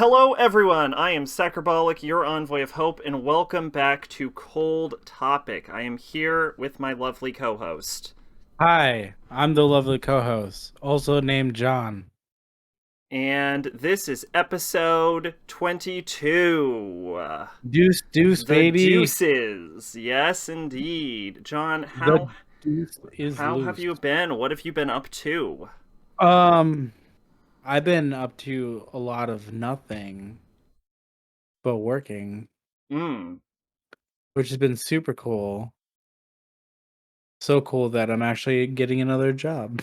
Hello, everyone. I am Sacrabalic, your envoy of hope, and welcome back to Cold Topic. I am here with my lovely co-host. Hi, I'm the lovely co-host, also named John. And this is episode 22. Deuce, deuce, The baby. Deuces. Yes, indeed. John, The deuce is how have loose. you been? What have you been up to? Um, I've been up to a lot of nothing but working, Hmm. which has been super cool. So cool that I'm actually getting another job.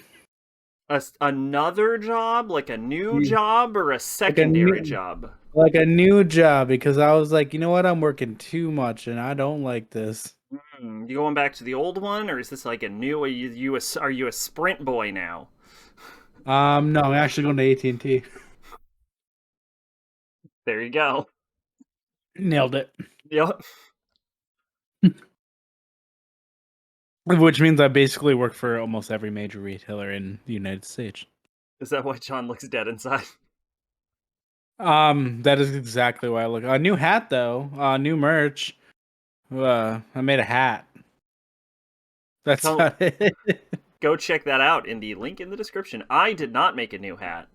Another job? Like a new Yeah. job or a Like a secondary new, job? like a new job because I was like, you know what, I'm working too much and I don't like this. You going back to the old one, or is this like a new? Are you a Sprint boy now? No, I'm actually going to AT&T. There you go. Nailed it. Yep. Which means I basically work for almost every major retailer in the United States. Is that why John looks dead inside? That is exactly why I look. A new hat though. New merch. I made a hat. That's Tell, about it. go check that out in the link in the description. I did not make a new hat.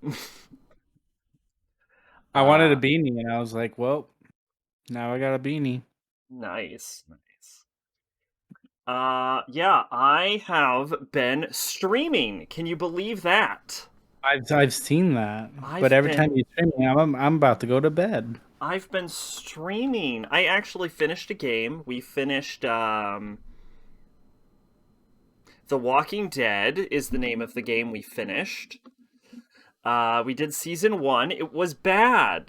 I wanted a uh, beanie, and I was like, well, now I got a beanie. nice, nice. Yeah, I have been streaming. Can you believe that? I've seen that, but I've every time been you stream me, I'm about to go to bed. I've been streaming. I actually finished a game. We finished The Walking Dead is the name of the game we finished. We did season 1. It was bad.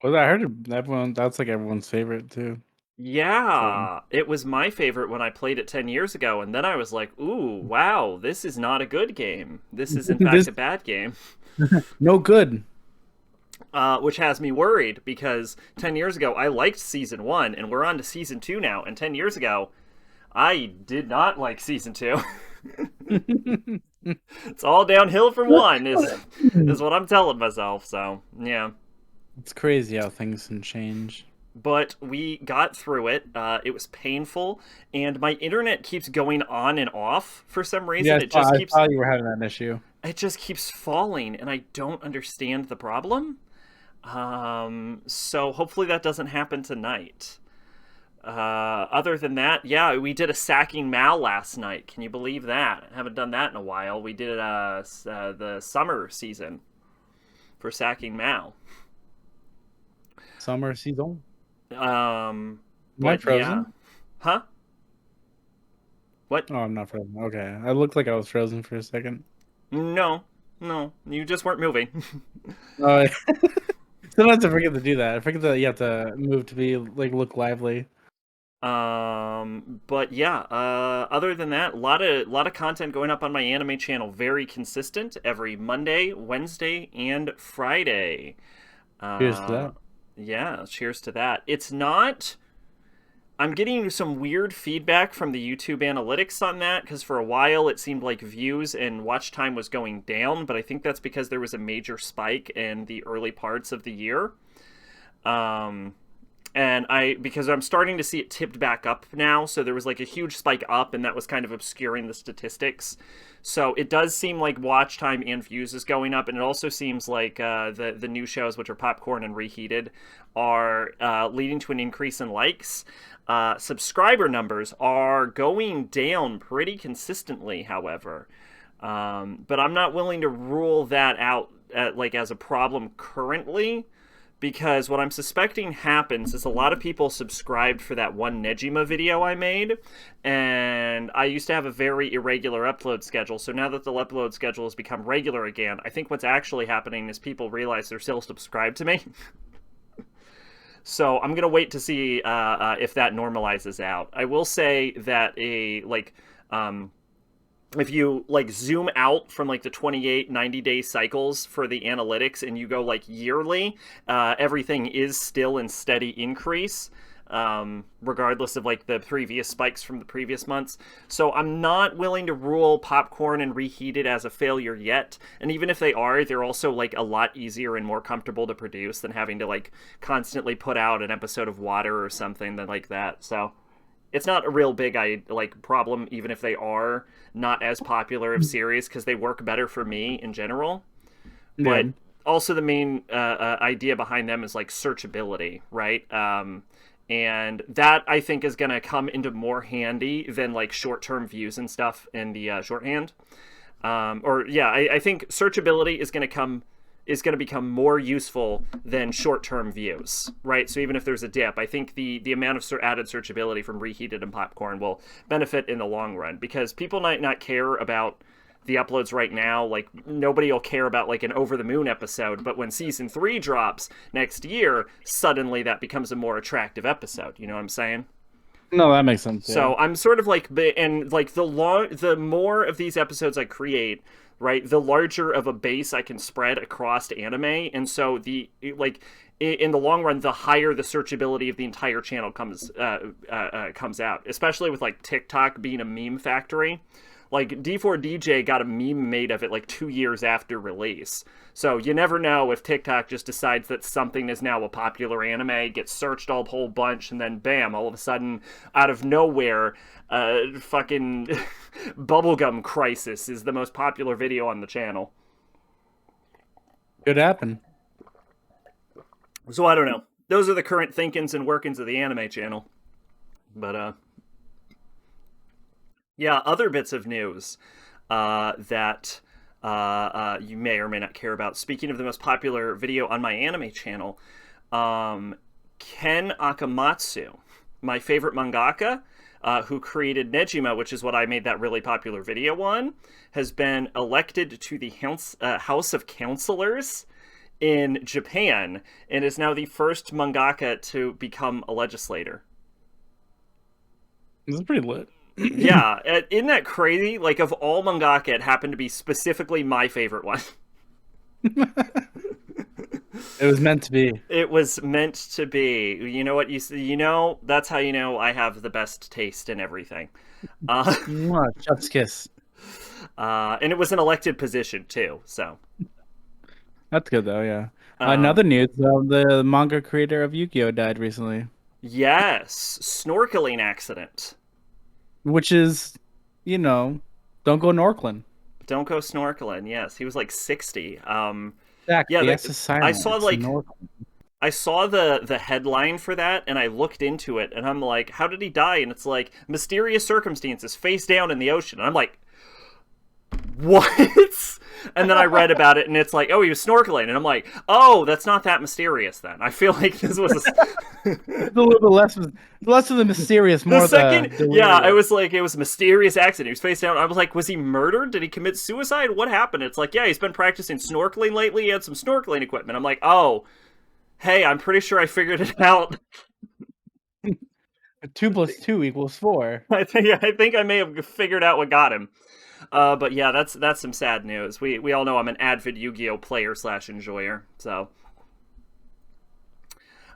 Well, I heard everyone. That's like everyone's favorite too. So Yeah, it was my favorite when I played it 10 years ago, and then I was like, ooh, wow, this is not a good game. This is, in fact, this a bad game. no good. Which has me worried because 10 years ago I liked season 1, and we're on to season 2 now, and 10 years ago I did not like season 2. It's all downhill from 1, is what I'm telling myself, so yeah. It's crazy how things can change. But we got through it. It was painful, and my internet keeps going on and off for some Yeah, reason. I saw you were having that issue. It just keeps falling, and I don't understand the problem. So hopefully that doesn't happen tonight. Other than that, yeah, we did a sacking Mal last night. Can you believe that? I haven't done that in a while. We did the summer season for sacking Mal. Summer season. Am I But yeah, frozen? huh? What? Oh, I'm not frozen. Okay. I looked like I was frozen for a second. No, no, you just weren't moving. Oh, sometimes I forget to do that. I forget that you have to move to be like look lively. But yeah, other than that, a lot of content going up on my anime channel, very consistent every Monday, Wednesday, and Friday. Cheers to Uh, that. yeah, cheers to that. It's not. I'm getting some weird feedback from the YouTube analytics on that because for a while it seemed like views and watch time was going down, but I think that's because there was a major spike in the early parts of the year. Um, and because I'm starting to see it tipped back up now, so there was like a huge spike up, and that was kind of obscuring the statistics. So it does seem like watch time and views is going up, and it also seems like the new shows, which are Popcorn and Reheated, are leading to an increase in likes. Subscriber numbers are going down pretty consistently, however. But I'm not willing to rule that out like as a problem currently, because what I'm suspecting happens is a lot of people subscribed for that one Nejima video I made, and I used to have a very irregular upload schedule, so now that the upload schedule has become regular again, I think what's actually happening is people realize they're still subscribed to me. So I'm gonna wait to see if that normalizes out. I will say that if you like zoom out from like the 28 90-day cycles for the analytics and you go like yearly, everything is still in steady increase. regardless of like the previous spikes from the previous months. So I'm not willing to rule Popcorn and Reheated as a failure yet. And even if they are, they're also like a lot easier and more comfortable to produce than having to like constantly put out an episode of Water or something like that. So it's not a real big problem, even if they are not as popular of series, because they work better for me in general. But also the main idea behind them is like searchability, right? And that I think is going to come into more handy than like short-term views and stuff in the shorthand. I think searchability is going to become more useful than short-term views, right? So even if there's a dip, I think the amount of added searchability from Reheated and Popcorn will benefit in the long run, because people might not care about the uploads right now. Like, nobody will care about like an Over the Moon episode, but when season 3 drops next year, suddenly that becomes a more attractive episode. You know what I'm saying? No, that makes sense. So yeah. I'm sort of like, and like the more of these episodes I create, right, the larger of a base I can spread across anime, and so in the long run, the higher the searchability of the entire channel comes out, especially with like TikTok being a meme factory. Like, D4DJ got a meme made of it like 2 years after release. So you never know if TikTok just decides that something is now a popular anime, gets searched a whole bunch, and then bam, all of a sudden, out of nowhere, fucking Bubblegum Crisis is the most popular video on the channel. Could happen. So I don't know. Those are the current thinkings and workings of the anime channel. But, yeah, other bits of news that you may or may not care about. Speaking of the most popular video on my anime channel, Ken Akamatsu, my favorite mangaka, who created Nejima, which is what I made that really popular video on, has been elected to the House of Counselors in Japan, and is now the first mangaka to become a legislator. This is pretty lit. Yeah, isn't that crazy? Like, of all mangaka, it happened to be specifically my favorite one. It was meant to be. It was meant to be. You know what? That's how you know I have the best taste in everything. Chef's kiss. And it was an elected position, too, so. That's good, though, yeah. Another news, the manga creator of Yu-Gi-Oh! Died recently. Yes, snorkeling accident. Which is, don't go snorkeling. Don't go snorkeling. Yes, he was like 60. Exactly. Yeah, I saw the headline for that, and I looked into it, and I'm like, how did he die? And it's like, mysterious circumstances, face down in the ocean. And I'm like, what? And then I read about it, and it's like, oh, he was snorkeling, and I'm like, oh, that's not that mysterious then. I feel like this was a little bit less of the mysterious, more I was like, it was a mysterious accident. He was face down. I was like, was he murdered? Did he commit suicide? What happened? It's like, yeah, he's been practicing snorkeling lately. He had some snorkeling equipment. I'm like, oh, hey, I'm pretty sure I figured it out. 2 + 2 = 4. I think I may have figured out what got him. But yeah, that's some sad news. We all know I'm an avid Yu-Gi-Oh! Player / enjoyer, so.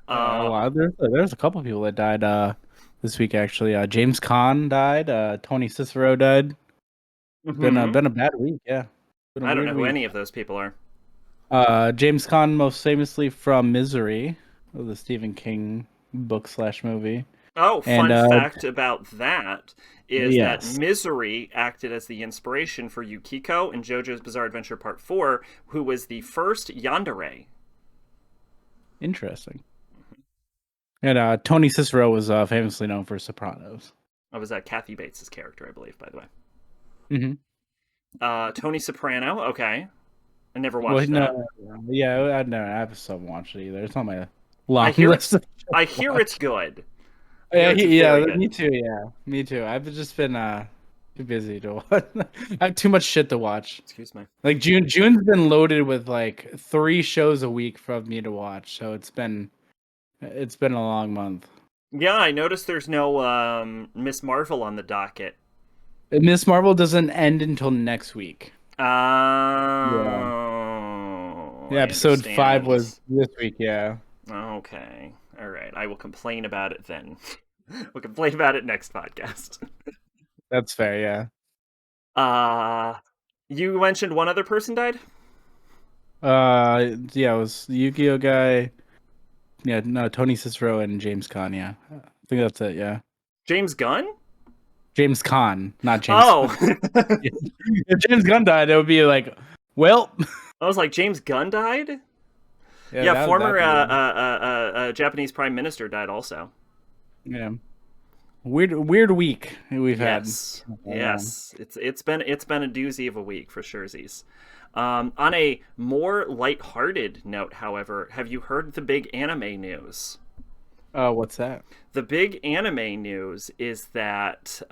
There's a couple people that died this week, actually. James Caan died. Tony Cicero died. It's been a bad week, yeah. I don't know who any of those people are. James Caan, most famously from Misery, the Stephen King book / movie. Oh, fun fact about that is that Misery acted as the inspiration for Yukiko in JoJo's Bizarre Adventure Part 4, who was the first yandere. Interesting. And Tony Cicero was famously known for Sopranos. That was Kathy Bates' character, I believe, by the way. Mm-hmm. Tony Soprano, okay. I never watched that. I still haven't watched it either. It's on my long list. I hear it's good. Me too. Yeah, me too. I've just been too busy to watch. I have too much shit to watch. Excuse me. Like June's been loaded with like 3 shows a week for me to watch, so it's been a long month. Yeah, I noticed there's no Miss Marvel on the docket. Miss Marvel doesn't end until next week. Yeah, episode 5 was this week. Yeah. Okay. All right. I will complain about it then. We'll complain about it next podcast. That's fair, yeah. You mentioned one other person died? Yeah, it was the Yu-Gi-Oh guy. Yeah, no, Tony Cicero and James Caan, yeah. I think that's it, yeah. James Gunn? James Caan, not James. Oh. If James Gunn died, it would be like, well. I was like, James Gunn died? Yeah, former Japanese Prime Minister died also. Yeah. Weird week we've had. Yes. It's been a doozy of a week for surezies. On a more lighthearted note, however, have you heard the big anime news? What's that? The big anime news is that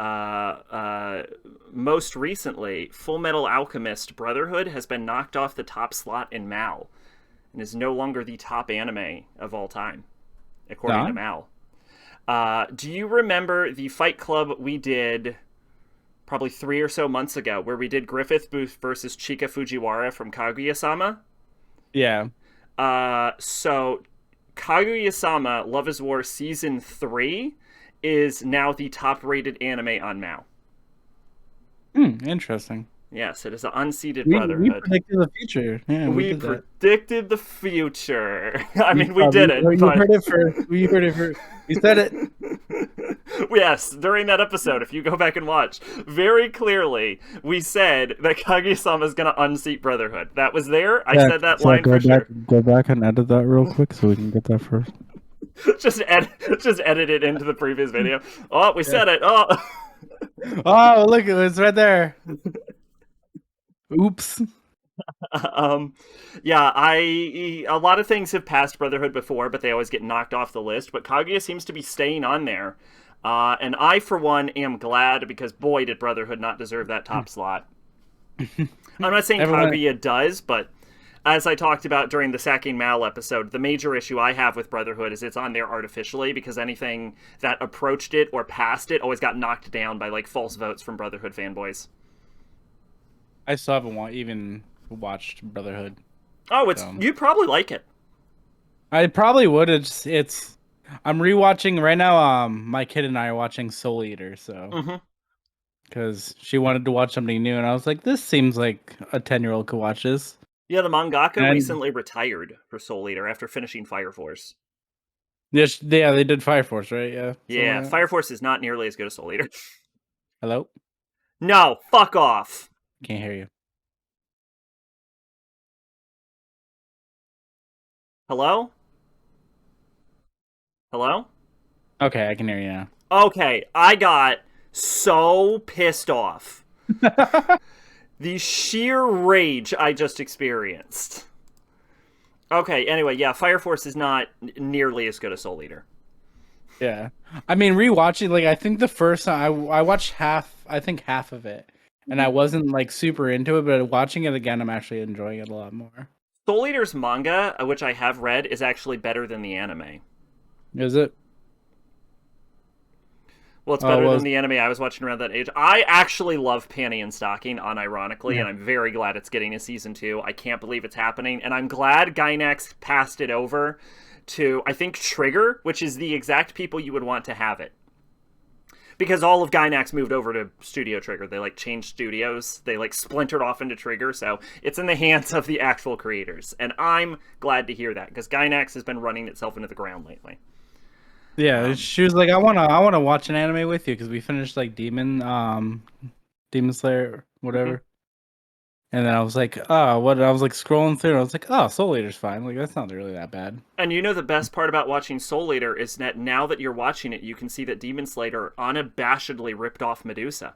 most recently, Fullmetal Alchemist Brotherhood has been knocked off the top slot in Mal and is no longer the top anime of all time, according to Mal. Do you remember the Fight Club we did probably 3 or so months ago, where we did Griffith versus Chika Fujiwara from Kaguya-sama? Yeah. So Kaguya-sama Love is War Season 3 is now the top-rated anime on Mal. Interesting. Yes, it is an unseated Brotherhood. We predicted the future. Yeah, we predicted the future. I mean, we did it. You heard it first. We heard it first. We said it. Yes, during that episode, if you go back and watch, very clearly, we said that Kaguya-sama is going to unseat Brotherhood. That was there. I said that line for sure. Go back and edit that real quick so we can get that first. just edit it into the previous video. Oh, we said it. Oh. Oh, look, it's right there. Oops. Yeah, a lot of things have passed Brotherhood before, but they always get knocked off the list. But Kaguya seems to be staying on there. And I, for one, am glad, because boy, did Brotherhood not deserve that top slot. I'm not saying Kaguya does, but as I talked about during the Sacking Mal episode, the major issue I have with Brotherhood is it's on there artificially, because anything that approached it or passed it always got knocked down by like false votes from Brotherhood fanboys. I still haven't even watched Brotherhood. Oh, you'd probably like it. I probably would. I'm rewatching right now. My kid and I are watching Soul Eater, so because she wanted to watch something new, and I was like, "This seems like a 10-year-old could watch this." Yeah, the mangaka recently retired for Soul Eater after finishing Fire Force. Yes, yeah, they did Fire Force, right? Yeah. Yeah, Fire Force is not nearly as good as Soul Eater. Hello? No, fuck off. Can't hear you. Hello? Hello? Okay, I can hear you now. Okay, I got so pissed off. The sheer rage I just experienced. Okay, anyway, yeah, Fire Force is not nearly as good as Soul Eater. Yeah. I mean, rewatching, like, I think the first time I watched half of it, and I wasn't, like, super into it, but watching it again, I'm actually enjoying it a lot more. Soul Eater's manga, which I have read, is actually better than the anime. Is it? Well, it's better than the anime I was watching around that age. I actually love Panty and Stocking, unironically, and I'm very glad it's getting a season 2. I can't believe it's happening, and I'm glad Gainax passed it over to, I think, Trigger, which is the exact people you would want to have it. Because all of Gainax moved over to Studio Trigger. They, like, changed studios. They, like, splintered off into Trigger, so it's in the hands of the actual creators. And I'm glad to hear that, because Gainax has been running itself into the ground lately. Yeah, she was like, I wanna watch an anime with you, because we finished, like, Demon Slayer, whatever. And then I was like, I was like scrolling through, and I was like, oh, Soul Eater's fine. Like, that's not really that bad. And you know the best part about watching Soul Eater is that now that you're watching it, you can see that Demon Slayer unabashedly ripped off Medusa.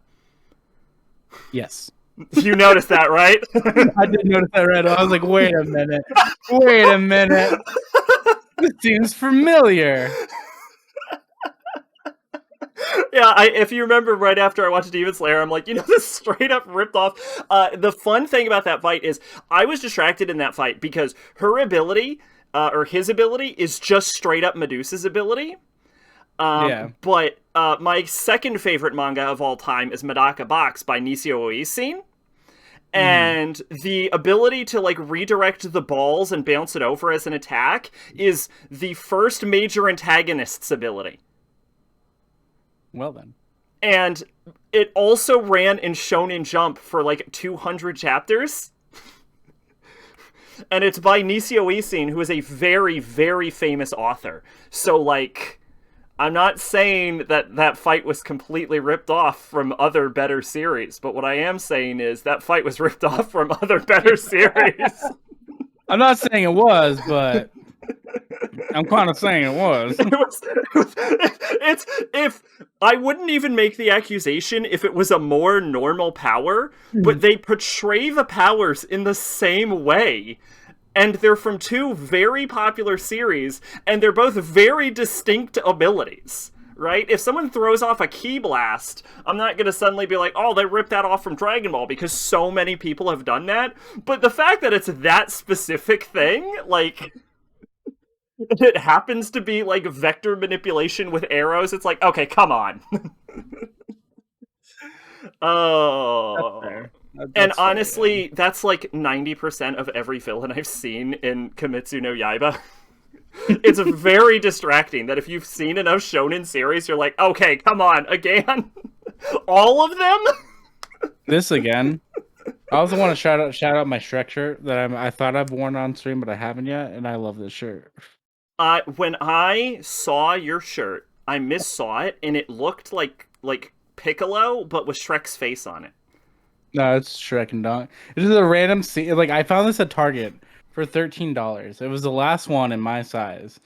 Yes. You noticed that, right? I did notice that right. I was like, wait a minute. This seems familiar. Yeah, if you remember right after I watched Demon Slayer, I'm like, this straight up ripped off. The fun thing about that fight is I was distracted in that fight because her ability, or his ability, is just straight up Medusa's ability. But my second favorite manga of all time is Medaka Box by Nisio Oisin. And the ability to, like, redirect the balls and bounce it over as an attack is the first major antagonist's ability. Well then. And it also ran in Shonen Jump for, like, 200 chapters. And it's by Nisio Isin, who is a very, very famous author. So, like, I'm not saying that that fight was completely ripped off from other better series, but what I am saying is that fight was ripped off from other better series. I'm not saying it was, but I'm kind of saying it was. It's if I wouldn't even make the accusation if it was a more normal power, but they portray the powers in the same way. And they're from two very popular series, and they're both very distinct abilities, right? If someone throws off a Ki Blast, I'm not going to suddenly be like, oh, they ripped that off from Dragon Ball, because so many people have done that. But the fact that it's that specific thing, like, it happens to be, like, vector manipulation with arrows, it's like, okay, come on. Oh... That's fair. And honestly, fair, yeah. That's like 90% of every villain I've seen in Kimetsu no Yaiba. It's very distracting that if you've seen enough shonen series, you're like, okay, come on, again? All of them? This again? I also want to shout out my Shrek shirt that I thought I've worn on stream, but I haven't yet, and I love this shirt. When I saw your shirt, I missaw it, and it looked like Piccolo, but with Shrek's face on it. No, it's Shrek and Donkey. It is a random scene. Like, I found this at Target for $13. It was the last one in my size.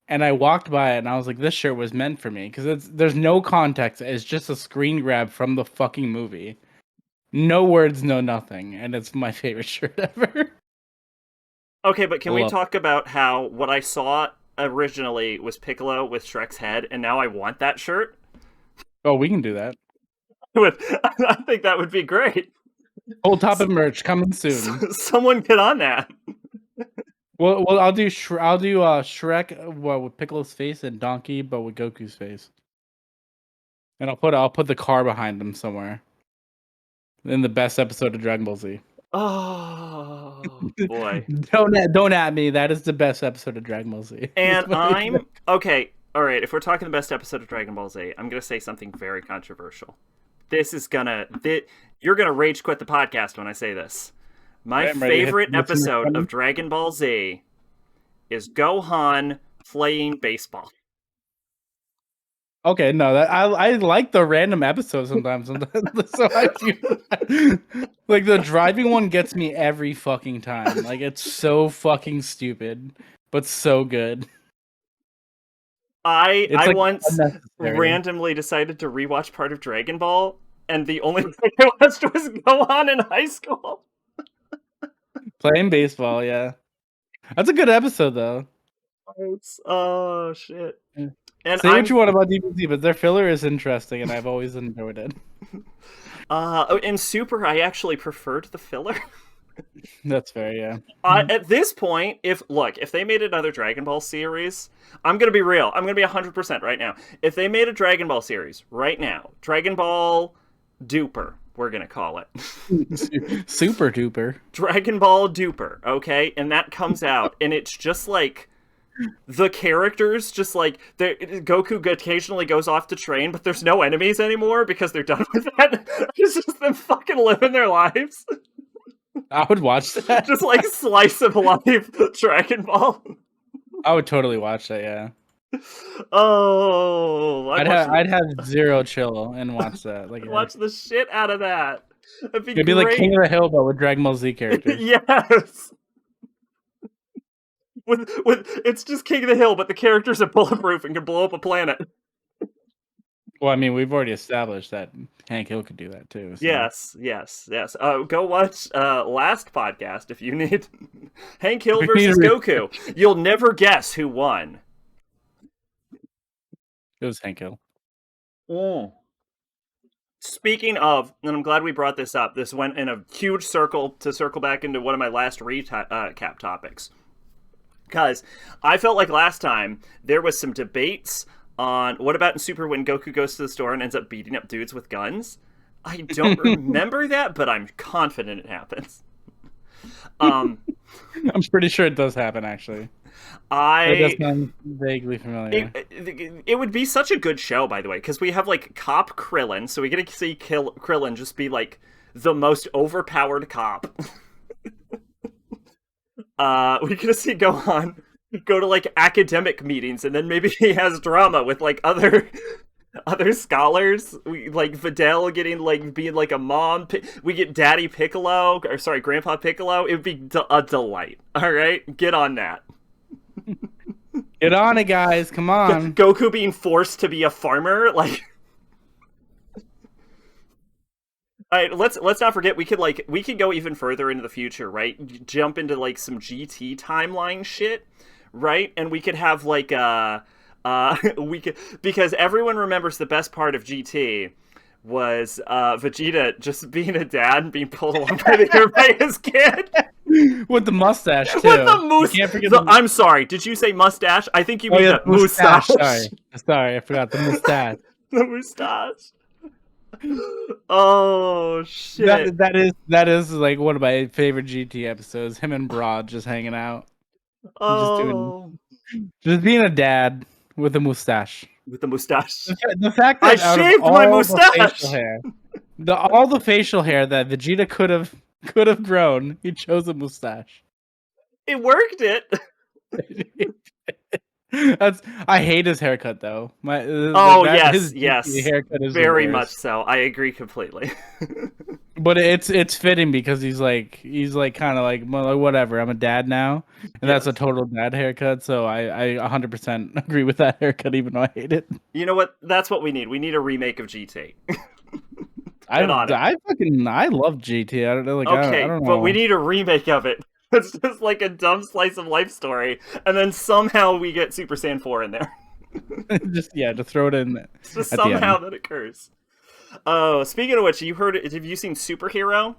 And I walked by it and I was like, this shirt was meant for me. Because there's no context. It's just a screen grab from the fucking movie. No words, no nothing. And it's my favorite shirt ever. Okay, but can we talk about how what I saw originally was Piccolo with Shrek's head, and now I want that shirt? Oh, we can do that. I think that would be great. Whole topic merch coming soon. Someone get on that. Well, I'll do Shrek with Piccolo's face and Donkey, but with Goku's face. And I'll put the car behind him somewhere. In the best episode of Dragon Ball Z. Oh boy! Don't at me. That is the best episode of Dragon Ball Z. And I'm okay. All right. If we're talking the best episode of Dragon Ball Z, I'm gonna say something very controversial. You're gonna rage quit the podcast when I say this. My favorite episode of Dragon Ball Z is Gohan playing baseball. Okay, no, I like the random episodes sometimes. So I do, like, the driving one gets me every fucking time. Like, it's so fucking stupid, but so good. I once randomly decided to rewatch part of Dragon Ball, and the only thing I watched was Gohan in high school. Playing baseball, yeah. That's a good episode, though. Oh, shit. Yeah. And say what you want about DBZ, but their filler is interesting, and I've always enjoyed it. In Super, I actually preferred the filler. That's fair, yeah. At this point, if they made another Dragon Ball series, I'm going to be real. I'm going to be 100% right now. If they made a Dragon Ball series right now, Dragon Ball Duper, we're going to call it. Super Duper. Dragon Ball Duper, okay? And that comes out, and it's just like... the characters just like Goku occasionally goes off to train, but there's no enemies anymore because they're done with that. It's just them fucking living their lives. I would watch that. Just like slice of life Dragon Ball. I would totally watch that, yeah. Oh, I'd have zero chill and watch that. Like, watch the shit out of that. It'd be like King of the Hill, but with Dragon Ball Z characters. Yes. With it's just King of the Hill, but the characters are bulletproof and can blow up a planet. Well, I mean, we've already established that Hank Hill could do that too. So. Yes. Go watch last podcast if you need Hank Hill versus Goku. You'll never guess who won. It was Hank Hill. Oh. Speaking of, and I'm glad we brought this up. This went in a huge circle to circle back into one of my last recap topics. Because I felt like last time there was some debates on what about in Super when Goku goes to the store and ends up beating up dudes with guns. I don't remember that, but I'm confident it happens. Um, I'm pretty sure it does happen, actually. It does sound vaguely familiar. It would be such a good show, by the way, because we have like Cop Krillin, so we get to see Krillin just be like the most overpowered cop. We get to see Gohan go to like academic meetings, and then maybe he has drama with like other scholars. We like Videl getting like being like a mom. We get Daddy Piccolo, or sorry, Grandpa Piccolo. It would be a delight. All right, get on that. Get on it, guys! Come on. Goku being forced to be a farmer, like. All right, let's not forget we could go even further into the future, right? Jump into like some GT timeline shit, right? And we could have like we could, because everyone remembers the best part of GT was Vegeta just being a dad and being pulled along by the hair by his kid. With the mustache, too. With the mustache. I'm sorry, did you say mustache? I think you mean the mustache. Sorry, I forgot the mustache. The mustache. Oh shit! That is like one of my favorite GT episodes. Him and Broad just hanging out, just being a dad with a mustache. With the mustache. The fact that I shaved my mustache. All the facial hair that Vegeta could have grown, he chose a mustache. It worked. I hate his haircut though. Yes, his haircut is very much so. I agree completely. But it's fitting because he's like kind of like, well, whatever. I'm a dad now, and that's a total dad haircut. So I 100% agree with that haircut, even though I hate it. You know what? That's what we need. We need a remake of GT. I love GT. I don't know. Okay, I don't know. But we need a remake of it. It's just like a dumb slice of life story, and then somehow we get Super Saiyan 4 in there. just throw it in there. It's just somehow that occurs. Oh, speaking of which, have you seen Superhero?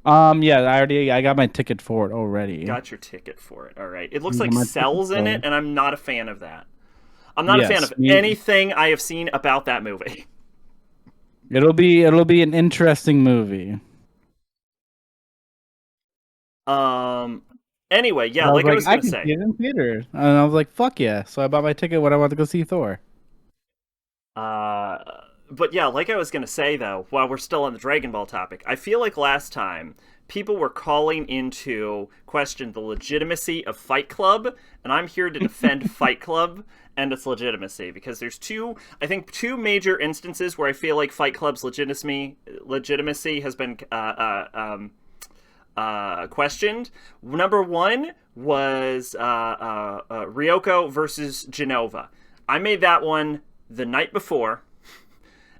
Yeah, I got my ticket for it already. Got your ticket for it. All right. It looks like Cell's in it, and I'm not a fan of that. I'm not a fan of anything I have seen about that movie. It'll be an interesting movie. Anyway, yeah, like I was gonna say, see it in theater, and I was like, "Fuck yeah!" So I bought my ticket when I wanted to go see Thor. But yeah, like I was gonna say though, while we're still on the Dragon Ball topic, I feel like last time people were calling into question the legitimacy of Fight Club, and I'm here to defend Fight Club and its legitimacy because there's two major instances where I feel like Fight Club's legitimacy has been questioned. Number one was Ryoko versus Genova. I made that one the night before,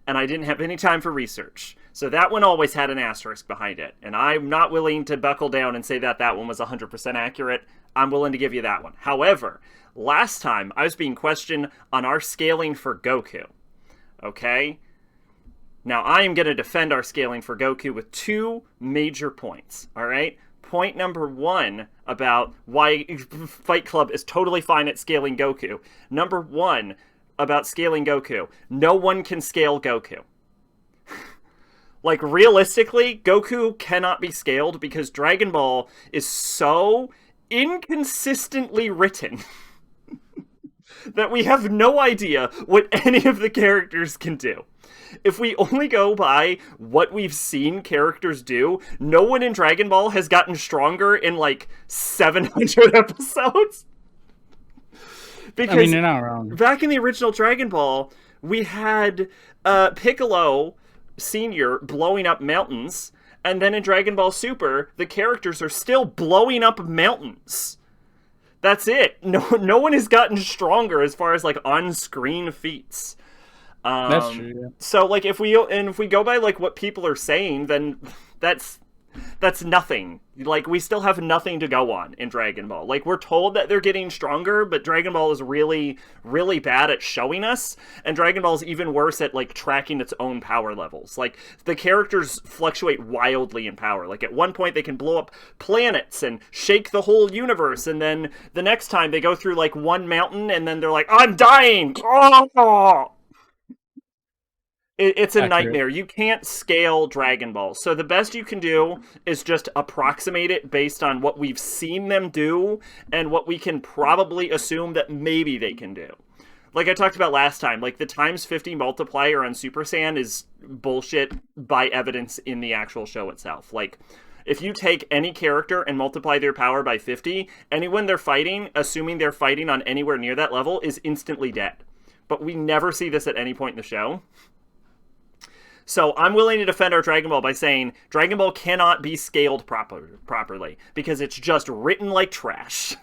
and I didn't have any time for research. So that one always had an asterisk behind it, and I'm not willing to buckle down and say that one was 100% accurate. I'm willing to give you that one. However, last time I was being questioned on our scaling for Goku. Okay? Now, I am going to defend our scaling for Goku with two major points, all right? Point number one about why Fight Club is totally fine at scaling Goku. Number one about scaling Goku. No one can scale Goku. Like, realistically, Goku cannot be scaled because Dragon Ball is so inconsistently written that we have no idea what any of the characters can do. If we only go by what we've seen characters do, no one in Dragon Ball has gotten stronger in like 700 episodes. Because I mean, you're not wrong. Back in the original Dragon Ball, we had Piccolo Sr. blowing up mountains, and then in Dragon Ball Super, the characters are still blowing up mountains. That's it. No one has gotten stronger as far as like on-screen feats. That's true. Yeah. So like if we go by like what people are saying, then that's nothing. Like we still have nothing to go on in Dragon Ball. Like we're told that they're getting stronger, but Dragon Ball is really, really bad at showing us, and Dragon Ball is even worse at like tracking its own power levels. Like the characters fluctuate wildly in power. Like at one point they can blow up planets and shake the whole universe, and then the next time they go through like one mountain and then they're like, I'm dying. Oh! It's a accurate. nightmare. You can't scale Dragon Ball. So the best you can do is just approximate it based on what we've seen them do and what we can probably assume that maybe they can do. Like I talked about last time, like the times 50 multiplier on Super Saiyan is bullshit by evidence in the actual show itself. Like, if you take any character and multiply their power by 50, anyone they're fighting, assuming they're fighting on anywhere near that level, is instantly dead. But we never see this at any point in the show. So I'm willing to defend our Dragon Ball by saying Dragon Ball cannot be scaled properly because it's just written like trash.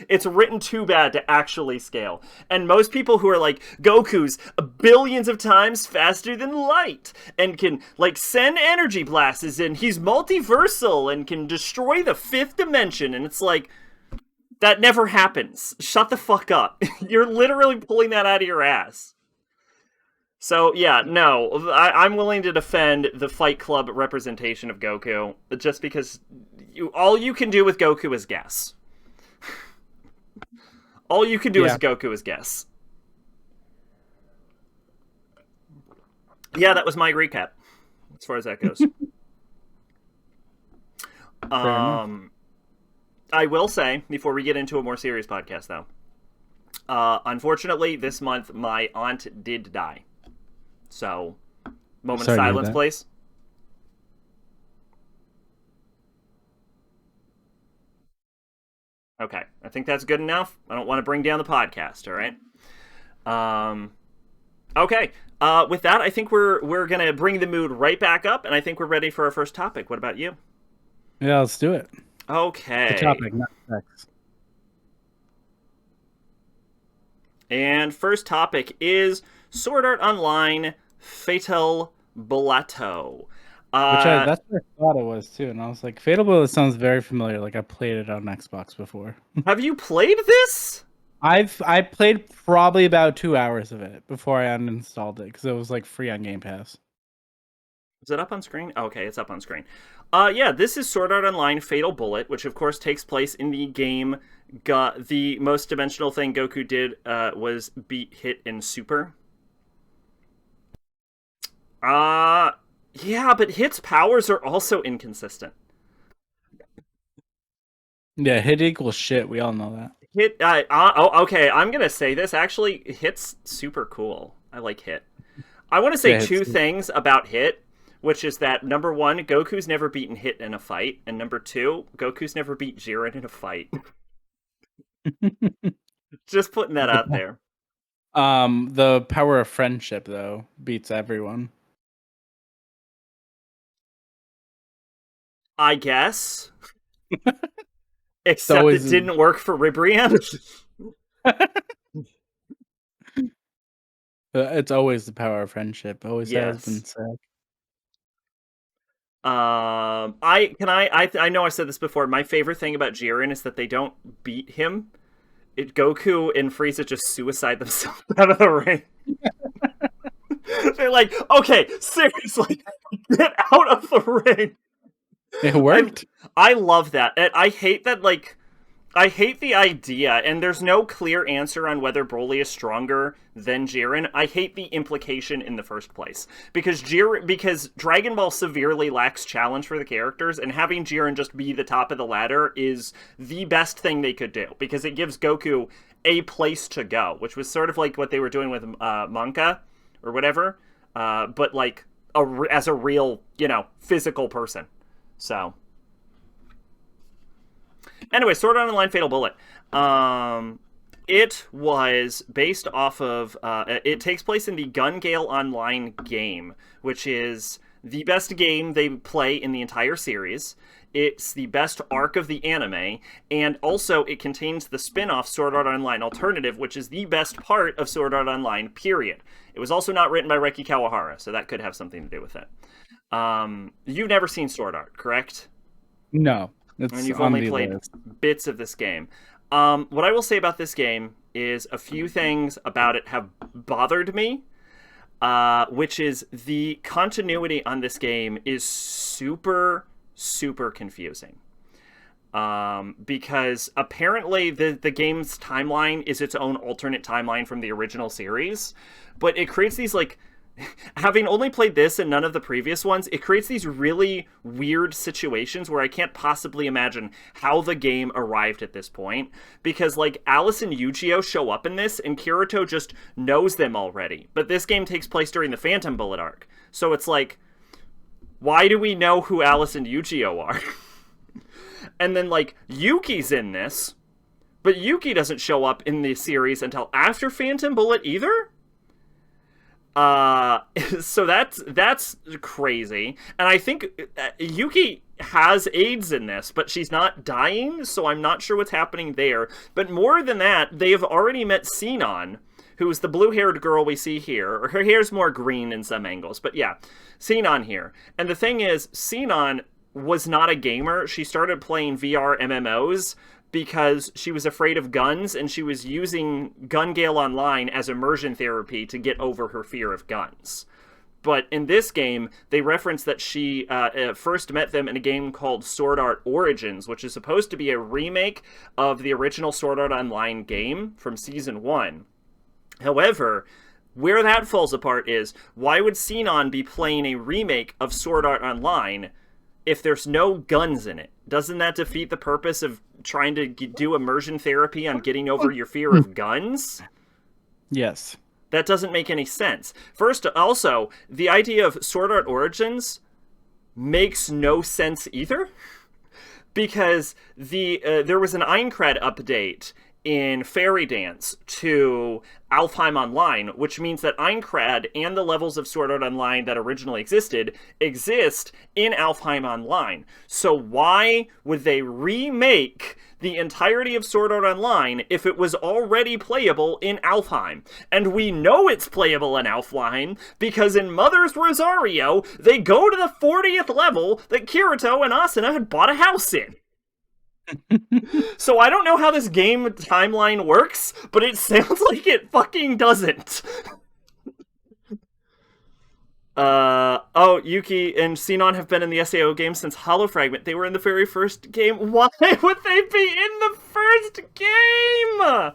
It's written too bad to actually scale. And most people who are like, Goku's billions of times faster than light and can like send energy blasts and he's multiversal and can destroy the fifth dimension, and it's like, that never happens. Shut the fuck up. You're literally pulling that out of your ass. So, yeah, no, I'm willing to defend the Fight Club representation of Goku, just because all you can do with Goku is guess. All you can do with Goku is guess. Yeah, that was my recap, as far as that goes. I will say, before we get into a more serious podcast, though, unfortunately, this month, my aunt did die. So, moment of silence, please. Okay, I think that's good enough. I don't want to bring down the podcast, all right? Okay, with that, I think we're going to bring the mood right back up, and I think we're ready for our first topic. What about you? Yeah, let's do it. Okay. The topic, not sex. And first topic is Sword Art Online Fatal Bulato. That's what I thought it was too, and I was like, Fatal Bullet sounds very familiar. Like I played it on Xbox before. Have you played this? I played probably about 2 hours of it before I uninstalled it because it was like free on Game Pass. Is it up on screen? Okay, it's up on screen. Yeah, this is Sword Art Online Fatal Bullet, which of course takes place in the game. The most dimensional thing Goku did was beat Hit in Super. Yeah, but Hit's powers are also inconsistent. Yeah, Hit equals shit. We all know that. Hit. Okay. I'm gonna say this. Actually, Hit's super cool. I like Hit. I want to say two things about Hit, which is that number one, Goku's never beaten Hit in a fight, and number two, Goku's never beat Jiren in a fight. Just putting that out there. The power of friendship though beats everyone. I guess. Except it didn't work for Ribrianne. It's always the power of friendship. Always has been said. I know I said this before. My favorite thing about Jiren is that they don't beat him. Goku and Frieza just suicide themselves out of the ring. They're like, okay, seriously, get out of the ring. It worked. I love that. And I hate that, like, I hate the idea, and there's no clear answer on whether Broly is stronger than Jiren. I hate the implication in the first place. Because Dragon Ball severely lacks challenge for the characters, and having Jiren just be the top of the ladder is the best thing they could do. Because it gives Goku a place to go, which was sort of like what they were doing with Monka, or whatever. But, like, as a real, physical person. So, anyway, Sword Art Online Fatal Bullet. It was based off of, it takes place in the Gun Gale Online game, which is the best game they play in the entire series. It's the best arc of the anime, and also it contains the spin-off Sword Art Online Alternative, which is the best part of Sword Art Online, period. It was also not written by Reki Kawahara, so that could have something to do with it. You've never seen Sword Art, correct? No. And you've only played bits of this game. What I will say about this game is a few things about it have bothered me, which is the continuity on this game is super, super confusing. because apparently the game's timeline is its own alternate timeline from the original series, but it creates these, like, having only played this and none of the previous ones, it creates these really weird situations where I can't possibly imagine how the game arrived at this point, because, like, Alice and Yu-Gi-Oh show up in this, and Kirito just knows them already, but this game takes place during the Phantom Bullet arc, so it's like, why do we know who Alice and Yu-Gi-Oh are? And then, like, Yuki's in this, but Yuki doesn't show up in the series until after Phantom Bullet either? So that's crazy. And I think Yuki has AIDS in this, but she's not dying, so I'm not sure what's happening there. But more than that, they have already met Sinon, who is the blue-haired girl we see here. Or her hair's more green in some angles, but yeah, Sinon here. And the thing is, Sinon was not a gamer. She started playing VR MMOs because she was afraid of guns, and she was using Gun Gale Online as immersion therapy to get over her fear of guns. But in this game, they reference that she first met them in a game called Sword Art Origins, which is supposed to be a remake of the original Sword Art Online game from Season 1. However, where that falls apart is, why would Sinon be playing a remake of Sword Art Online if there's no guns in it? Doesn't that defeat the purpose of trying to do immersion therapy on getting over your fear of guns? Yes. That doesn't make any sense. First, also, the idea of Sword Art Origins makes no sense either, because there was an Aincrad update in Fairy Dance to Alfheim Online, which means that Aincrad and the levels of Sword Art Online that originally existed exist in Alfheim Online. So why would they remake the entirety of Sword Art Online if it was already playable in Alfheim? And we know it's playable in Alfheim because in Mother's Rosario, they go to the 40th level that Kirito and Asuna had bought a house in. So I don't know how this game timeline works, but it sounds like it fucking doesn't. Yuki and Sinon have been in the SAO game since Hollow Fragment. They were in the very first game. Why would they be in the first game?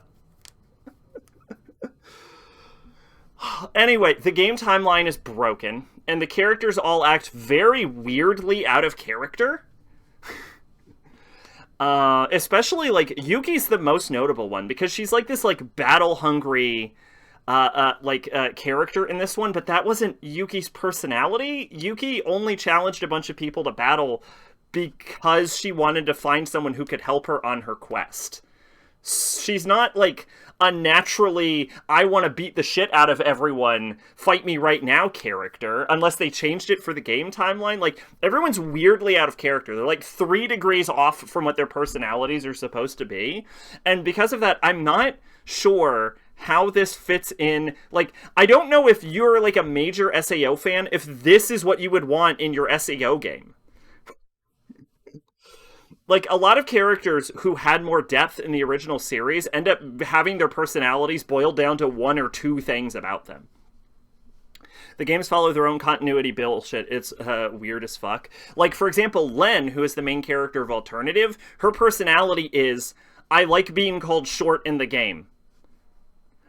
Anyway, the game timeline is broken, and the characters all act very weirdly out of character. Especially, like, Yuki's the most notable one, because she's, like, this, like, battle-hungry, character in this one, but that wasn't Yuki's personality. Yuki only challenged a bunch of people to battle because she wanted to find someone who could help her on her quest. She's not, like, a naturally, I want to beat the shit out of everyone, fight me right now character, unless they changed it for the game timeline. Like, everyone's weirdly out of character. They're, like, 3 degrees off from what their personalities are supposed to be. And because of that, I'm not sure how this fits in. Like, I don't know if you're, like, a major SAO fan, if this is what you would want in your SAO game. Like, a lot of characters who had more depth in the original series end up having their personalities boiled down to 1 or 2 things about them. The games follow their own continuity bullshit. It's weird as fuck. Like, for example, Len, who is the main character of Alternative, her personality is, I like being called short in the game.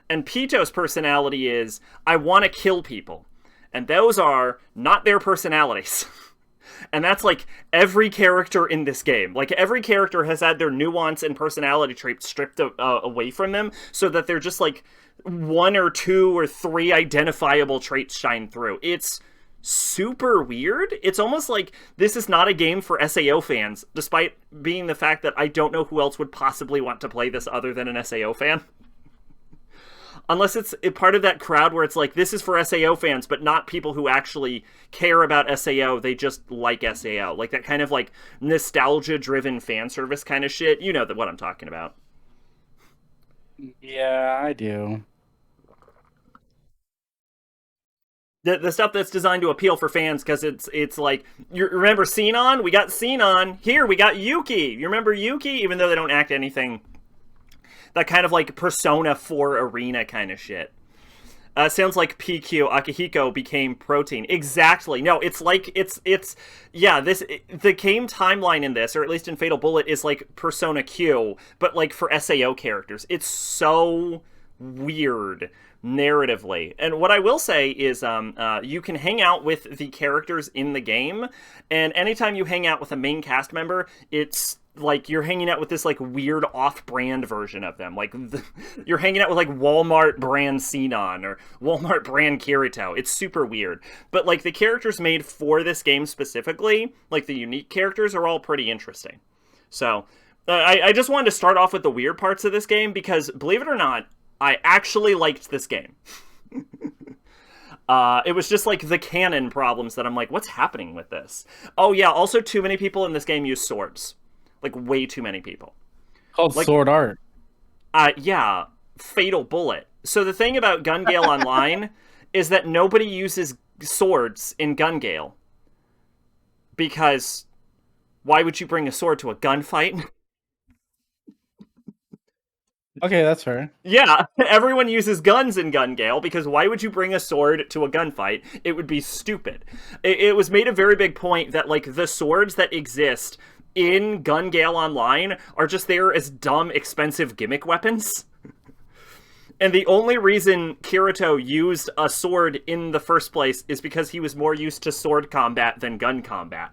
And Pito's personality is, I want to kill people. And those are not their personalities. And that's, like, every character in this game. Like, every character has had their nuance and personality traits stripped away from them, so that they're just, like, 1 or 2 or 3 identifiable traits shine through. It's super weird. It's almost like this is not a game for SAO fans, despite being the fact that I don't know who else would possibly want to play this other than an SAO fan. Unless it's part of that crowd where it's like, this is for SAO fans, but not people who actually care about SAO, they just like SAO. Like, that kind of, like, nostalgia-driven fan service kind of shit. You know what I'm talking about. Yeah, I do. The stuff that's designed to appeal for fans, because it's like, you remember Sinon? We got Sinon. Here, we got Yuki. You remember Yuki? Even though they don't act anything... That kind of, like, Persona 4 arena kind of shit. Sounds like PQ Akihiko became protein. Exactly. No, it's like yeah. The game timeline in this, or at least in Fatal Bullet, is like Persona Q, but like for SAO characters. It's so weird narratively. And what I will say is, you can hang out with the characters in the game, and anytime you hang out with a main cast member, it's like you're hanging out with this like weird off-brand version of them. Like you're hanging out with like Walmart brand Sinon or Walmart brand Kirito. It's super weird. But like the characters made for this game specifically, like the unique characters, are all pretty interesting. So I just wanted to start off with the weird parts of this game because, believe it or not, I actually liked this game. It was just like the canon problems that I'm like, what's happening with this? Oh yeah, also too many people in this game use swords. Like, way too many people. Called like, Sword Art. Yeah, Fatal Bullet. So the thing about Gun Gale Online is that nobody uses swords in Gun Gale. Because why would you bring a sword to a gunfight? Okay, that's fair. Yeah, everyone uses guns in Gun Gale, because why would you bring a sword to a gunfight? It would be stupid. It was made a very big point that, like, the swords that exist in Gun Gale Online are just there as dumb, expensive gimmick weapons. And the only reason Kirito used a sword in the first place is because he was more used to sword combat than gun combat.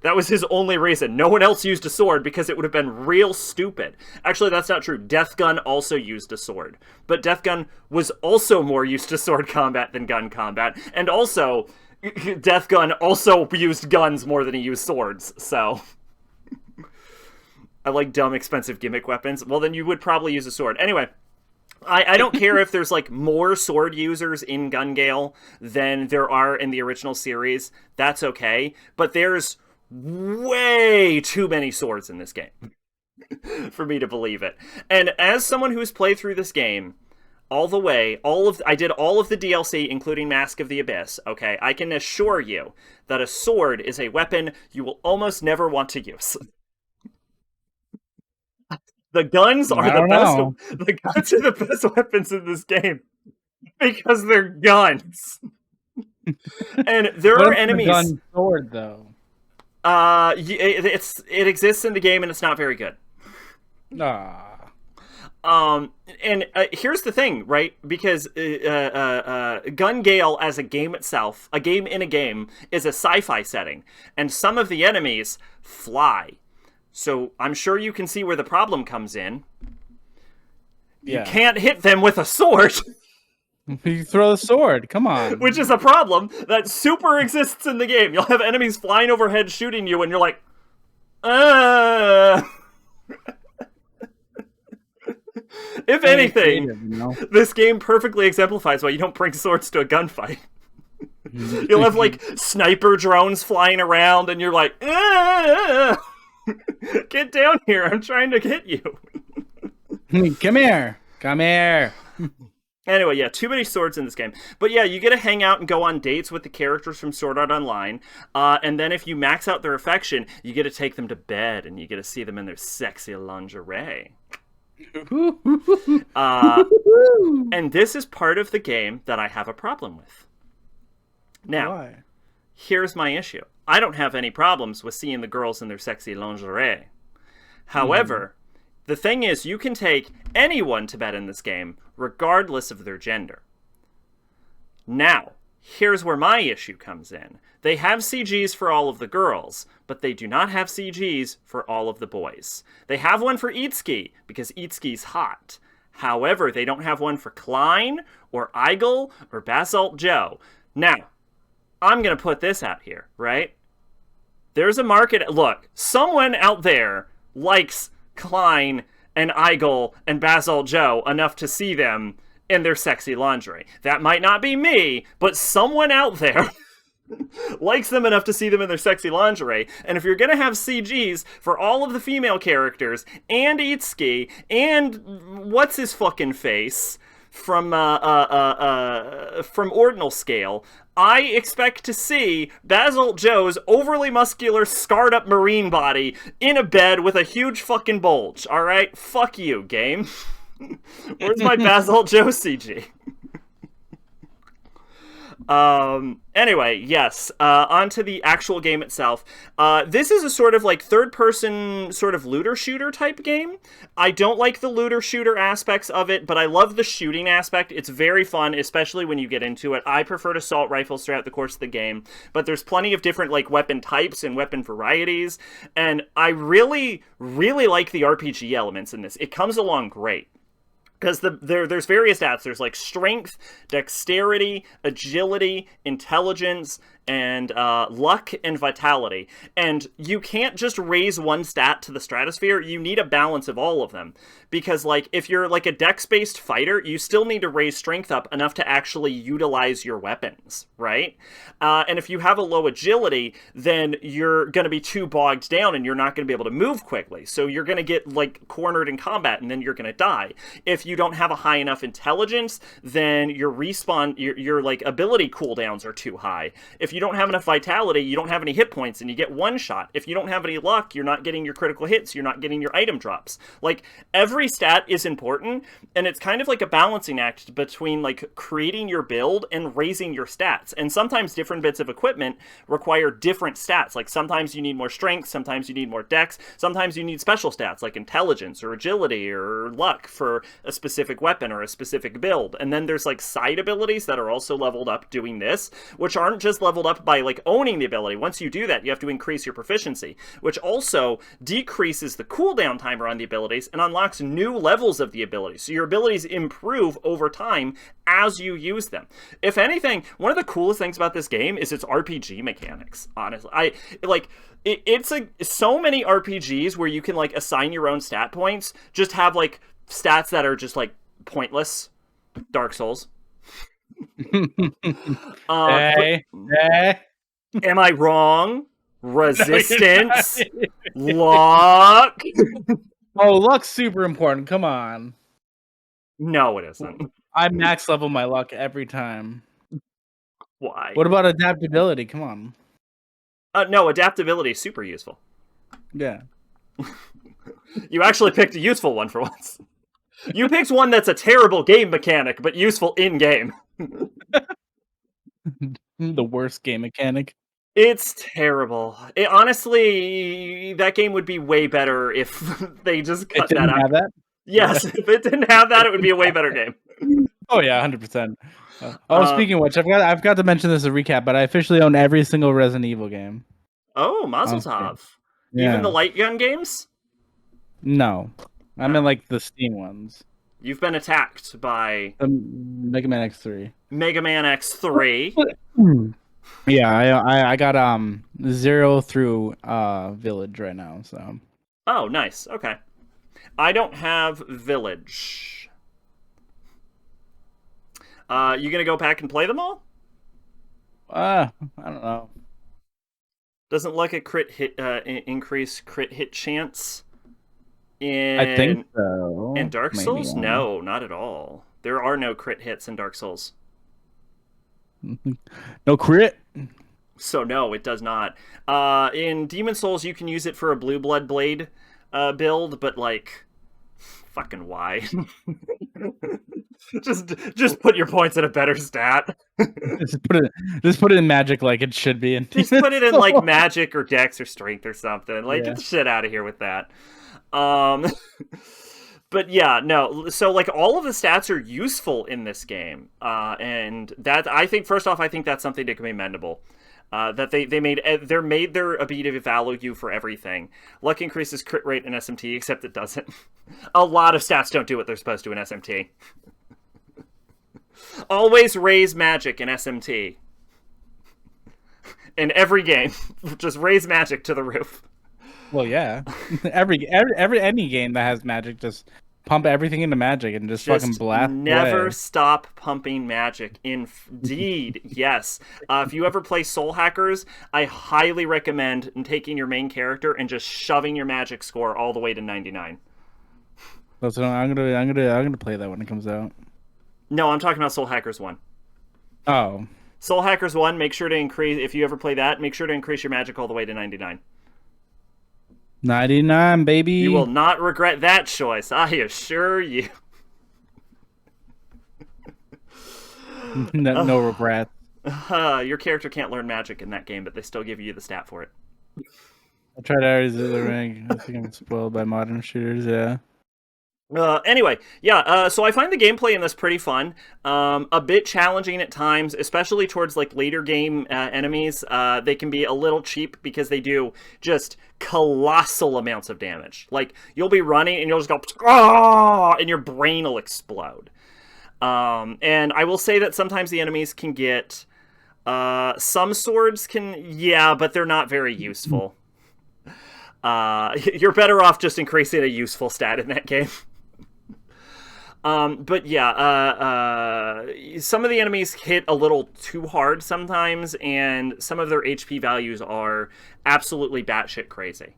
That was his only reason. No one else used a sword because it would have been real stupid. Actually, that's not true. Death Gun also used a sword. But Death Gun was also more used to sword combat than gun combat. And also, Death Gun also used guns more than he used swords, so... I like dumb, expensive gimmick weapons. Well, then you would probably use a sword. Anyway, I don't care if there's, like, more sword users in Gun Gale than there are in the original series. That's okay. But there's way too many swords in this game for me to believe it. And as someone who's played through this game all the way, I did all of the DLC, including Mask of the Abyss, okay? I can assure you that a sword is a weapon you will almost never want to use. The guns are the best. The guns are the best weapons in this game because they're guns. And there are enemies. The gun sword, though. It exists in the game and it's not very good. And here's the thing, right? Because Gun Gale as a game itself, a game in a game, is a sci-fi setting, and some of the enemies fly. So I'm sure you can see where the problem comes in. Yeah. You can't hit them with a sword. You throw the sword, come on. Which is a problem that super exists in the game. You'll have enemies flying overhead shooting you, and you're like, If anything, this game perfectly exemplifies why you don't bring swords to a gunfight. You'll have, like, sniper drones flying around, and you're like, get down here, I'm trying to get you. Come here. Anyway, yeah, too many swords in this game. But yeah, you get to hang out and go on dates with the characters from Sword Art Online. And then if you max out their affection, you get to take them to bed, and you get to see them in their sexy lingerie. And this is part of the game that I have a problem with. Now, why? Here's my issue. I don't have any problems with seeing the girls in their sexy lingerie. However, the thing is, you can take anyone to bed in this game, regardless of their gender. Now, here's where my issue comes in. They have CGs for all of the girls, but they do not have CGs for all of the boys. They have one for Itsuki, because Itsuki's hot. However, they don't have one for Klein, or Eigel, or Basalt Joe. Now, I'm going to put this out here, right? There's a market... Look, someone out there likes Klein and Eigel and Basalt Joe enough to see them in their sexy lingerie. That might not be me, but someone out there likes them enough to see them in their sexy lingerie. And if you're going to have CGs for all of the female characters, and Itsuki, and what's his fucking face from Ordinal Scale, I expect to see Basalt Joe's overly muscular, scarred-up marine body in a bed with a huge fucking bulge, alright? Fuck you, game. Where's my Basalt Joe CG? Anyway, yes, on to the actual game itself. This is a sort of like third-person sort of looter-shooter type game. I don't like the looter-shooter aspects of it, but I love the shooting aspect. It's very fun, especially when you get into it. I preferred assault rifles throughout the course of the game, but there's plenty of different like weapon types and weapon varieties, and I really, really like the RPG elements in this. It comes along great. Because there's various stats. There's like strength, dexterity, agility, intelligence, and luck and vitality. And you can't just raise one stat to the stratosphere. You need a balance of all of them. Because like if you're like a dex-based fighter, you still need to raise strength up enough to actually utilize your weapons, right? And if you have a low agility, then you're going to be too bogged down and you're not going to be able to move quickly. So you're going to get like cornered in combat and then you're going to die. If you don't have a high enough intelligence, then your respawn, your like ability cooldowns are too high. If you don't have enough vitality, you don't have any hit points and you get one shot. If you don't have any luck, you're not getting your critical hits, you're not getting your item drops. Like every stat is important, and it's kind of like a balancing act between like creating your build and raising your stats. And sometimes different bits of equipment require different stats. Like sometimes you need more strength, sometimes you need more dex, sometimes you need special stats like intelligence or agility or luck for a specific weapon or a specific build. And then there's like side abilities that are also leveled up doing this, which aren't just leveled up by like owning the ability. Once you do that, you have to increase your proficiency, which also decreases the cooldown timer on the abilities and unlocks new levels of the abilities. So your abilities improve over time as you use them. If anything, one of the coolest things about this game is its RPG mechanics, honestly. It's like so many RPGs where you can like assign your own stat points, just have like stats that are just like pointless. Dark Souls. Hey. Am I wrong? Resistance, luck. Oh, luck's super important. Come on. No, it isn't. I max level my luck every time. Why? What about adaptability? Come on. No, adaptability is super useful. Yeah. You actually picked a useful one for once. You picked one that's a terrible game mechanic, but useful in-game. The worst game mechanic. It's terrible. Honestly, that game would be way better if they just cut that out. Have that? Yes, yeah. If it didn't have that, it would be a way better game. Oh yeah, 100%. Speaking of which, I've got to mention this as a recap, but I officially own every single Resident Evil game. Oh, Mazel Tov. Yeah. Even the light gun games? No. I mean like the Steam ones. You've been attacked by Mega Man X3. Mega Man X3. Yeah, I got 0 through Village right now, so. Oh, nice. Okay. I don't have Village. You gonna go back and play them all? I don't know. Doesn't like a crit hit increase crit hit chance in I think so. In Dark Souls? No, not at all. There are no crit hits in Dark Souls. No crit? So no, it does not. In Demon Souls, you can use it for a Blue Blood Blade build, but like, fucking why? just put your points at a better stat. just put it in Magic like it should be. Just put it in like Magic or Dex or Strength or something. Like, get the shit out of here with that. But yeah, no. So like all of the stats are useful in this game, and that I think that's something that can be mendable. That they made their ability to value you for everything. Luck increases crit rate in SMT, except it doesn't. A lot of stats don't do what they're supposed to in SMT. Always raise magic in SMT. In every game, just raise magic to the roof. Well, yeah. Any game that has magic, just pump everything into magic and just fucking blast. Never away. Stop pumping magic. Indeed, yes. If you ever play Soul Hackers, I highly recommend taking your main character and just shoving your magic score all the way to 99. So I'm gonna play that when it comes out. No, I'm talking about Soul Hackers 1. Oh. Soul Hackers 1, make sure to increase, if you ever play that, make sure to increase your magic all the way to 99. 99, baby. You will not regret that choice, I assure you. No regrets. Your character can't learn magic in that game, but they still give you the stat for it. I tried Ares of the Ring. I think I'm spoiled by modern shooters, yeah. Anyway, yeah, so I find the gameplay in this pretty fun. A bit challenging at times, especially towards like later game enemies. They can be a little cheap because they do just colossal amounts of damage. Like, you'll be running and you'll just go, "Ah!" and your brain will explode. And I will say that sometimes the enemies can get, some swords can, yeah, but they're not very useful. You're better off just increasing a useful stat in that game. But yeah, some of the enemies hit a little too hard sometimes, and some of their HP values are absolutely batshit crazy.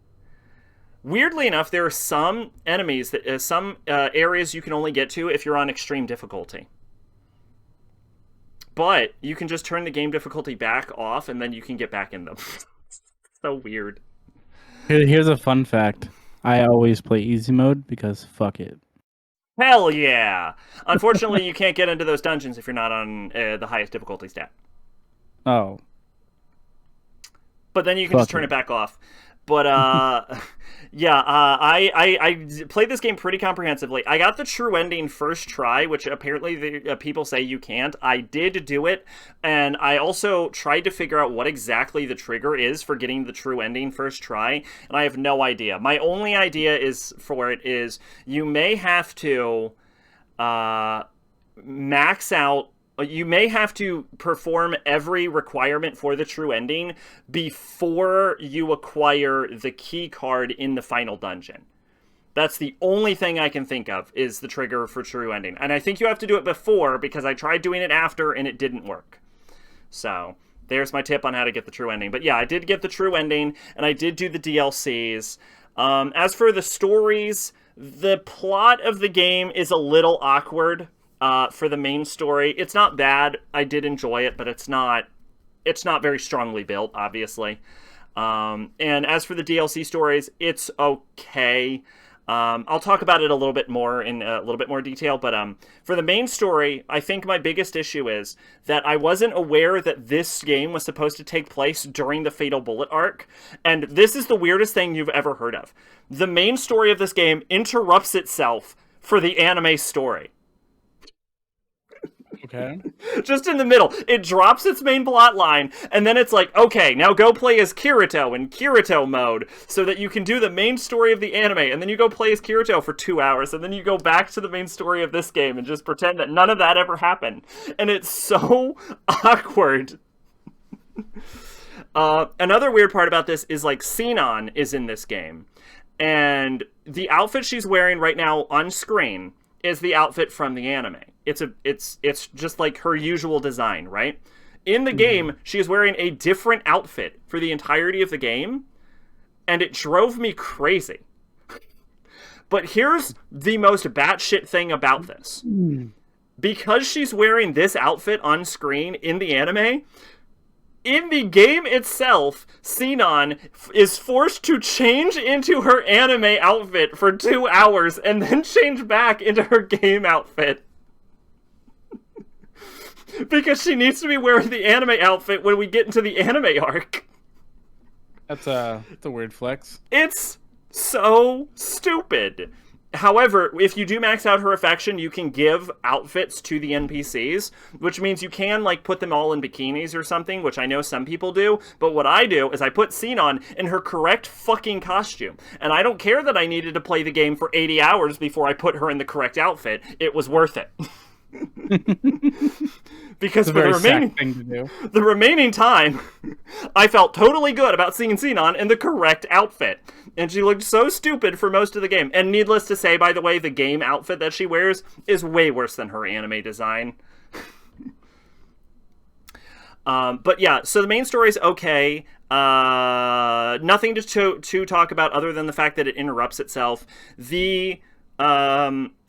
Weirdly enough, there are some enemies that some areas you can only get to if you're on extreme difficulty. But you can just turn the game difficulty back off, and then you can get back in them. So weird. Here's a fun fact. I always play easy mode because fuck it. Hell yeah! Unfortunately, you can't get into those dungeons if you're not on the highest difficulty stat. Oh. But then you can just turn it back off. But yeah, I played this game pretty comprehensively. I got the true ending first try, which apparently the people say you can't. I did do it, and I also tried to figure out what exactly the trigger is for getting the true ending first try, and I have no idea. My only idea is you may have to max out. You may have to perform every requirement for the true ending before you acquire the key card in the final dungeon. That's the only thing I can think of is the trigger for true ending. And I think you have to do it before because I tried doing it after and it didn't work. So there's my tip on how to get the true ending. But yeah, I did get the true ending and I did do the DLCs. As for the stories, the plot of the game is a little awkward. For the main story, it's not bad. I did enjoy it, but it's not very strongly built, obviously. And as for the DLC stories, it's okay. I'll talk about it a little bit more in a little bit more detail, but for the main story, I think my biggest issue is that I wasn't aware that this game was supposed to take place during the Fatal Bullet arc, and this is the weirdest thing you've ever heard of. The main story of this game interrupts itself for the anime story. Okay. Just in the middle. It drops its main plot line, and then it's like, okay, now go play as Kirito in Kirito mode, so that you can do the main story of the anime, and then you go play as Kirito for 2 hours, and then you go back to the main story of this game, and just pretend that none of that ever happened. And it's so awkward. Another weird part about this is, like, Sinon is in this game, and the outfit she's wearing right now on screen is the outfit from the anime. It's just like her usual design, right? In the game, she is wearing a different outfit for the entirety of the game, and it drove me crazy. But here's the most batshit thing about this. Because she's wearing this outfit on screen in the anime, in the game itself, Sinon is forced to change into her anime outfit for 2 hours and then change back into her game outfit. Because she needs to be wearing the anime outfit when we get into the anime arc. That's a weird flex. It's so stupid. However, if you do max out her affection, you can give outfits to the NPCs, which means you can, like, put them all in bikinis or something, which I know some people do, but what I do is I put Sinon in her correct fucking costume, and I don't care that I needed to play the game for 80 hours before I put her in the correct outfit. It was worth it. Because for the remaining time, I felt totally good about seeing Sinon in the correct outfit. And she looked so stupid for most of the game. And needless to say, by the way, the game outfit that she wears is way worse than her anime design. But yeah, so the main story is okay. Nothing to talk about other than the fact that it interrupts itself. The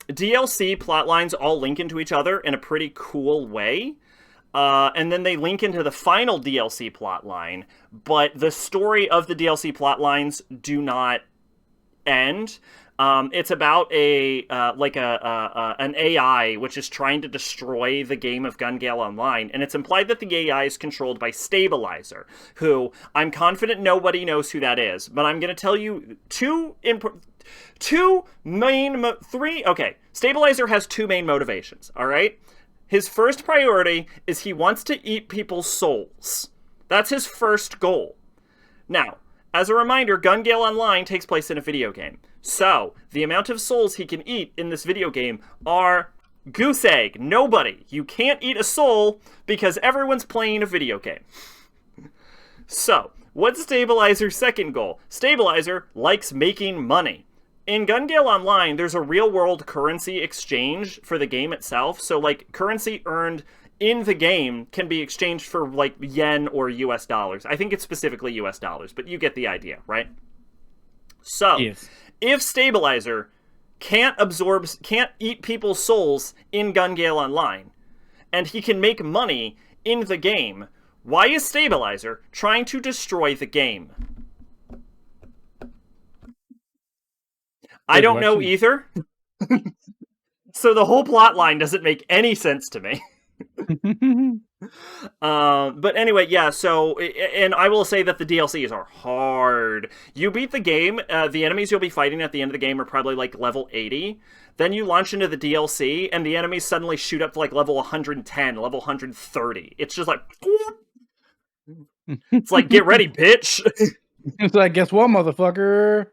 DLC plotlines all link into each other in a pretty cool way. And then they link into the final DLC plotline, but the story of the DLC plotlines do not end. It's about a an AI which is trying to destroy the game of Gun Gale Online, and it's implied that the AI is controlled by Stabilizer, who I'm confident nobody knows who that is, but I'm going to tell you three. Okay, Stabilizer has two main motivations. All right, his first priority is he wants to eat people's souls. That's his first goal. Now, as a reminder, Gun Gale Online takes place in a video game. So, the amount of souls he can eat in this video game are goose egg. Nobody. You can't eat a soul because everyone's playing a video game. So, what's Stabilizer's second goal? Stabilizer likes making money. In Gun Gale Online, there's a real-world currency exchange for the game itself. So, like, currency earned in the game can be exchanged for, like, yen or US dollars. I think it's specifically US dollars, but you get the idea, right? So, yes. If Stabilizer can't eat people's souls in Gun Gale Online, and he can make money in the game, why is Stabilizer trying to destroy the game? I don't know either. So the whole plot line doesn't make any sense to me. But anyway, yeah, so, and I will say that the DLCs are hard. You beat the game, the enemies you'll be fighting at the end of the game are probably like level 80. Then you launch into the DLC, and the enemies suddenly shoot up to like level 110, level 130. It's just like, it's like, get ready, bitch. It's like, guess what, motherfucker?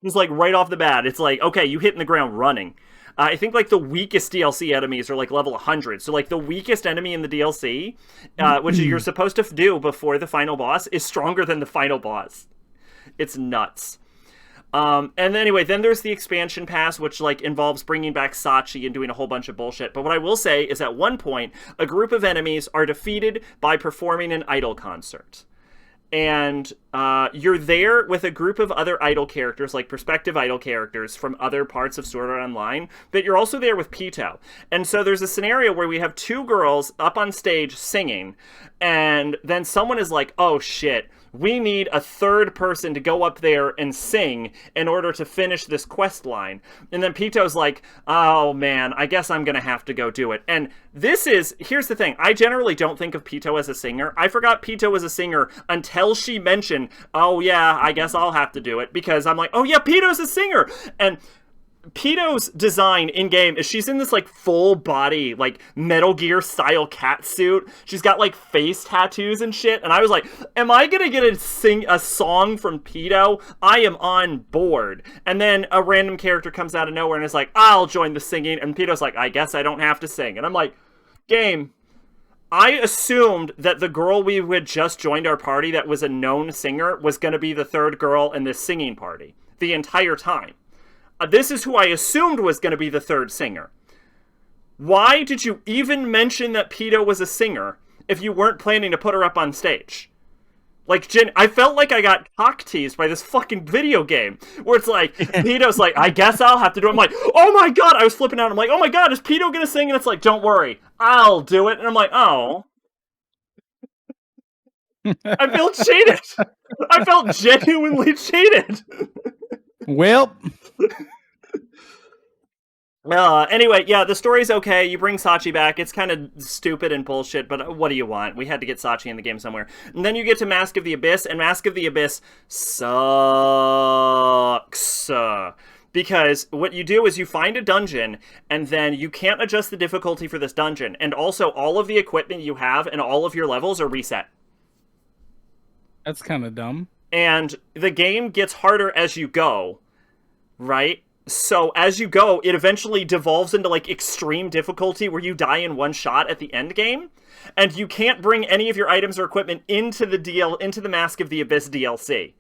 It's like right off the bat, it's like, okay, you hitting the ground running. I think, like, the weakest DLC enemies are, like, level 100. So, like, the weakest enemy in the DLC, which you're supposed to do before the final boss, is stronger than the final boss. It's nuts. And anyway, then there's the expansion pass, which, like, involves bringing back Sachi and doing a whole bunch of bullshit. But what I will say is at one point, a group of enemies are defeated by performing an idol concert. And you're there with a group of other idol characters, like prospective idol characters from other parts of Sword Art Online, but you're also there with Pito. And so there's a scenario where we have two girls up on stage singing, and then someone is like, oh shit, we need a third person to go up there and sing in order to finish this quest line. And then Pito's like, oh man, I guess I'm gonna have to go do it. And here's the thing, I generally don't think of Pito as a singer. I forgot Pito was a singer until she mentioned, oh yeah, I guess I'll have to do it, because I'm like, oh yeah, Pito's a singer! And Pito's design in-game is she's in this, like, full-body, like, Metal Gear-style cat suit. She's got, like, face tattoos and shit. And I was like, am I gonna get a song from Pito? I am on board. And then a random character comes out of nowhere and is like, I'll join the singing. And Pito's like, I guess I don't have to sing. And I'm like, game, I assumed that the girl we had just joined our party that was a known singer was gonna be the third girl in this singing party the entire time. This is who I assumed was going to be the third singer. Why did you even mention that Pito was a singer if you weren't planning to put her up on stage? Like, I felt like I got cock-teased by this fucking video game, where it's like, Pito's like, I guess I'll have to do it. I'm like, oh my god, I was flipping out. I'm like, oh my god, is Pito going to sing? And it's like, don't worry, I'll do it. And I'm like, oh. I feel cheated. I felt genuinely cheated. Well. Anyway, yeah, the story's okay. You bring Sachi back. It's kind of stupid and bullshit, but what do you want? We had to get Sachi in the game somewhere. And then you get to Mask of the Abyss, and Mask of the Abyss sucks. Because what you do is you find a dungeon, and then you can't adjust the difficulty for this dungeon. And also, all of the equipment you have and all of your levels are reset. That's kind of dumb. And the game gets harder as you go, right? So as you go, it eventually devolves into, like, extreme difficulty where you die in one shot at the end game, and you can't bring any of your items or equipment into the Mask of the Abyss DLC.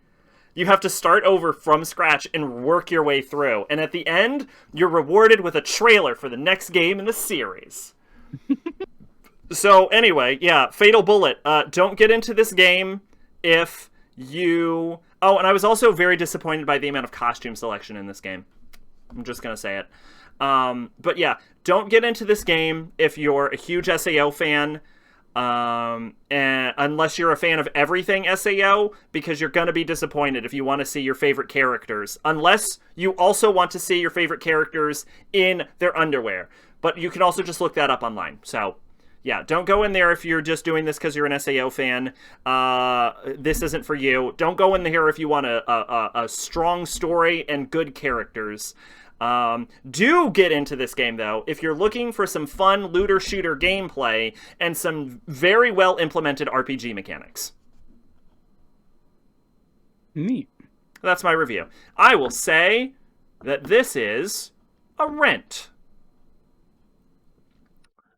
You have to start over from scratch and work your way through. And at the end, you're rewarded with a trailer for the next game in the series. So anyway, yeah, Fatal Bullet. Don't get into this game if you... Oh, and I was also very disappointed by the amount of costume selection in this game. I'm just going to say it. But yeah, don't get into this game if you're a huge SAO fan. And unless you're a fan of everything SAO, because you're gonna be disappointed if you want to see your favorite characters, unless you also want to see your favorite characters in their underwear. But you can also just look that up online. So yeah, don't go in there if you're just doing this because you're an SAO fan. This isn't for you. Don't go in there if you want a strong story and good characters. Do get into this game, though, if you're looking for some fun looter shooter gameplay and some very well implemented RPG mechanics. Neat. That's my review. I will say that this is a rent.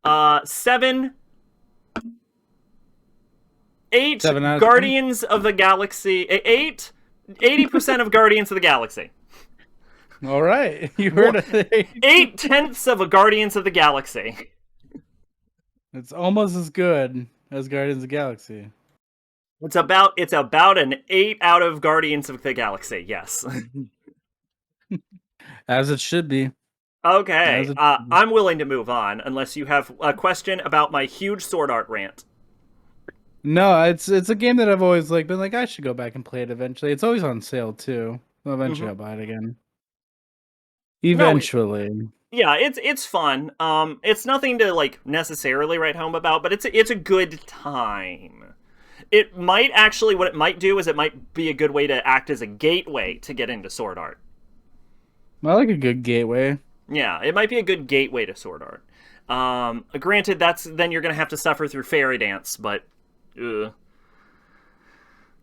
7, 8 7 out of 10? Guardians of the Galaxy. 80% of Guardians of the Galaxy. All right, you heard it. 8/10 of a Guardians of the Galaxy. It's almost as good as Guardians of the Galaxy. It's about an 8 out of Guardians of the Galaxy. Yes. As it should be. Okay. I'm willing to move on unless you have a question about my huge sword art rant. No, it's a game that I've always been like I should go back and play it eventually. It's always on sale too. Eventually I'll buy it again. Eventually. No, yeah, it's fun. It's nothing to necessarily write home about, but it's a good time. It might actually, what it might do is it might be a good way to act as a gateway to get into sword art. I like a good gateway. Yeah, it might be a good gateway to sword art. Granted, then you're gonna have to suffer through fairy dance, but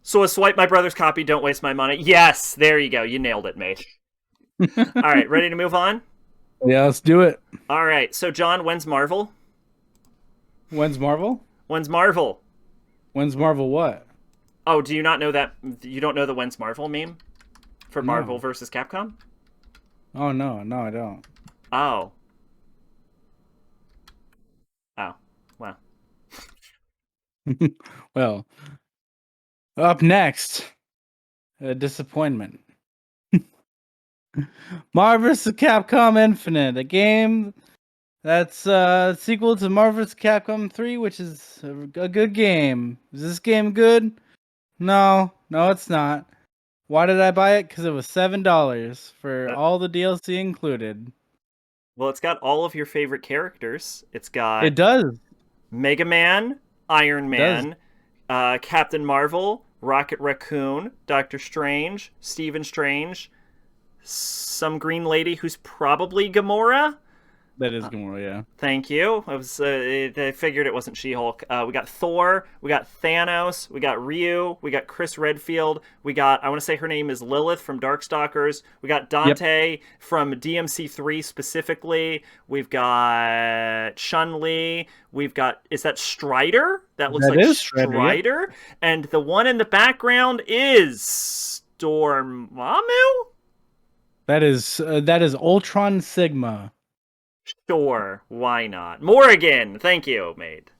so a swipe my brother's copy, don't waste my money. Yes, there you go, you nailed it, mate. All right, ready to move on? Yeah, let's do it. All right, so John, when's Marvel? When's Marvel? When's Marvel? When's Marvel what? Oh, do you not know that? You don't know the when's Marvel meme? For Marvel versus Capcom? Oh, no, I don't. Oh. Oh, well. Well, up next, a disappointment. Marvel vs. Capcom Infinite, a game that's a sequel to Marvel vs. Capcom 3, which is a good game. Is this game good? No, it's not. Why did I buy it? Because it was $7 for all the DLC included. Well, it's got all of your favorite characters. It's got... It does. Mega Man, Iron Man, Captain Marvel, Rocket Raccoon, Doctor Strange, Stephen Strange, some green lady who's probably Gamora. That is Gamora, yeah. Thank you. I figured it wasn't She-Hulk. We got Thor, we got Thanos, we got Ryu, we got Chris Redfield, we got, I want to say her name is Lilith from Darkstalkers, we got Dante from DMC3 specifically, we've got Chun-Li, we've got, is that Strider? That looks like Strider. Yep. And the one in the background is Dormammu? That is Ultron Sigma. Sure, why not? Morrigan, thank you, mate.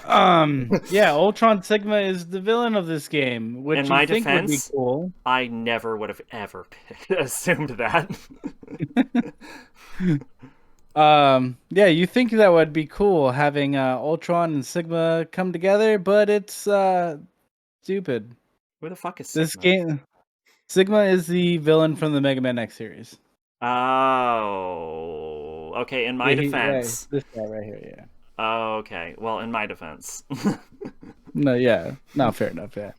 Yeah, Ultron Sigma is the villain of this game, which in my think defense, would be cool. I never would have ever assumed that. Yeah, you think that would be cool having Ultron and Sigma come together, but it's stupid. Where the fuck is Sigma? This game? Sigma is the villain from the Mega Man X series. Oh, okay. In my defense, this guy right here, yeah. Oh, okay. Well, in my defense. No, yeah, no, fair enough, yeah.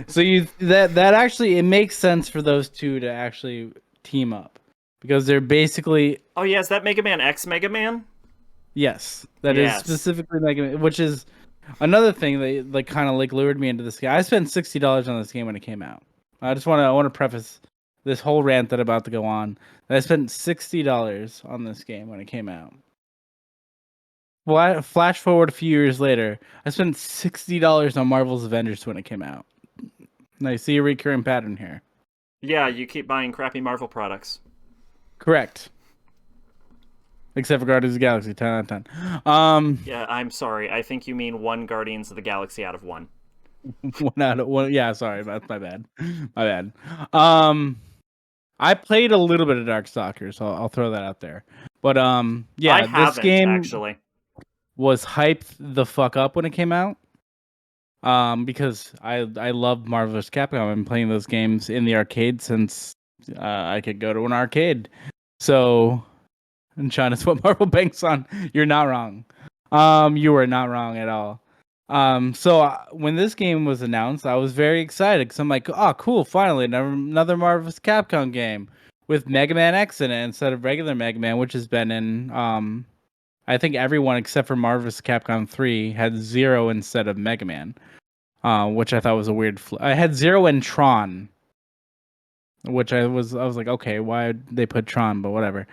So that actually it makes sense for those two to actually team up because they're basically. Oh yeah, is that Mega Man X Mega Man? Yes, that is specifically Mega Man, which is another thing that kind of lured me into this game. I spent $60 on this game when it came out. I want to preface this whole rant that I'm about to go on. I spent $60 on this game when it came out. Well, flash forward a few years later, I spent $60 on Marvel's Avengers when it came out. And I see a recurring pattern here. Yeah, you keep buying crappy Marvel products. Correct. Except for Guardians of the Galaxy, 10 out of 10. Yeah, I'm sorry. I think you mean one Guardians of the Galaxy out of one. 1 out of 1. Yeah, sorry. That's my bad. My bad. I played a little bit of Darkstalkers, so I'll throw that out there. But yeah, I haven't, this game actually. was hyped the fuck up when it came out. Because I love Marvel vs. Capcom. I've been playing those games in the arcade since I could go to an arcade. So, and China's what Marvel banks on. You're not wrong. You were not wrong at all. When this game was announced, I was very excited because I'm like, oh, cool, finally another Marvel vs. Capcom game with Mega Man X in it instead of regular Mega Man, which has been in I think everyone except for Marvel vs. Capcom 3 had Zero instead of Mega Man, which I thought was a weird. I had Zero and Tron, which I was like, okay, why did they put Tron? But whatever.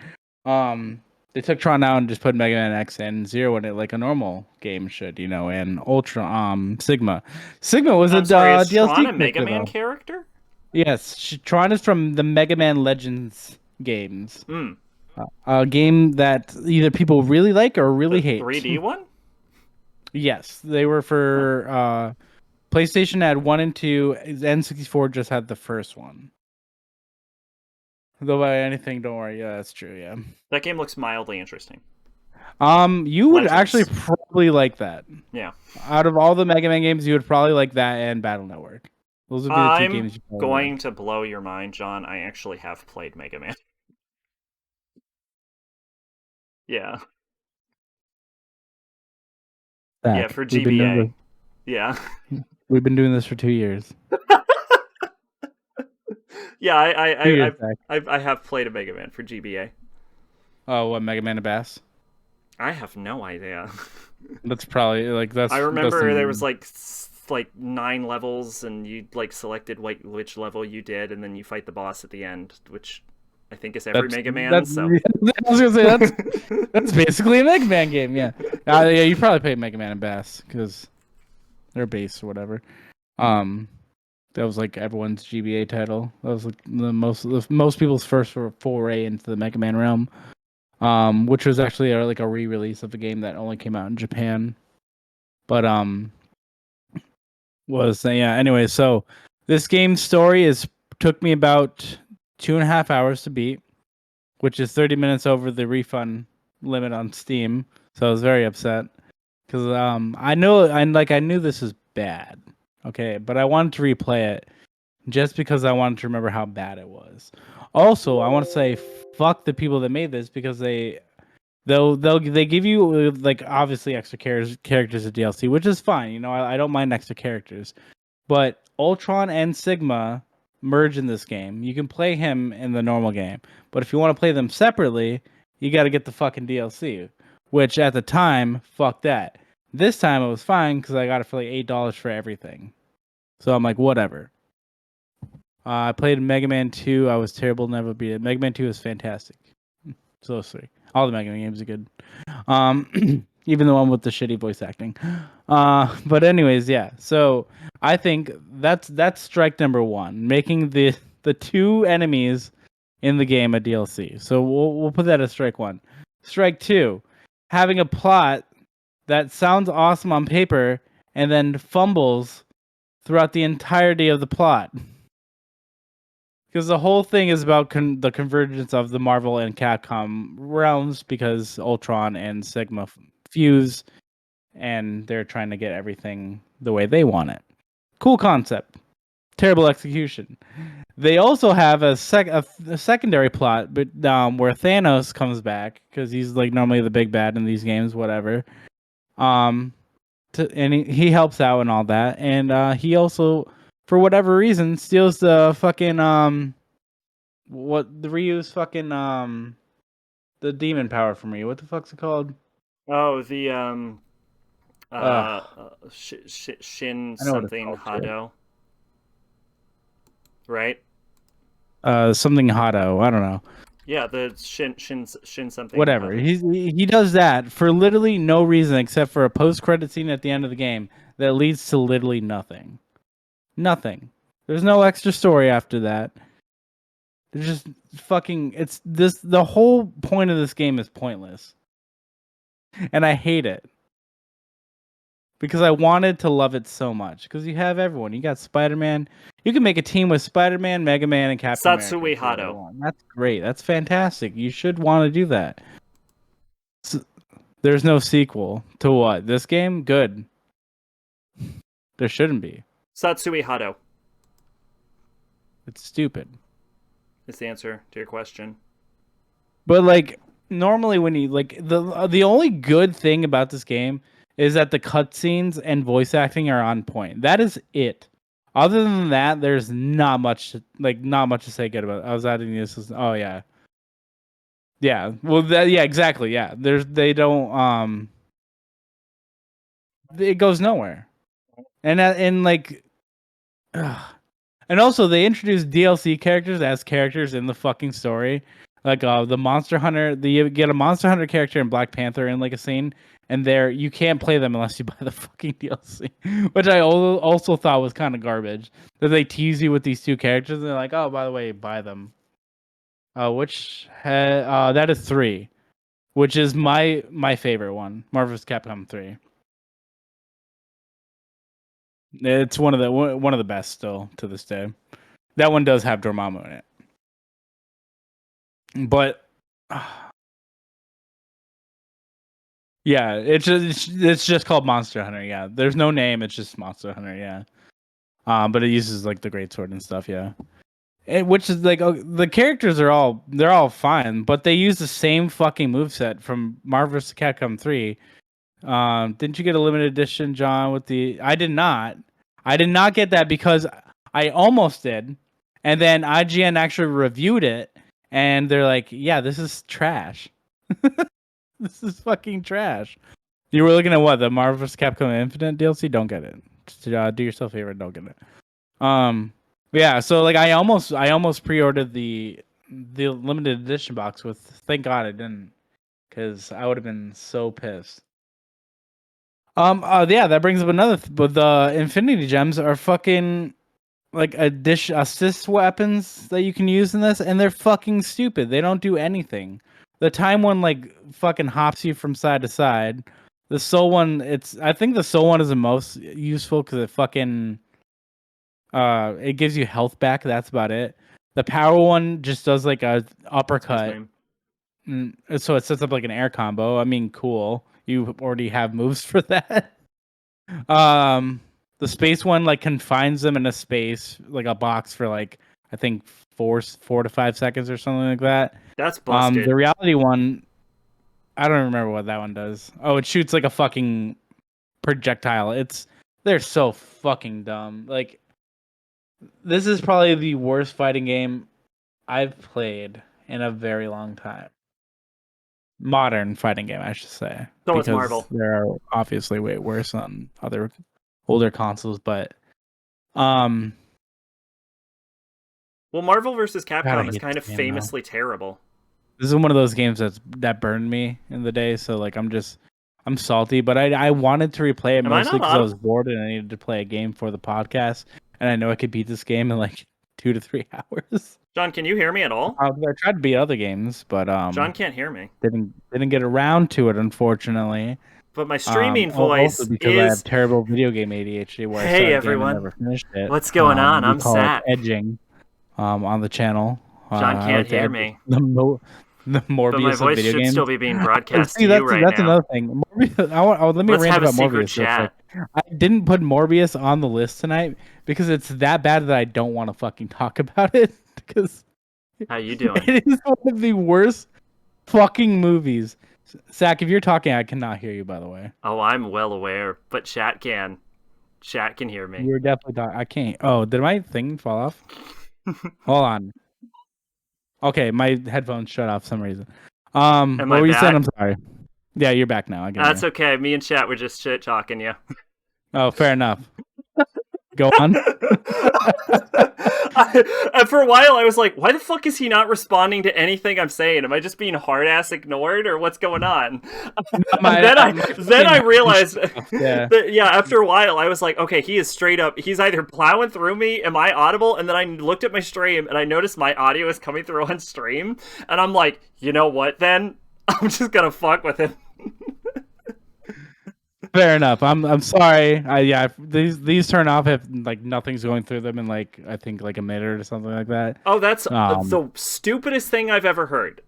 They took Tron out and just put Mega Man X and Zero in it like a normal game should, and Ultra Sigma. Sigma was I'm sorry, is Tron DLC a Mega character Man though. character? Yes, Tron is from the Mega Man Legends games. Hmm. A game that either people really like or really The hate. 3D one? Yes, they were for PlayStation had 1 and 2. N64 just had the first one. Though by anything, don't worry. Yeah, that's true. Yeah. That game looks mildly interesting. You would Legends. actually probably like that. Yeah. Out of all the Mega Man games, you would probably like that and Battle Network. Those would be the two games you probably going to blow your mind, John. I actually have played Mega Man. Yeah. Yeah, for GBA. Yeah. We've been doing this for 2 years. Yeah, I have played a Mega Man for GBA. Oh, what, Mega Man and Bass? I have no idea. That's probably that's. I remember there was like 9 levels, and you like selected which level you did, and then you fight the boss at the end, which I think is every Mega Man. I was gonna say that's basically a Mega Man game. Yeah, yeah. You probably played Mega Man and Bass because they're base or whatever. That was like everyone's GBA title. That was like the most people's first foray into the Mega Man realm. Which was actually like a re-release of a game that only came out in Japan. But anyway, so this game's story took me about 2.5 hours to beat, which is 30 minutes over the refund limit on Steam. So I was very upset because I knew this was bad, okay, but I wanted to replay it just because I wanted to remember how bad it was. Also, I want to say fuck the people that made this because they give you like obviously extra characters of DLC, which is fine. I don't mind extra characters, but Ultron and Sigma merge in this game. You can play him in the normal game, but if you want to play them separately, you got to get the fucking DLC. Which at the time, fuck that. This time it was fine because I got it for like $8 for everything. So I'm like, whatever. I played Mega Man 2. I was terrible, never beat it. Mega Man 2 is fantastic. So sorry. All the Mega Man games are good. Even the one with the shitty voice acting. But anyways, yeah. So I think that's strike number 1, making the 2 enemies in the game a DLC. So we'll put that as strike 1. Strike 2, having a plot that sounds awesome on paper and then fumbles throughout the entirety of the plot. Because the whole thing is about the convergence of the Marvel and Capcom realms because Ultron and Sigma fuse, and they're trying to get everything the way they want it. Cool concept. Terrible execution. They also have a secondary plot, but where Thanos comes back because he's like normally the big bad in these games, whatever. And he helps out and all that, and he also, for whatever reason, steals the fucking the Ryu's fucking the demon power from Ryu. What the fuck's it called? Oh, the Shin something Hado. Right? Something Hado. I don't know. Yeah, the Shin something. Whatever. He does that for literally no reason except for a post-credit scene at the end of the game that leads to literally nothing. Nothing. There's no extra story after that. There's just fucking. It's this. The whole point of this game is pointless, and I hate it because I wanted to love it so much. Because you have everyone. You got Spider-Man. You can make a team with Spider-Man, Mega Man, and Captain Satsui America. Hado. That's great. That's fantastic. You should want to do that. There's no sequel to what? This game? Good. There shouldn't be. Satsui Hado It's stupid. is the answer to your question. But like normally when you like the only good thing about this game is that the cutscenes and voice acting are on point. That is it. Other than that, there's not much to say good about. I was adding this. Oh yeah, yeah. Well, yeah, exactly. Yeah, they don't it goes nowhere. And like, ugh. And also they introduced DLC characters as characters in the fucking story. Like the Monster Hunter, you get a Monster Hunter character in Black Panther in like a scene, and there you can't play them unless you buy the fucking DLC, which I also thought was kind of garbage. That they tease you with these two characters, and they're like, oh, by the way, buy them. That is 3, which is my favorite one, Marvel's Capcom 3. It's one of the best still to this day. That one does have Dormammu in it. But yeah, it's just called Monster Hunter. Yeah, there's no name. It's just Monster Hunter. Yeah, but it uses like the great sword and stuff. Yeah, which is like the characters they're all fine, but they use the same fucking moveset from Marvel vs. Capcom 3. Didn't you get a limited edition, John? With the I did not. I did not get that because I almost did, and then IGN actually reviewed it, and they're like, "Yeah, this is trash." This is fucking trash. You were looking at what, the Marvel vs. Capcom Infinite DLC? Don't get it. Just, do yourself a favor, don't get it. Yeah. So like, I almost pre-ordered the limited edition box with. Thank God I didn't, because I would have been so pissed. Yeah, that brings up another. But the Infinity Gems are fucking like assist weapons that you can use in this, and they're fucking stupid. They don't do anything. The time one like fucking hops you from side to side. The soul one, I think the soul one is the most useful because it fucking it gives you health back. That's about it. The power one just does like a uppercut. So it sets up like an air combo. I mean, cool. You already have moves for that. The space one like confines them in a space, like a box for like I think 4 to 5 seconds or something like that. That's busted. The reality one, I don't remember what that one does. Oh, it shoots like a fucking projectile. They're so fucking dumb. Like, this is probably the worst fighting game I've played in a very long time. Modern fighting game, I should say. So because is Marvel. There are obviously way worse on other older consoles, but well, Marvel vs. Capcom is kind of famously terrible. This is one of those games that burned me in the day, so like I'm salty, but I wanted to replay it mostly because I was bored and I needed to play a game for the podcast, and I know I could beat this game in like 2 to 3 hours. John, can you hear me at all? I tried to beat other games, but John can't hear me. Didn't get around to it, unfortunately. But my streaming voice because I have terrible video game ADHD. Where hey everyone, never finished it. What's going on? I'm Sat. Edging, on the channel. John can't hear me. The Morbius but my voice video should games. still be being broadcast See, to you right that's now. Another thing. Morbius, let me Let's rant have about a secret Morbius chat. I didn't put Morbius on the list tonight because it's that bad that I don't want to fucking talk about it. Because how you doing? It is one of the worst fucking movies. Zach, if you're talking, I cannot hear you. By the way. Oh, I'm well aware, but chat can. Chat can hear me. You're definitely talking. I can't. Oh, did my thing fall off? Hold on. Okay, my headphones shut off for some reason. What were you saying? I'm sorry. Yeah, you're back now. That's okay. Me and chat were just shit talking you. Oh, fair enough. Go on. For a while, I was like, why the fuck is he not responding to anything I'm saying? Am I just being hard-ass ignored, or what's going on? Then I realized that, after a while, I was like, okay, he is straight up, he's either plowing through me, am I audible? And then I looked at my stream, and I noticed my audio is coming through on stream, and I'm like, you know what, then? I'm just gonna fuck with him. Fair enough. I'm sorry. These turn off if like nothing's going through them in like I think like a minute or something like that. Oh, that's Um, the stupidest thing I've ever heard.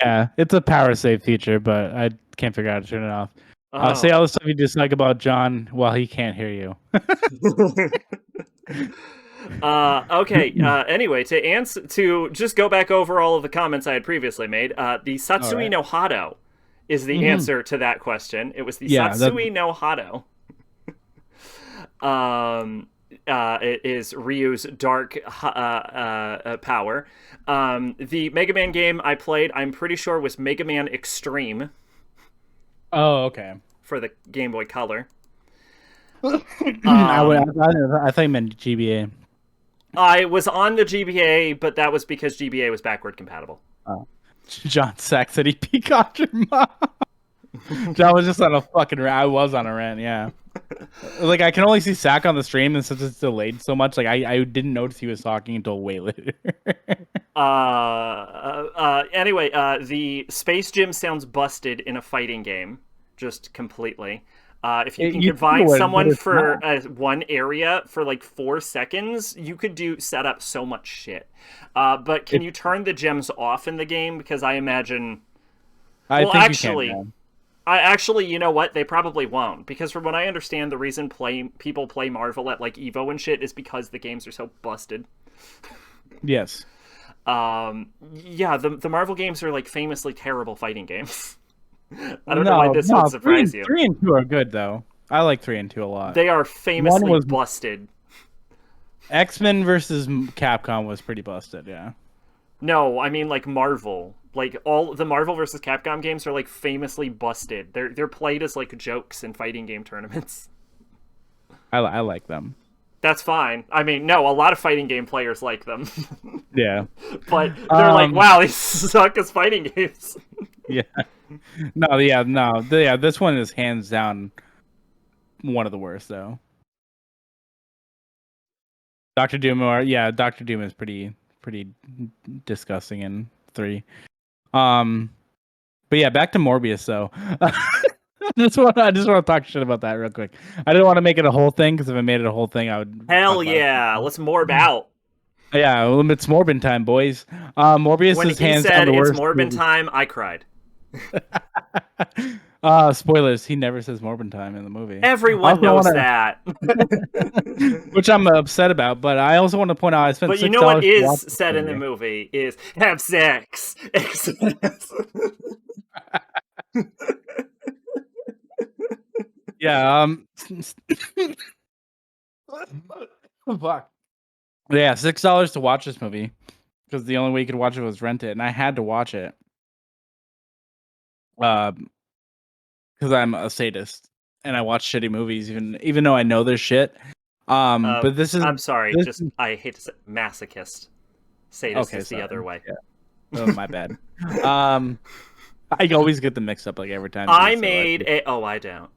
yeah, it's a power save feature, but I can't figure out how to turn it off. Say Oh. all the stuff you dislike about John while he can't hear you. Okay. Anyway, to just go back over all of the comments I had previously made, the All Satsui right. no Hado is the Mm-hmm. answer to that question. It was the Yeah, that Satsui no Hado. It is Ryu's dark power. The Mega Man game I played, I'm pretty sure, was Mega Man Extreme Oh, okay. for the Game Boy Color. I thought you meant GBA. I was on the GBA, but that was because GBA was backward compatible. Oh. John Saxony peacock your mom. John was just on a fucking rant. I was on a rant, yeah. Like I can only see Sack on the stream, and since it's delayed so much, like I didn't notice he was talking until way later. Anyway, the Space Gym sounds busted in a fighting game, just completely. If you can You confine would, but someone it's for not. one area for like 4 seconds, you could set up so much shit. But can It, you turn the gems off in the game? Because I imagine. I Well, think you can. actually, you know what? They probably won't, because from what I understand, the reason people play Marvel at like Evo and shit is because the games are so busted. Yes. Yeah, the Marvel games are like famously terrible fighting games. I don't know why No, this would no. surprise you. Three and two are good though. I like 3 and 2 a lot. They are One famously was busted. X-Men versus Capcom was pretty busted. Yeah. No, I mean like Marvel. Like all the Marvel versus Capcom games are like famously busted. They're played as like jokes in fighting game tournaments. I like them. That's fine. I mean, no, a lot of fighting game players like them. Yeah. But they're like, Um. wow, these suck as fighting games. Yeah. No. Yeah. No. Yeah. This one is hands down one of the worst though. Doctor Doom or yeah, Doctor Doom is pretty disgusting in 3. Um, but yeah, back to Morbius though. I just want to talk shit about that real quick. I didn't want to make it a whole thing because if I made it a whole thing, I would talk Hell about yeah, it. let's morb out. Yeah, well, it's Morbin time, boys. Morbius When is he hands down said the it's worst Morbin movie. time, I cried. Spoilers. He never says Morbin time in the movie. I Everyone also knows want that. to, which I'm upset about, but I also want to point out I spent But you six know what dollars to is watch this said in the movie. movie is have sex. Yeah. Fuck. Yeah, $6 to watch this movie because the only way you could watch it was rent it, and I had to watch it. Because I'm a sadist and I watch shitty movies, even though I know they're shit. But I'm sorry, this just is I hate to say masochist. Sadist okay. is the Sorry. other way. Yeah. Oh, my bad. Um, I always get them mixed up like every time too. I So I, made a I don't.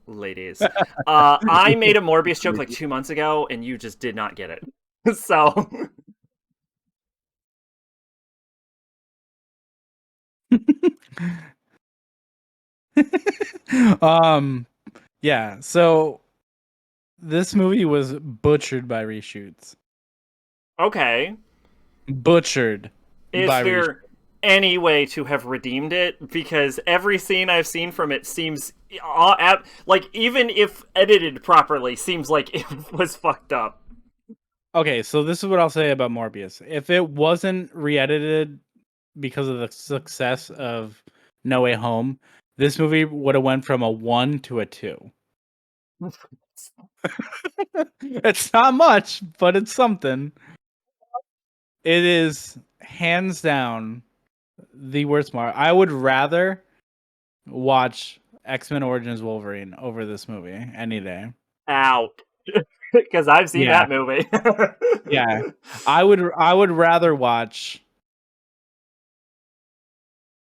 Ladies. I made a Morbius joke like 2 months ago and you just did not get it. So um, yeah. So this movie was butchered by reshoots. okay. Butchered Is by reshoots. there any way to have redeemed it? Because every scene I've seen from it seems like even if edited properly, seems like it was fucked up. Okay, so this is what I'll say about Morbius. If it wasn't re-edited because of the success of No Way Home, this movie would have went from a 1 to a 2. It's not much, but it's something. It is hands down the worst Marvel. I would rather watch X-Men Origins Wolverine over this movie any day. Out. Because I've seen Yeah, that movie. yeah. I would rather watch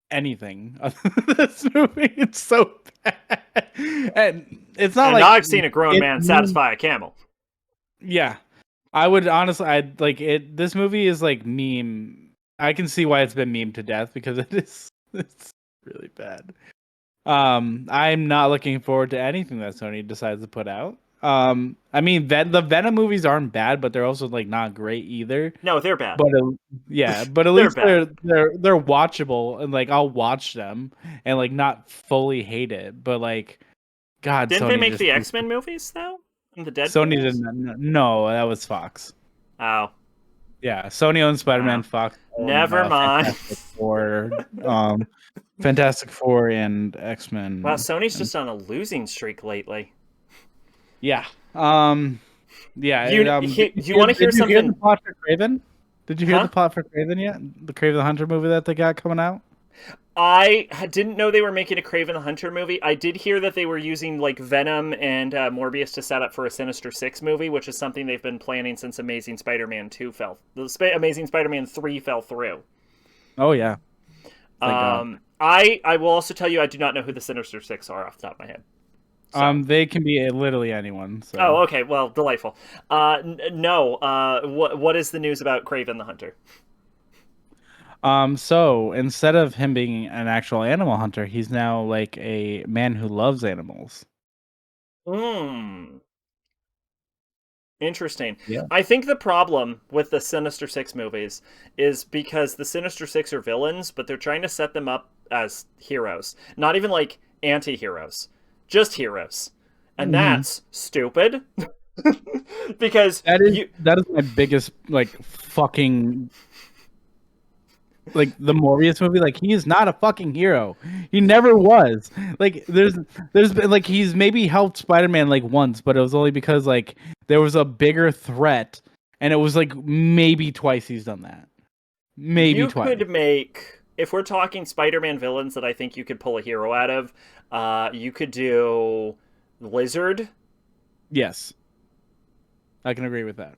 anything other than this movie. It's so bad. And it's not And like I've seen a grown it's man meme. satisfy a camel. Yeah. I would honestly I'd like it this movie is like meme. I can see why it's been meme to death because it's really bad. I'm not looking forward to anything that Sony decides to put out. I mean, the Venom movies aren't bad, but they're also like not great either. No, they're bad. But yeah, but at They're least bad. they're watchable, and like I'll watch them and like not fully hate it. But like, God, Didn't they Sony make just the X-Men movies though? And the Deadpool Sony movies? didn't. No, that was Fox. Oh, Yeah, Sony owns Spider-Man, wow. Fox owned Never mind. Um, Fantastic Four and Wow, X-Men. Sony's And just on a losing streak lately. yeah, yeah. You want to hear Did you hear the something? plot for Craven? Did you hear the Huh? plot for Craven yet? The Craven the Hunter movie that they got coming out. Didn't know they were making a Kraven the Hunter movie. I did hear that they were using like Venom and Morbius to set up for a Sinister Six movie, which is something they've been planning since Amazing Spider-Man 2 fell. Amazing Spider-Man 3 fell through. Oh yeah, thank God. I will also tell you I do not know who the Sinister Six are off the top of my head. So. They can be literally anyone. Oh, So, okay. Well, delightful. No. What is the news about Kraven the Hunter? so instead of him being an actual animal hunter, he's now like a man who loves animals. Hmm. Interesting. Yeah. I think the problem with the Sinister Six movies is because the Sinister Six are villains, but they're trying to set them up as heroes. Not even like anti heroes, just heroes. And Hmm. that's stupid. Because you. That is my biggest like fucking like the Morbius movie. Like he is not a fucking hero. He never was. Like there's been like he's maybe helped Spider-Man like once, but it was only because like there was a bigger threat, and it was like maybe twice he's done that. Maybe You twice. could make. If we're talking Spider Man villains that I think you could pull a hero out of, you could do Lizard. Yes, I can agree with that.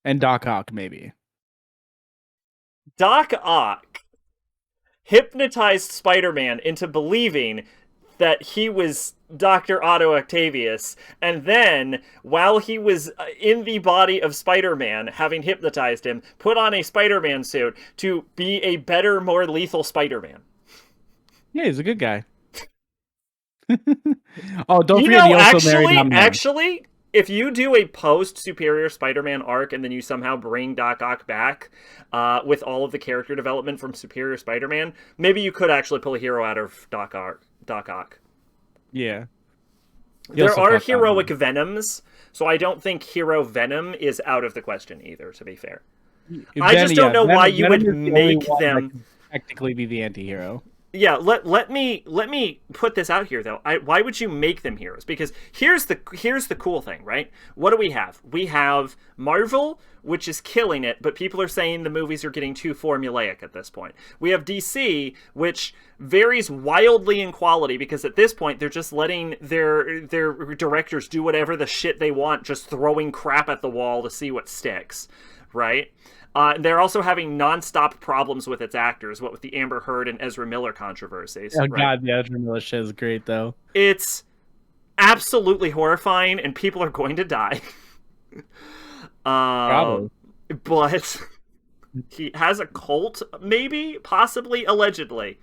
And Doc Ock maybe. Doc Ock hypnotized Spider-Man into believing that he was Dr. Otto Octavius, and then, while he was in the body of Spider-Man, having hypnotized him, put on a Spider-Man suit to be a better, more lethal Spider-Man. Yeah, he's a good guy. Oh, don't You forget he know, also married Amina. actually, if you do a post-Superior Spider-Man arc and then you somehow bring Doc Ock back with all of the character development from Superior Spider-Man, maybe you could actually pull a hero out of Doc Ock. Yeah. He There also are fucked heroic Amina. Venoms, so I don't think Hero Venom is out of the question either, to be fair. I just don't Yeah, know why you Venom would is the only make one that them. can technically be the anti-hero. Yeah, let me put this out here though. Why would you make them heroes? Because here's the cool thing, right? What do we have? We have Marvel, which is killing it, but people are saying the movies are getting too formulaic at this point. We have DC, which varies wildly in quality because at this point they're just letting their directors do whatever the shit they want, just throwing crap at the wall to see what sticks, right? They're also having nonstop problems with its actors, what with the Amber Heard and Ezra Miller controversies, Oh right? God, the Ezra Miller shit is great though. It's absolutely horrifying, and people are going to die. Probably. um, but he has a cult, maybe, possibly, allegedly.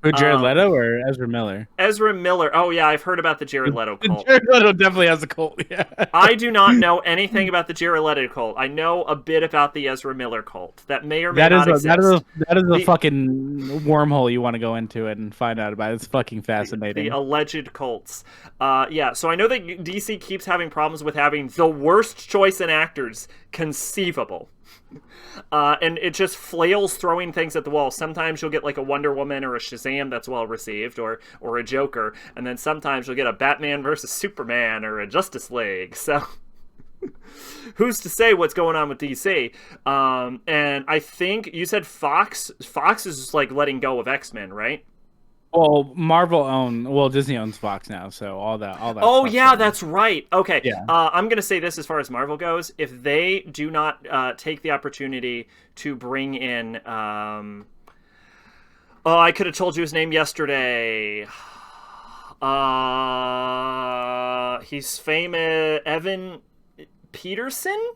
Who, Jared Um, Leto or Ezra Miller? Ezra Miller. Oh yeah, I've heard about the Jared Leto cult. Jared Leto definitely has a cult. Yeah. I do not know anything about the Jared Leto cult. I know a bit about the Ezra Miller cult. That may or may not exist. That is a The fucking wormhole you want to go into it and find out about. It's fucking the fascinating. alleged cults. Yeah, so I know that DC keeps having problems with having the worst choice in actors conceivable. And it just flails throwing things at the wall. Sometimes you'll get like a Wonder Woman or a Shazam that's well received, or a Joker, and then sometimes you'll get a Batman versus Superman or a Justice League. So who's to say what's going on with DC? And I think you said Fox. Fox is just like letting go of X-Men, right? Well, Disney owns Fox now, so all that Oh stuff's yeah, gone. that's right. Okay, Yeah. I'm gonna say this as far as Marvel goes: if they do not take the opportunity to bring in, oh, I could have told you his name yesterday. He's famous. Evan Peterson.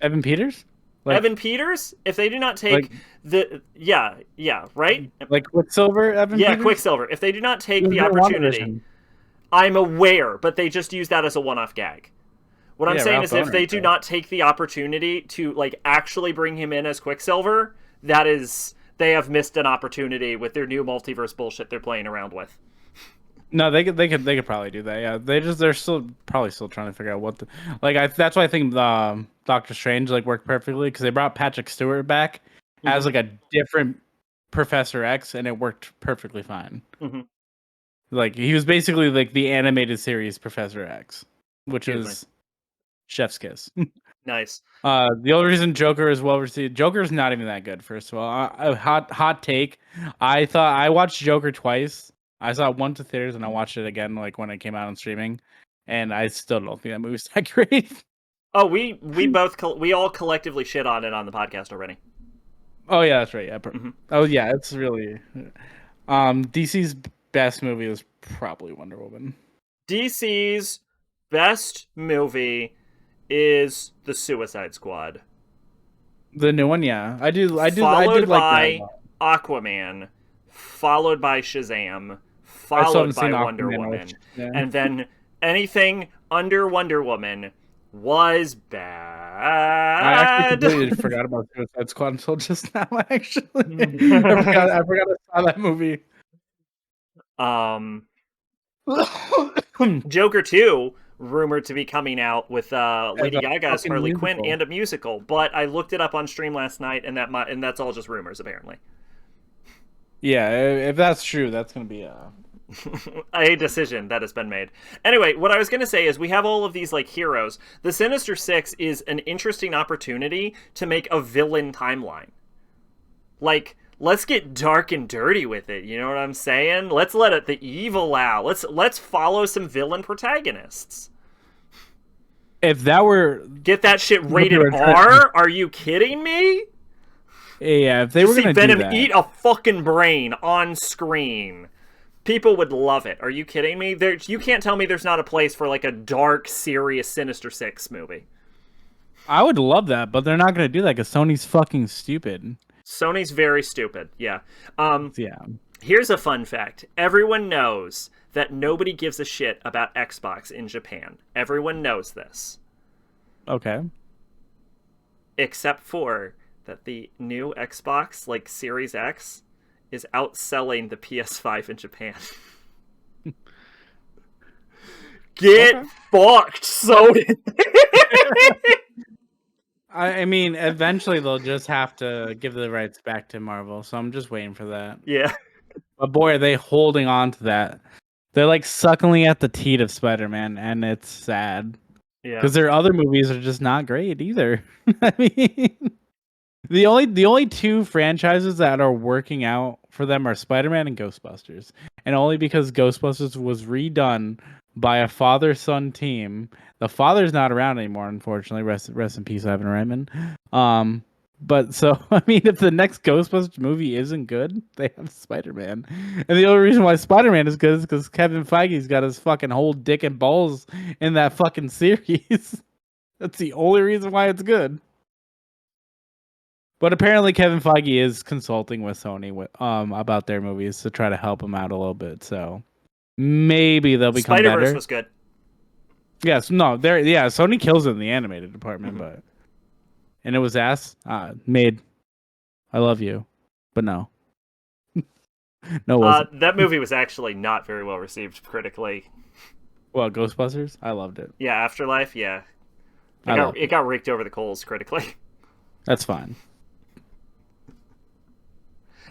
Evan Peters? Like Evan Peters, if they do not like take right? like Quicksilver, Evan Yeah, Peters. Quicksilver. If they do not He take was the in opportunity, WandaVision. I'm aware, but they just use that as a one-off gag. What I'm Yeah, saying Ralph is if Boner. they do not take the opportunity to like actually bring him in as Quicksilver, that is they have missed an opportunity with their new multiverse bullshit they're playing around with. No, they could probably do that. Yeah, they're still probably still trying to figure out what the like. That's why I think Doctor Strange like worked perfectly because they brought Patrick Stewart back as Mm-hmm. like a different Professor X, and it worked perfectly fine. Mm-hmm. Like he was basically like the animated series Professor X, which Excuse me. is chef's kiss. Nice. The only reason Joker is well received, Joker's not even that good. First of all, hot take. I thought I watched Joker twice. I saw it once to theaters and I watched it again like when it came out on streaming, and I still don't think that movie's that great. Oh, we we all collectively shit on it on the podcast already. Oh yeah, that's right. Yeah. Mm-hmm. Oh yeah, it's really. DC's best movie was probably Wonder Woman. DC's best movie is The Suicide Squad, The new one, yeah, I did followed like that a by lot. Aquaman, followed by Shazam, I still haven't followed by seen Wonder Aquaman or Woman, Shazam. and then anything under Wonder Woman was I actually bad. completely forgot about Suicide Squad until just now. Actually, I forgot I saw that movie. um, Joker 2 rumored to be coming out with As Lady a Gaga's fucking Harley Quinn musical. and a musical, but I looked it up on stream last night, and that's all just rumors apparently. Yeah, if that's true, that's gonna be A decision that has been made. Anyway, what I was going to say is we have all of these like heroes. The Sinister Six is an interesting opportunity to make a villain timeline. Like, let's get dark and dirty with it. You know what I'm saying? Let's let it the evil out. Let's follow some villain protagonists. if that were Get that shit what they rated were R? Are you kidding me? yeah, if they Just were see gonna do Venom that, eat a fucking brain on screen. People would love it. Are you kidding me? You can't tell me there's not a place for like a dark, serious Sinister Six movie. I would love that, but they're not gonna do that because Sony's fucking stupid. Sony's very stupid. Yeah. Yeah. Here's a fun fact. Everyone knows that nobody gives a shit about Xbox in Japan. Everyone knows this. Okay. Except for that the new Xbox, like Series X, is outselling the PS5 in Japan. Get fucked, Sony. I mean, eventually they'll just have to give the rights back to Marvel, so I'm just waiting for that. Yeah. But boy, are they holding on to that. They're like suckling at the teat of Spider-Man, and it's sad. Yeah. Because their other movies are just not great either. I mean, the only two franchises that are working out for them are Spider-Man and Ghostbusters, and only because Ghostbusters was redone by a father-son team. The father's not around anymore, unfortunately. Rest in peace, Ivan Reitman. But so I mean, if the next Ghostbusters movie isn't good, they have Spider-Man, and the only reason why Spider-Man is good is because Kevin Feige's got his fucking whole dick and balls in that fucking series. That's the only reason why it's good. But apparently, Kevin Feige is consulting with Sony about their movies to try to help them out a little bit. So maybe they'll become Spider-Verse better. was good. Yes, no, Sony kills it in the animated department, but and it was ass made. I love you, but no, no, it wasn't. That movie was actually not very well received critically. Well, Ghostbusters, I loved it. Yeah, Afterlife, yeah. Loved It got raked over the coals critically. That's fine.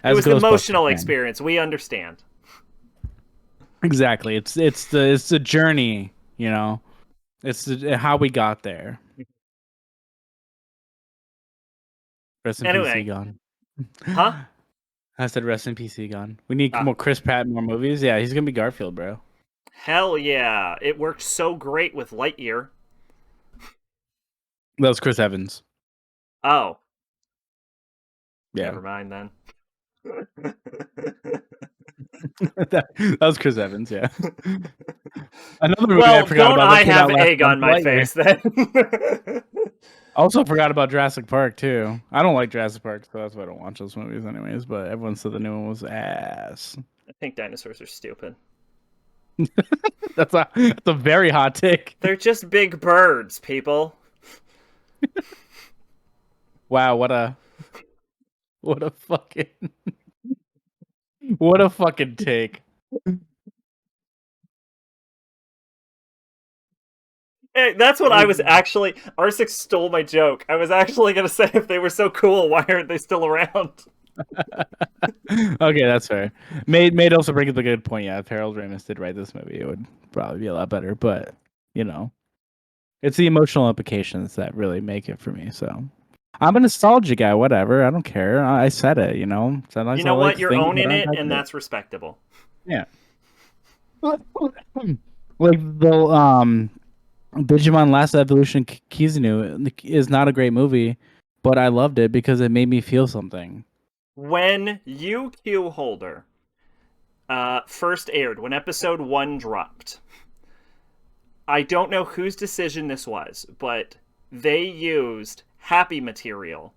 It was an emotional experience. We understand. Exactly. It's the journey, you know. It's how we got there. Rest in peace, Anyway. Egon. Huh? I said rest in peace, Egon. We need Ah. more Chris Pratt in more movies. Yeah, he's gonna be Garfield, bro. Hell yeah. It worked so great with Lightyear. That was Chris Evans. Oh. Yeah. Never mind then. that was Chris Evans, yeah. Another movie Well, I forgot don't about I that came have out last egg on month, my Lightyear. face then? Also forgot about Jurassic Park too. I don't like Jurassic Park, so that's why I don't watch those movies anyways. But everyone said the new one was ass. I think dinosaurs are stupid. That's a very hot take. They're just big birds, people. Wow, what a fucking what a fucking take. Hey, that's what I was actually. R6 stole my joke. I was actually gonna say if they were so cool, why aren't they still around? Okay, that's fair. Made also bring up a good point. Yeah, if Harold Ramis did write this movie, it would probably be a lot better. But you know, it's the emotional implications that really make it for me. So I'm a nostalgia guy. Whatever, I don't care. I said it. You know, sometimes You I know like what? You're things that owning aren't it, that and good. that's respectable. Yeah. Like the Digimon Last Evolution Kizuna is not a great movie, but I loved it because it made me feel something. When UQ Holder first aired, when episode 1 dropped, I don't know whose decision this was, but they used Happy Material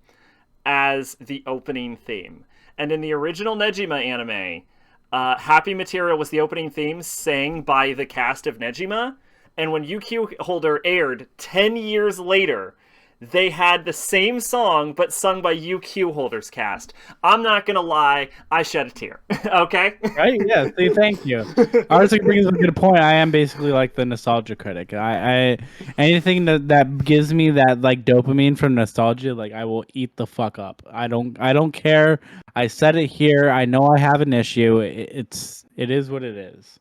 as the opening theme. And in the original Nejima anime, Happy Material was the opening theme sang by the cast of Nejima. And when UQ Holder aired 10 years later, they had the same song but sung by UQ Holder's cast. I'm not gonna lie, I shed a tear. Okay? Right? Yeah. See, thank you. Honestly, brings up a good point. I am basically like the nostalgia critic. I anything that gives me that like dopamine from nostalgia, like I will eat the fuck up. I don't care. I said it here. I know I have an issue. It is what it is.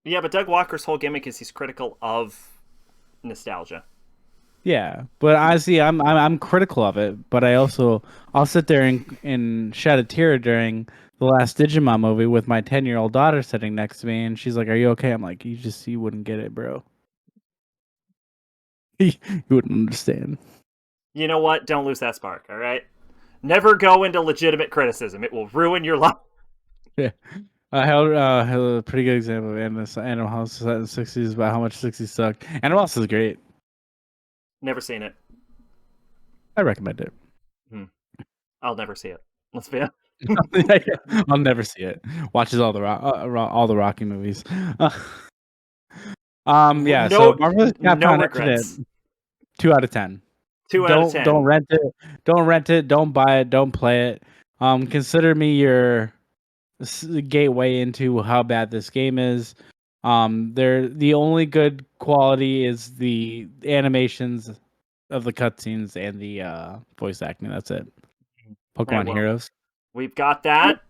Yeah, but Doug Walker's whole gimmick is he's critical of nostalgia. Yeah, but honestly, I'm critical of it. But I'll sit there and shed a tear during the last Digimon movie with my 10-year-old daughter sitting next to me, and she's like, "Are you okay?" I'm like, "You wouldn't get it, bro. You wouldn't understand." You know what? Don't lose that spark, all right? Never go into legitimate criticism. It will ruin your life. Yeah, had a pretty good example of Animal House set in the '60s about how much '60s sucked. Animal House is great. Never seen it. I recommend it. I'll never see it. Let's be honest. I'll never see it. Watches all the Rocky movies. Yeah. So Marvel's No Capcom today, regrets. 2 out of 10. 2 out of 10. Don't rent it. Don't rent it. Don't buy it. Don't play it. Consider me your gateway into how bad this game is. The only good quality is the animations of the cutscenes and the voice acting. That's it. Right, Pokemon well, Heroes. we've got that.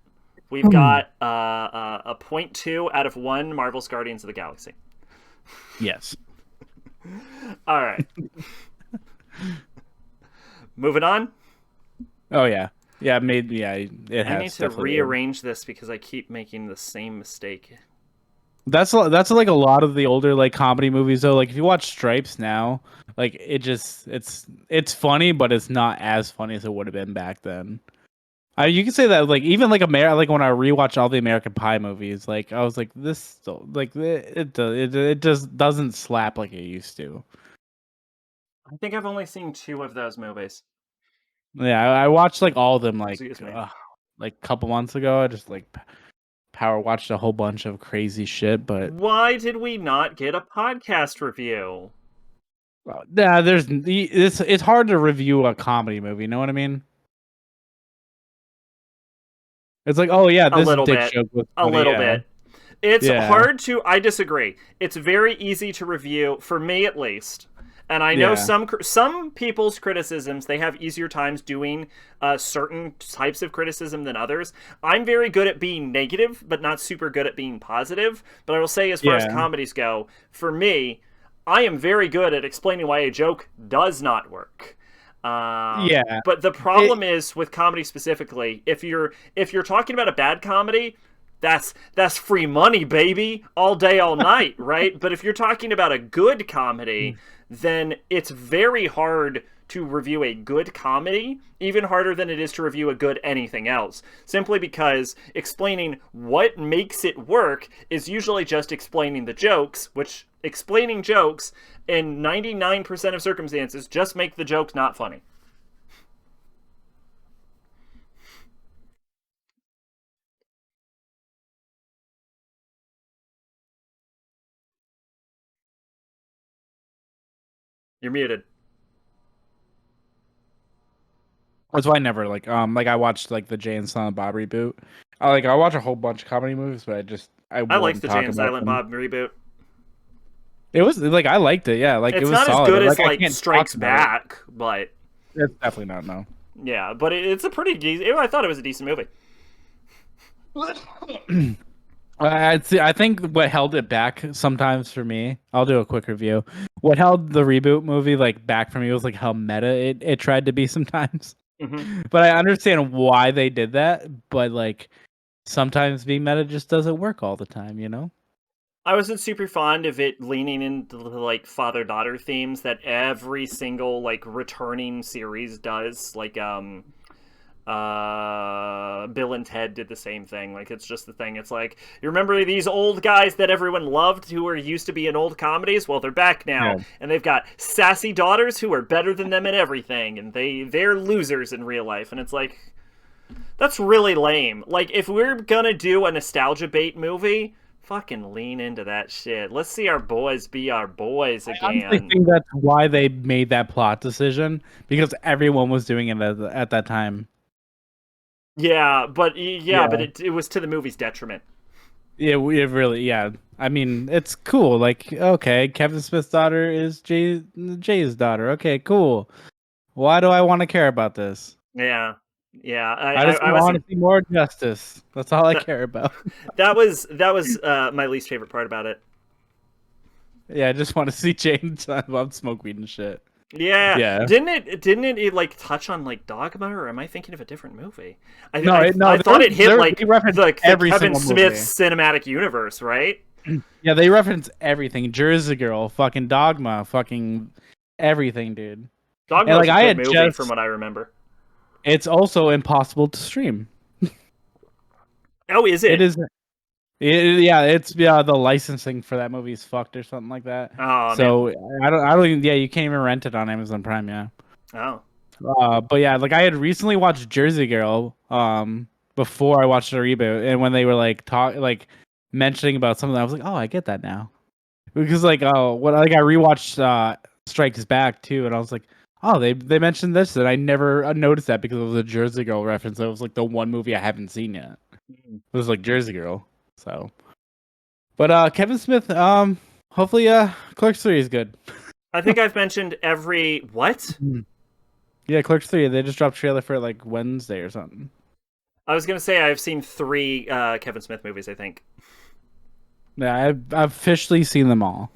We've got a 0.2 out of 1 Marvel's Guardians of the Galaxy. Yes. All right. Moving on. Oh yeah. Yeah, maybe. Yeah, it has. I need to rearrange this because I keep making the same mistake. That's like a lot of the older like comedy movies though. Like if you watch Stripes now, like it's funny, but it's not as funny as it would have been back then. You can say that like even like like when I rewatch all the American Pie movies, like I was like this like it just doesn't slap like it used to. I think I've only seen 2 of those movies. Yeah, I watched like all of them like Excuse me. a couple months ago. I just like power watched a whole bunch of crazy shit, but Why did we not get a podcast review? yeah, it's hard to review a comedy movie. You know what I mean? It's like, oh yeah, A this little dick bit. joke was A funny. little Yeah. bit. It's Yeah. hard to. I disagree. It's very easy to review, for me at least. And I know Yeah. some people's criticisms, they have easier times doing certain types of criticism than others. I'm very good at being negative, but not super good at being positive. But I will say, as far as comedies go, for me, I am very good at explaining why a joke does not work. Yeah. But the problem is with comedy specifically, if you're talking about a bad comedy, that's free money, baby, all day, all night, right? But if you're talking about a good comedy, then it's very hard to review a good comedy even harder than it is to review a good anything else, simply because explaining what makes it work is usually just explaining the jokes, which explaining jokes in 99% of circumstances just make the jokes not funny. You're muted. That's why I never like I watched like the Jay and Silent Bob reboot. I watch a whole bunch of comedy movies, but I I liked won't the Jay talk and about Silent them. Bob reboot. It was like I liked it, yeah. Like it It's was not as solid. good as I like can't talk Strikes about it. Back, but It's definitely not no. yeah, but it's a pretty. I thought it was a decent movie. I think what held it back sometimes for me, I'll do a quick review. What held the reboot movie like back for me was like how meta it tried to be sometimes. Mm-hmm. But I understand why they did that, but like sometimes being meta just doesn't work all the time, you know? I wasn't super fond of it leaning into the like father-daughter themes that every single like returning series does. Like Bill and Ted did the same thing. Like it's just the thing. It's like, you remember these old guys that everyone loved who were used to be in old comedies? Well, they're back now, Yeah. and they've got sassy daughters who are better than them at everything, and they're losers in real life. And it's like, that's really lame. Like, if we're gonna do a nostalgia bait movie, fucking lean into that shit. Let's see our boys be our boys I honestly again. think that's why they made that plot decision because everyone was doing it at that time. Yeah, but Yeah. it was to the movie's detriment. Yeah, it really, yeah. I mean, it's cool. Like, okay, Kevin Smith's daughter is Jay's daughter. Okay, cool. Why do I want to care about this? Yeah, yeah. I just I want wasn't. to see more justice. That's all I That care about. that was my least favorite part about it. Yeah, I just want to see Jay and Silent Bob smoke weed and shit. Yeah, Yeah. didn't it like touch on like Dogma, or am I thinking of a different movie? No, I thought it hit like they reference the every Kevin single Smith movie. cinematic universe, right? Yeah, they reference everything. Jersey Girl, fucking Dogma, fucking everything, dude. Dogma And was like a I good had movie from just, what I remember. it's also impossible to stream. Oh, is It it? is. Yeah, it's the licensing for that movie is fucked or something like that. Oh man. So I don't even yeah, you can't even rent it on Amazon Prime, yeah. Oh. But yeah, like I had recently watched Jersey Girl before I watched the reboot, and when they were mentioning about something, I was like, oh, I get that now. Because like I rewatched Strikes Back too, and I was like, oh, they mentioned this, and I never noticed that because it was a Jersey Girl reference. It was like the one movie I haven't seen yet. It was like Jersey Girl. So, but Kevin Smith, hopefully Clerks 3 is good. I think I've mentioned every what? Yeah, Clerks 3. They just dropped trailer for like Wednesday or something. I was gonna say I've seen 3 Kevin Smith movies. I think. Yeah, I've officially seen them all.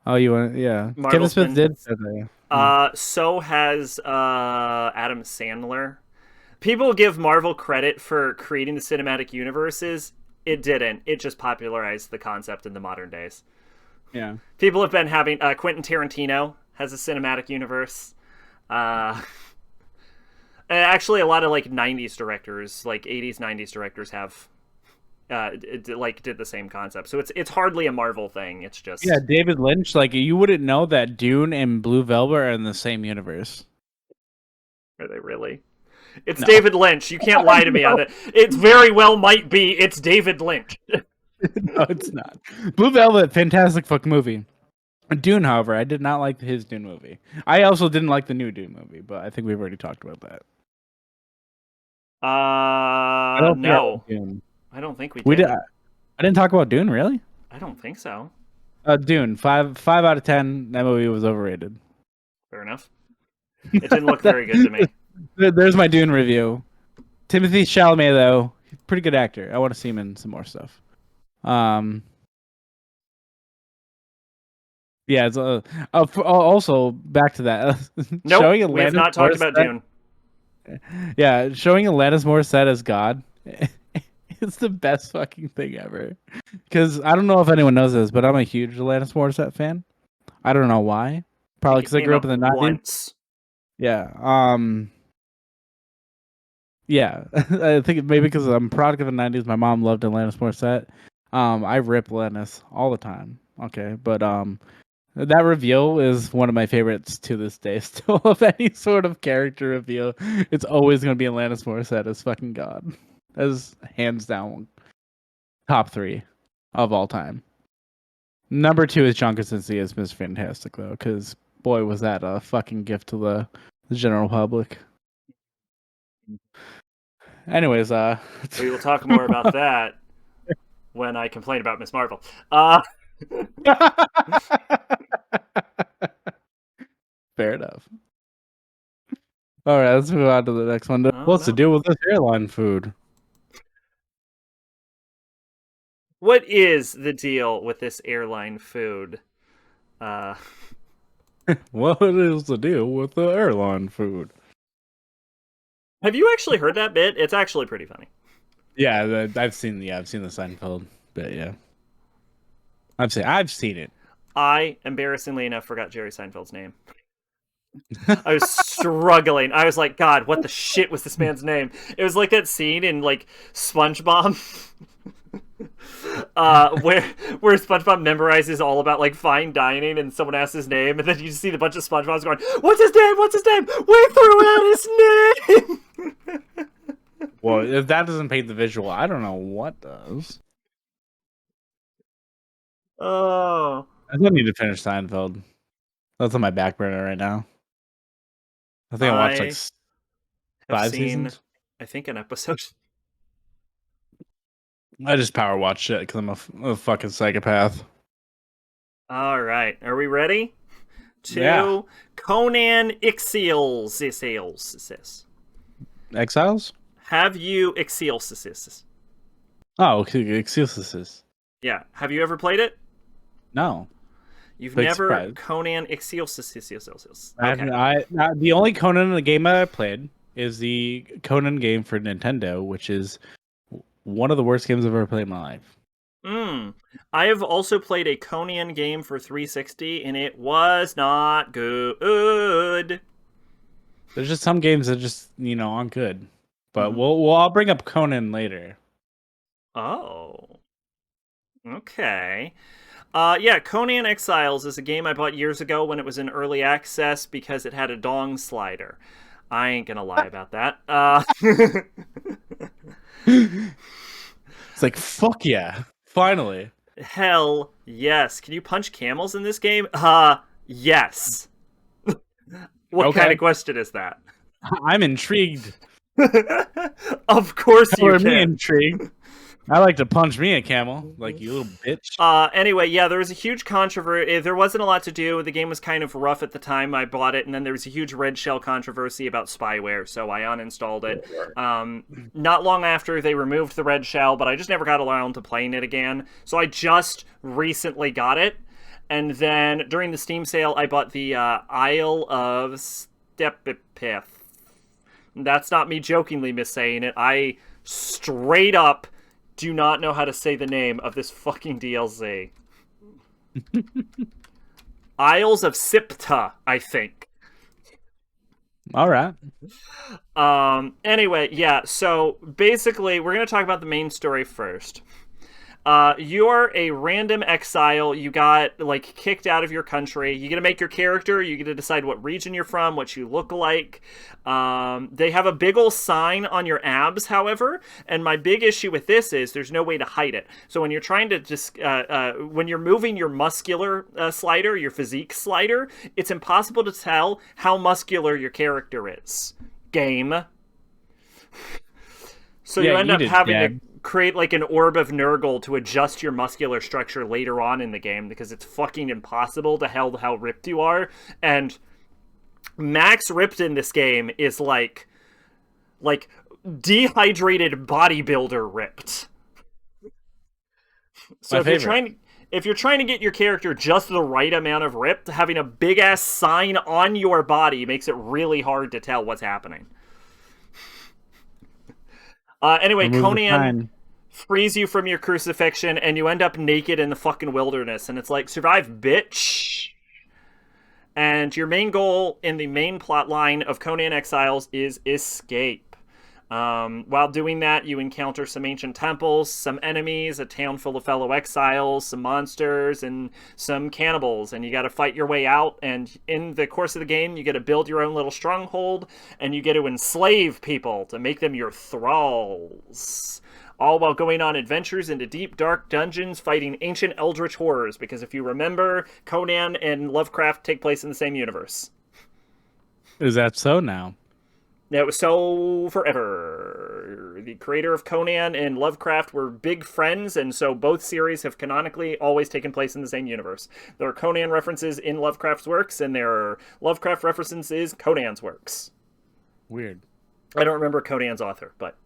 Oh, you want? Yeah, Kevin Marvel's Smith been. did say that. So has Adam Sandler. People give Marvel credit for creating the cinematic universes. It didn't. It just popularized the concept in the modern days. Yeah. People have been having Quentin Tarantino has a cinematic universe. Uh, and actually, a lot of like '90s directors, like '80s, '90s directors, have did the same concept. So it's hardly a Marvel thing. It's just Yeah, David Lynch. Like you wouldn't know that Dune and Blue Velvet are in the same universe. are they really? It's No, David Lynch. You can't lie to me on no, that. It very well might be. It's David Lynch. no, it's not. Blue Velvet, fantastic fuck movie. Dune, however, I did not like his Dune movie. I also didn't like the new Dune movie, but I think we've already talked about that. I don't think I No, like Dune. I don't think we We did. did. I didn't talk about Dune, really. I don't think so. Dune, five out of 10. That movie was overrated. Fair enough. It didn't look very good to me. There's my Dune review. Timothy Chalamet, though, pretty good actor. I want to see him in some more stuff. Yeah. It's, also back to that. Nope, showing we have Alanis not talked about Morissette. Dune. Yeah, showing Alanis Morissette as God. It's the best fucking thing ever. Because I don't know if anyone knows this, but I'm a huge Alanis Morissette fan. I don't know why, Probably because I came grew up out in the 90s. once. Yeah. Yeah. I think maybe because I'm a product of the 90s. My mom loved Alanis Morissette. I rip Alanis all the time. Okay, but that reveal is one of my favorites to this day. Still, of any sort of character reveal, it's always gonna be Alanis Morissette as fucking God. As hands down top 3 of all time. Number 2 is John Krasinski as Mr. Fantastic though, because boy was that a fucking gift to the general public. Anyways, We will talk more about that when I complain about Miss Marvel. Fair enough. All right, let's move on to the next one. What's the deal with this airline food? What is the deal with this airline food? What is the deal with the airline food? Have you actually heard that bit? It's actually pretty funny. Yeah, I've seen the Seinfeld bit. Yeah, I've seen it. I, embarrassingly enough, forgot Jerry Seinfeld's name. I was struggling. I was like, God, what the shit was this man's name? It was like that scene in like SpongeBob, where SpongeBob memorizes all about like fine dining, and someone asks his name, and then you just see the bunch of SpongeBobs going, "What's his name? What's his name? We threw out his name." Well, if that doesn't paint the visual, I don't know what does. Oh, I still need to finish Seinfeld. That's on my back burner right now. I think I watched like 5 seasons. I think an episode. I just power watch it because I'm a fucking psychopath. All right, are we ready? Yeah. Conan Exiles. Exiles? Have you Exiles? Oh, Exiles. Yeah. Have you ever played it? No. You've Big never surprise. Conan Exiles. Okay. The only Conan in the game I played is the Conan game for Nintendo, which is one of the worst games I've ever played in my life. I have also played a Conan game for 360, and it was not good. There's just some games that just aren't good. But I'll bring up Conan later. Oh. Okay. Yeah, Conan Exiles is a game I bought years ago when it was in early access because it had a dong slider. I ain't gonna lie about that. It's like, fuck yeah. Finally. Hell yes. Can you punch camels in this game? Yes. What kind of question is that? I'm intrigued. Of course you can. Me intrigued. I like to punch me a camel, like you little bitch. Anyway, yeah, there was a huge controversy. There wasn't a lot to do. The game was kind of rough at the time I bought it, and then there was a huge red shell controversy about spyware, so I uninstalled it. Not long after, they removed the red shell, but I just never got around to playing it again. So I just recently got it, and then during the Steam sale, I bought the Isle of Stepipith. That's not me jokingly missaying it. I straight up do not know how to say the name of this fucking DLC. Isles of Sipta, I think. All right. Anyway, yeah, so basically, we're going to talk about the main story first. You're a random exile. You got, like, kicked out of your country. You get to make your character. You get to decide what region you're from, what you look like. They have a big ol' sign on your abs, however, and my big issue with this is there's no way to hide it. So when you're trying to just, when you're moving your muscular slider, your physique slider, it's impossible to tell how muscular your character is. Game. So you end up having to create like an orb of Nurgle to adjust your muscular structure later on in the game because it's fucking impossible to tell how ripped you are. And max ripped in this game is like dehydrated bodybuilder ripped. So if you're trying to get your character just the right amount of ripped, having a big ass sign on your body makes it really hard to tell what's happening. Anyway, Conan frees you from your crucifixion, and you end up naked in the fucking wilderness, and it's like, survive, bitch. And your main goal in the main plot line of Conan Exiles is escape. While doing that, you encounter some ancient temples, some enemies, a town full of fellow exiles, some monsters, and some cannibals. And you got to fight your way out. And in the course of the game, you get to build your own little stronghold, and you get to enslave people to make them your thralls. All while going on adventures into deep, dark dungeons fighting ancient eldritch horrors. Because if you remember, Conan and Lovecraft take place in the same universe. Is that so now? It was so forever. The creator of Conan and Lovecraft were big friends, and so both series have canonically always taken place in the same universe. There are Conan references in Lovecraft's works, and there are Lovecraft references in Conan's works. Weird. I don't remember Conan's author, but...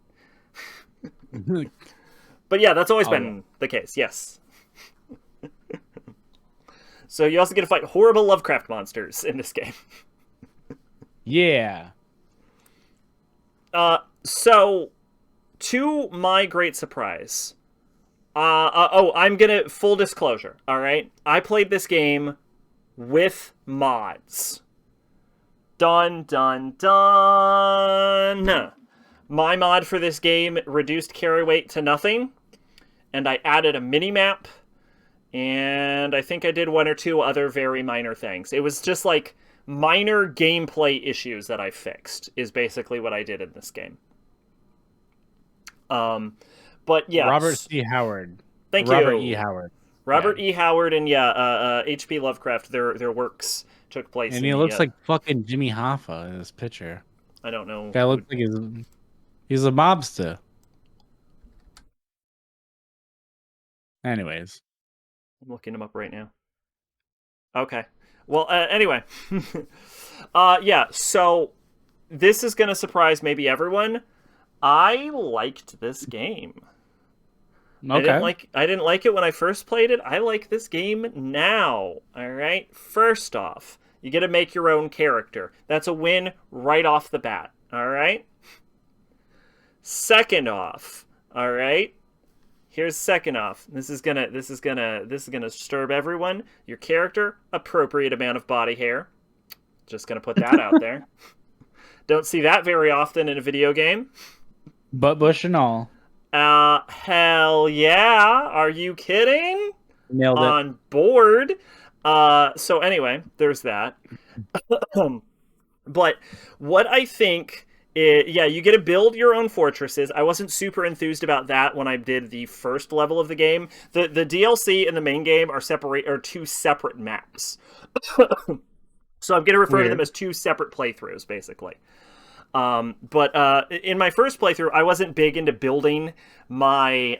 But yeah, that's always been the case, yes. So you also get to fight horrible Lovecraft monsters in this game. Yeah. So, to my great surprise, I'm gonna, full disclosure, alright? I played this game with mods. Dun, dun, dun! My mod for this game reduced carry weight to nothing, and I added a mini-map, and I think I did one or two other very minor things. It was just like minor gameplay issues that I fixed, is basically what I did in this game. But yeah. Robert C. Howard. Thank Robert you. E. Howard. Robert E. Howard and H.P. Lovecraft, their works took place And he looks like fucking Jimmy Hoffa in this picture. I don't know. Guy looks like he's a mobster. Anyways. I'm looking him up right now. Okay. Well, anyway. Yeah, so this is going to surprise maybe everyone. I liked this game. Okay. I didn't like it when I first played it. I like this game now. All right? First off, you get to make your own character. That's a win right off the bat. All right? Second off, all right? Here's second off. This is gonna disturb everyone. Your character, appropriate amount of body hair. Just gonna put that out there. Don't see that very often in a video game. Butt bush and all. Hell yeah. Are you kidding? Nailed it. On board. So anyway, there's that. But what I think... yeah, you get to build your own fortresses. I wasn't super enthused about that when I did the first level of the game. The DLC and the main game are two separate maps. So I'm going to refer to them as two separate playthroughs, basically. But in my first playthrough, I wasn't big into building my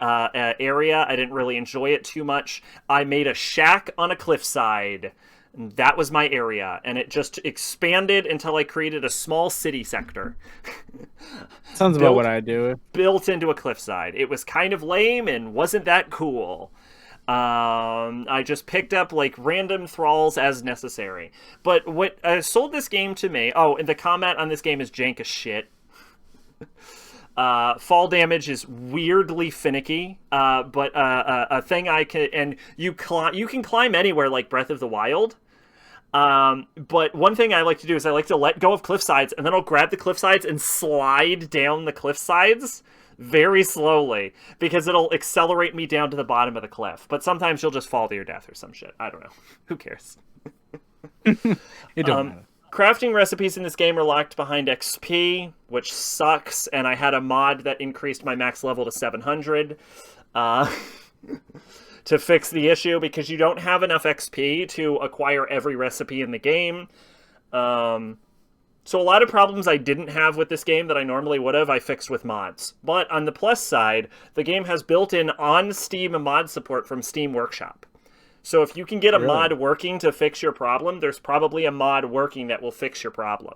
area. I didn't really enjoy it too much. I made a shack on a cliffside. That was my area, and it just expanded until I created a small city sector. Sounds about what I do. Built into a cliffside. It was kind of lame and wasn't that cool. I just picked up like random thralls as necessary. But what sold this game to me... Oh, and the combat on this game is jank as shit. Fall damage is weirdly finicky, but a thing I can... And you can climb anywhere like Breath of the Wild. But one thing I like to do is I like to let go of cliff sides, and then I'll grab the cliff sides and slide down the cliff sides very slowly, because it'll accelerate me down to the bottom of the cliff. But sometimes you'll just fall to your death or some shit. I don't know. Who cares? It don't matter. Crafting recipes in this game are locked behind XP, which sucks, and I had a mod that increased my max level to 700 to fix the issue, because you don't have enough XP to acquire every recipe in the game. So a lot of problems I didn't have with this game that I normally would have, I fixed with mods. But on the plus side, the game has built-in on-Steam mod support from Steam Workshop. So if you can get a mod working to fix your problem, there's probably a mod working that will fix your problem.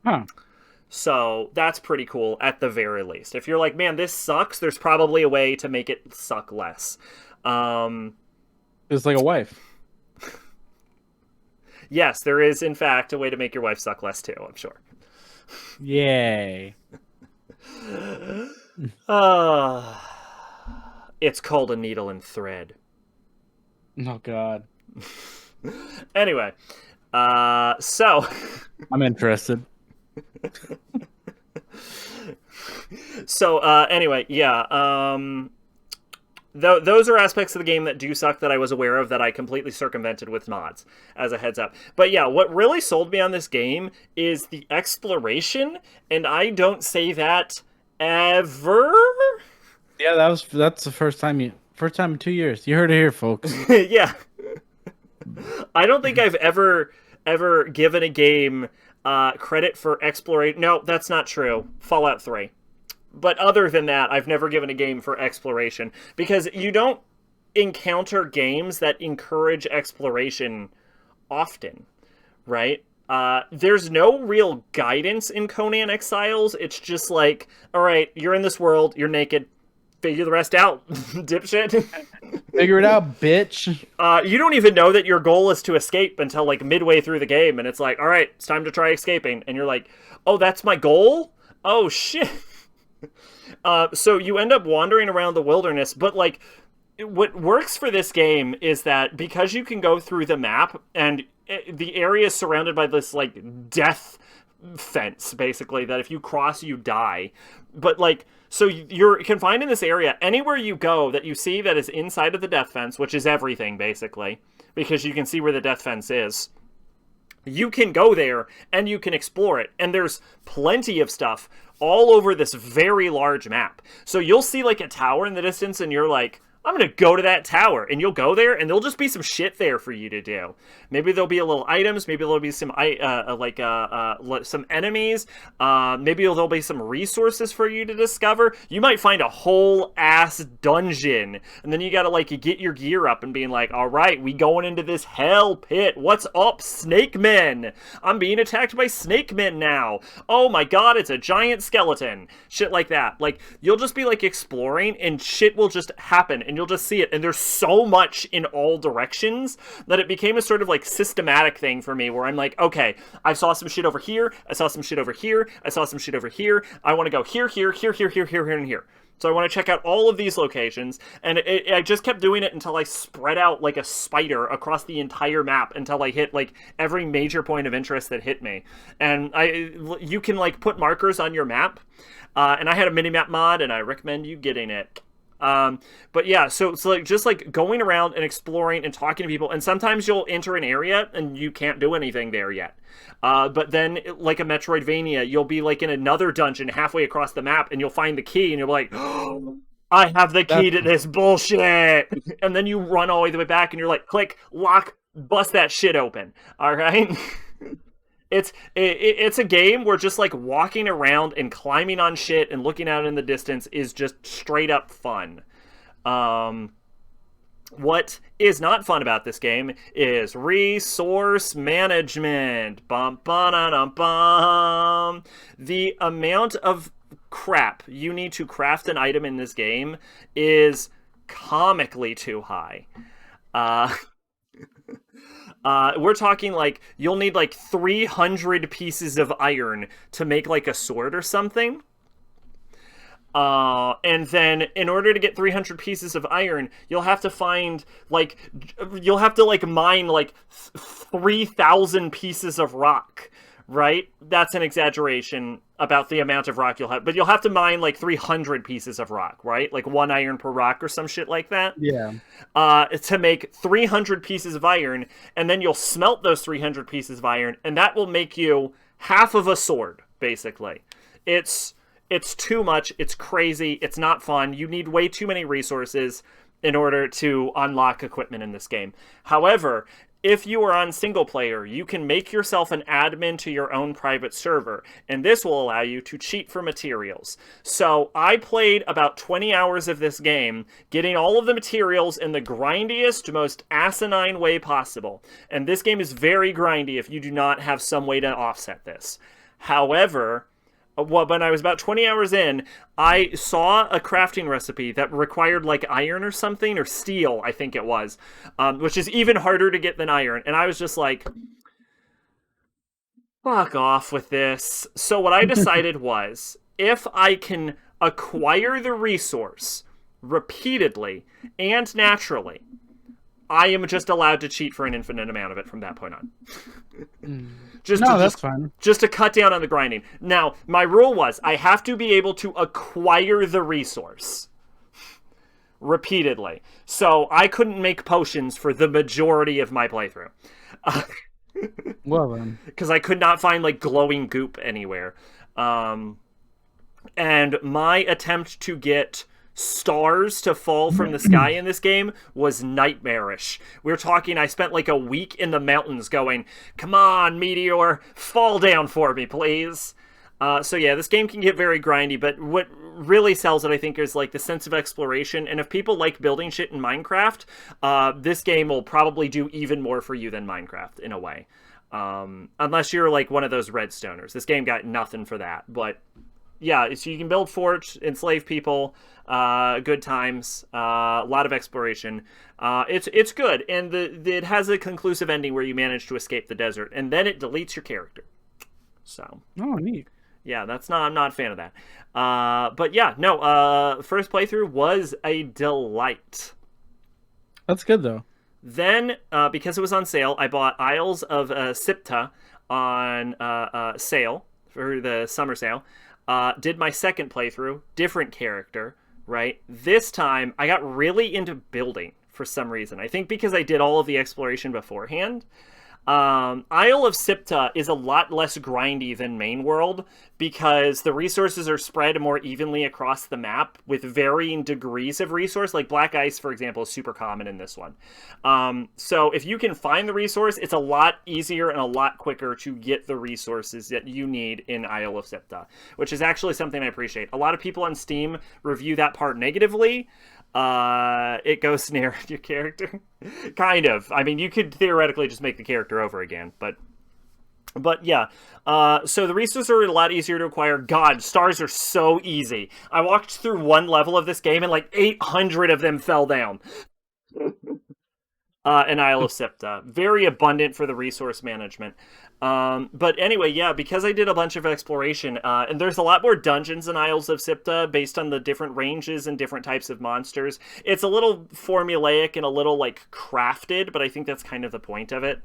Huh. So that's pretty cool, at the very least. If you're like, man, this sucks, there's probably a way to make it suck less. It's like a wife. Yes, there is, in fact, a way to make your wife suck less, too, I'm sure. Yay. It's called a needle and thread. Oh, God. Anyway, so I'm interested. so anyway, yeah. Those are aspects of the game that do suck that I was aware of that I completely circumvented with mods, as a heads up. But yeah, what really sold me on this game is the exploration, and I don't say that ever. Yeah, that's the first time in 2 years. You heard it here, folks. Yeah. I don't think I've ever given a game credit for exploration. No, that's not true. Fallout 3. But other than that, I've never given a game for exploration because you don't encounter games that encourage exploration often, right? There's no real guidance in Conan Exiles. It's just like, all right, you're in this world, you're naked, figure the rest out, dipshit. Figure it out, bitch. You don't even know that your goal is to escape until like midway through the game, and it's like, all right, it's time to try escaping, and you're like, oh, that's my goal? Oh shit. So you end up wandering around the wilderness, but like what works for this game is that because you can go through the map and the area is surrounded by this like death fence basically that if you cross you die, but like so you're confined in this area. Anywhere you go that you see that is inside of the death fence, which is everything basically, because you can see where the death fence is, you can go there and you can explore it, and there's plenty of stuff all over this very large map. So you'll see like a tower in the distance and you're like, I'm gonna go to that tower, and you'll go there and there'll just be some shit there for you to do. Maybe there'll be a little items, maybe there'll be some some enemies, maybe there'll be some resources for you to discover. You might find a whole ass dungeon, and then you gotta like get your gear up and being like, all right, we going into this hell pit. What's up, snake men? I'm being attacked by snake men now. Oh my god, it's a giant skeleton. Shit like that. Like you'll just be like exploring and shit will just happen and you'll just see it, and there's so much in all directions that it became a sort of like systematic thing for me where I'm like, okay, I saw some shit over here, I saw some shit over here, I saw some shit over here, I want to go here, and here. So I want to check out all of these locations, and I just kept doing it until I spread out like a spider across the entire map until I hit like every major point of interest that hit me. And you can like put markers on your map, and I had a minimap mod, and I recommend you getting it. But yeah, so it's like just like going around and exploring and talking to people, and sometimes you'll enter an area and you can't do anything there yet. But then like a Metroidvania, you'll be like in another dungeon halfway across the map and you'll find the key and you'll be like, oh, I have the key to this bullshit. And then you run all the way back and you're like, click, lock, bust that shit open. All right. It's a game where just like walking around and climbing on shit and looking out in the distance is just straight up fun. What is not fun about this game is resource management. Bum, ba-da-dum, bum. The amount of crap you need to craft an item in this game is comically too high. We're talking like you'll need like 300 pieces of iron to make like a sword or something. And then in order to get 300 pieces of iron, you'll have to find like, you'll have to like mine like 3,000 pieces of rock, right? That's an exaggeration about the amount of rock you'll have, but you'll have to mine like 300 pieces of rock, right? Like 1 iron per rock or some shit like that. Yeah. To make 300 pieces of iron, and then you'll smelt those 300 pieces of iron, and that will make you half of a sword, basically. It's too much, it's crazy, it's not fun, you need way too many resources in order to unlock equipment in this game. However, if you are on single player, you can make yourself an admin to your own private server, and this will allow you to cheat for materials. So I played about 20 hours of this game, getting all of the materials in the grindiest, most asinine way possible. And this game is very grindy if you do not have some way to offset this. However, when I was about 20 hours in, I saw a crafting recipe that required like iron or something, or steel, I think it was, which is even harder to get than iron. And I was just like, fuck off with this. So what I decided was, if I can acquire the resource repeatedly and naturally, I am just allowed to cheat for an infinite amount of it from that point on. That's fine. Just to cut down on the grinding. Now, my rule was I have to be able to acquire the resource repeatedly. So I couldn't make potions for the majority of my playthrough. Well then. Because I could not find, like, glowing goop anywhere. And my attempt to get stars to fall from the sky in this game was nightmarish. We're talking, I spent like a week in the mountains going, come on, meteor, fall down for me, please. So yeah, this game can get very grindy, but what really sells it, I think, is like the sense of exploration. And if people like building shit in Minecraft, this game will probably do even more for you than Minecraft in a way. Unless you're like one of those redstoners. This game got nothing for that, but yeah, so you can build forts, enslave people, good times, a lot of exploration. It's good, and it has a conclusive ending where you manage to escape the desert, and then it deletes your character. So. Oh, neat. Yeah, I'm not a fan of that. But yeah, no, first playthrough was a delight. That's good, though. Then, because it was on sale, I bought Isles of Sipta on sale, for the summer sale. Did my second playthrough, different character, right? This time, I got really into building for some reason. I think because I did all of the exploration beforehand. Isle of Sipta is a lot less grindy than Main World because the resources are spread more evenly across the map with varying degrees of resource. Like Black Ice, for example, is super common in this one. So if you can find the resource, it's a lot easier and a lot quicker to get the resources that you need in Isle of Sipta, which is actually something I appreciate. A lot of people on Steam review that part negatively. It goes to narrate your character. Kind of. I mean, you could theoretically just make the character over again, but yeah. So the resources are a lot easier to acquire. God, stars are so easy. I walked through one level of this game and like 800 of them fell down. And Isle of Sipta. Very abundant for the resource management. But anyway, yeah, because I did a bunch of exploration, and there's a lot more dungeons in Isles of Sipta based on the different ranges and different types of monsters. It's a little formulaic and a little, like, crafted, but I think that's kind of the point of it.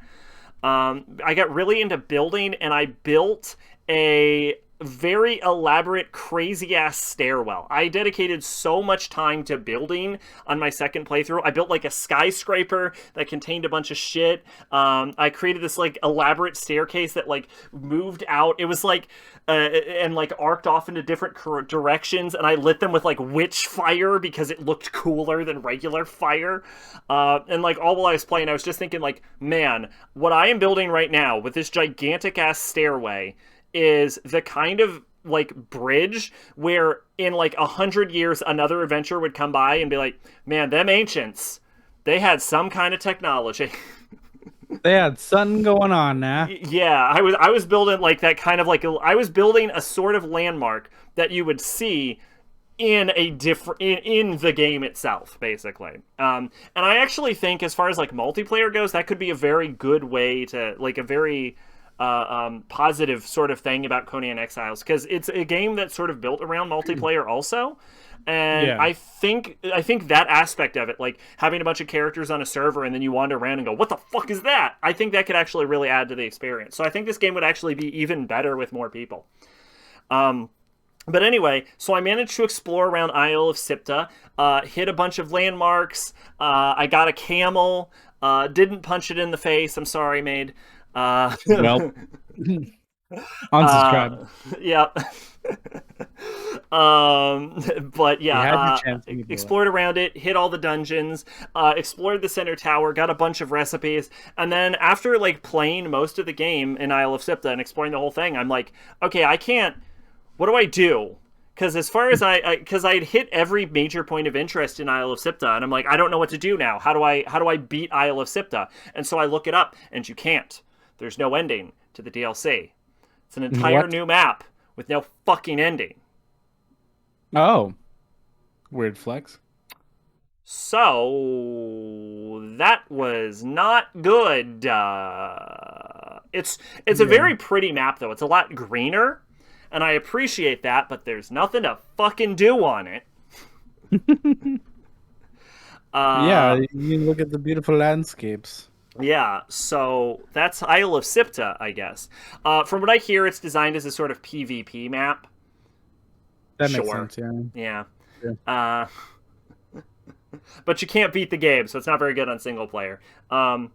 I got really into building, and I built a very elaborate, crazy-ass stairwell. I dedicated so much time to building on my second playthrough. I built, like, a skyscraper that contained a bunch of shit. I created this, like, elaborate staircase that, like, moved out. It was, like, and, like, arced off into different directions, and I lit them with, like, witch fire because it looked cooler than regular fire. And, like, all while I was playing, I was just thinking, like, man, what I am building right now with this gigantic-ass stairway is the kind of, like, bridge where in, like, 100 years another adventurer would come by and be like, man, them ancients, they had some kind of technology. They had something going on now. Yeah, I was building, like, that kind of, like, I was building a sort of landmark that you would see in a in the game itself, basically. And I actually think, as far as, like, multiplayer goes, that could be a very good way to, like, a very positive sort of thing about Conan Exiles, because it's a game that's sort of built around multiplayer also. And yeah. I think that aspect of it, like having a bunch of characters on a server and then you wander around and go, what the fuck is that? I think that could actually really add to the experience. So I think this game would actually be even better with more people. But anyway, so I managed to explore around Isle of Sipta, hit a bunch of landmarks. I got a camel, didn't punch it in the face. I'm sorry, maid. Well, unsubscribe. Yeah. But yeah, explored around it, hit all the dungeons, explored the center tower, got a bunch of recipes, and then after, like, playing most of the game in Isle of Sipta and exploring the whole thing, I'm like, okay, what do I do? Because as far as because I had hit every major point of interest in Isle of Sipta, and I'm like, I don't know what to do now. How do I beat Isle of Sipta? And so I look it up, and you can't. There's no ending to the DLC. It's an entire new map with no fucking ending. Oh. Weird flex. So that was not good. It's a very pretty map, though. It's a lot greener, and I appreciate that, but there's nothing to fucking do on it. Yeah, Uh, you look at the beautiful landscapes. yeah, so that's Isle of Sipta, I guess. From what I hear, it's designed as a sort of PvP map. That makes Sure. sense. Yeah. Yeah. Yeah. Uh, but you can't beat the game, so it's not very good on single player. Um,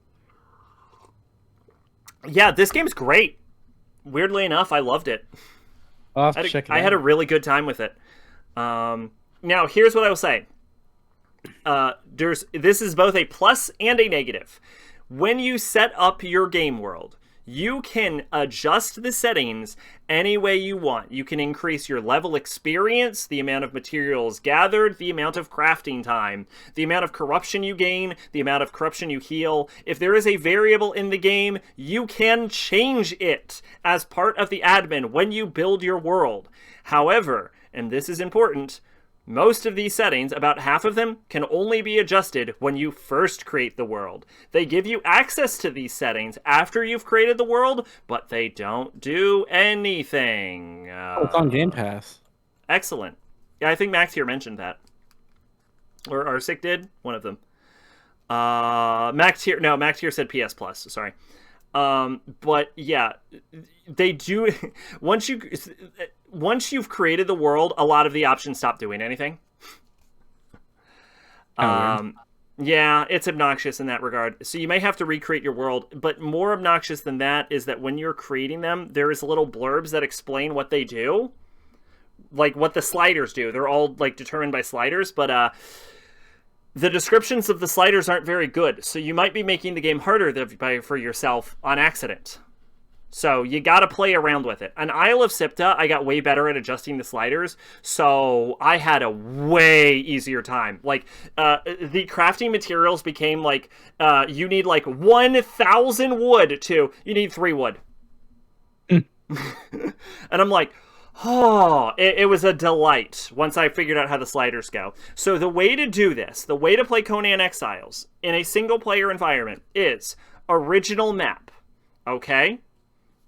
yeah, this game's great. Weirdly enough, I loved it. I'll have to check it I had out. a really good time with it. Now, here's what I will say. This is both a plus and a negative. When you set up your game world, you can adjust the settings any way you want. You can increase your level experience, the amount of materials gathered, the amount of crafting time, the amount of corruption you gain, the amount of corruption you heal. If there is a variable in the game, you can change it as part of the admin when you build your world. However, and this is important, most of these settings, about half of them, can only be adjusted when you first create the world. They give you access to these settings after you've created the world, but they don't do anything. Oh, it's on Game Pass. Excellent. Yeah, I think Max here mentioned that. Or Arsic did? One of them. Max here said PS Plus, sorry. But yeah, they do once you've created the world, a lot of the options stop doing anything. Yeah, it's obnoxious in that regard. So you may have to recreate your world, but more obnoxious than that is that when you're creating them, there is little blurbs that explain what they do, like what the sliders do. They're all like determined by sliders, but the descriptions of the sliders aren't very good, so you might be making the game harder for yourself on accident. So you gotta play around with it. On Isle of Sipta, I got way better at adjusting the sliders, so I had a way easier time. Like, the crafting materials became like, you need like 1,000 wood you need 3 wood. And I'm like, oh, it was a delight once I figured out how the sliders go. So the way to do this, the way to play Conan Exiles in a single-player environment is original map, okay?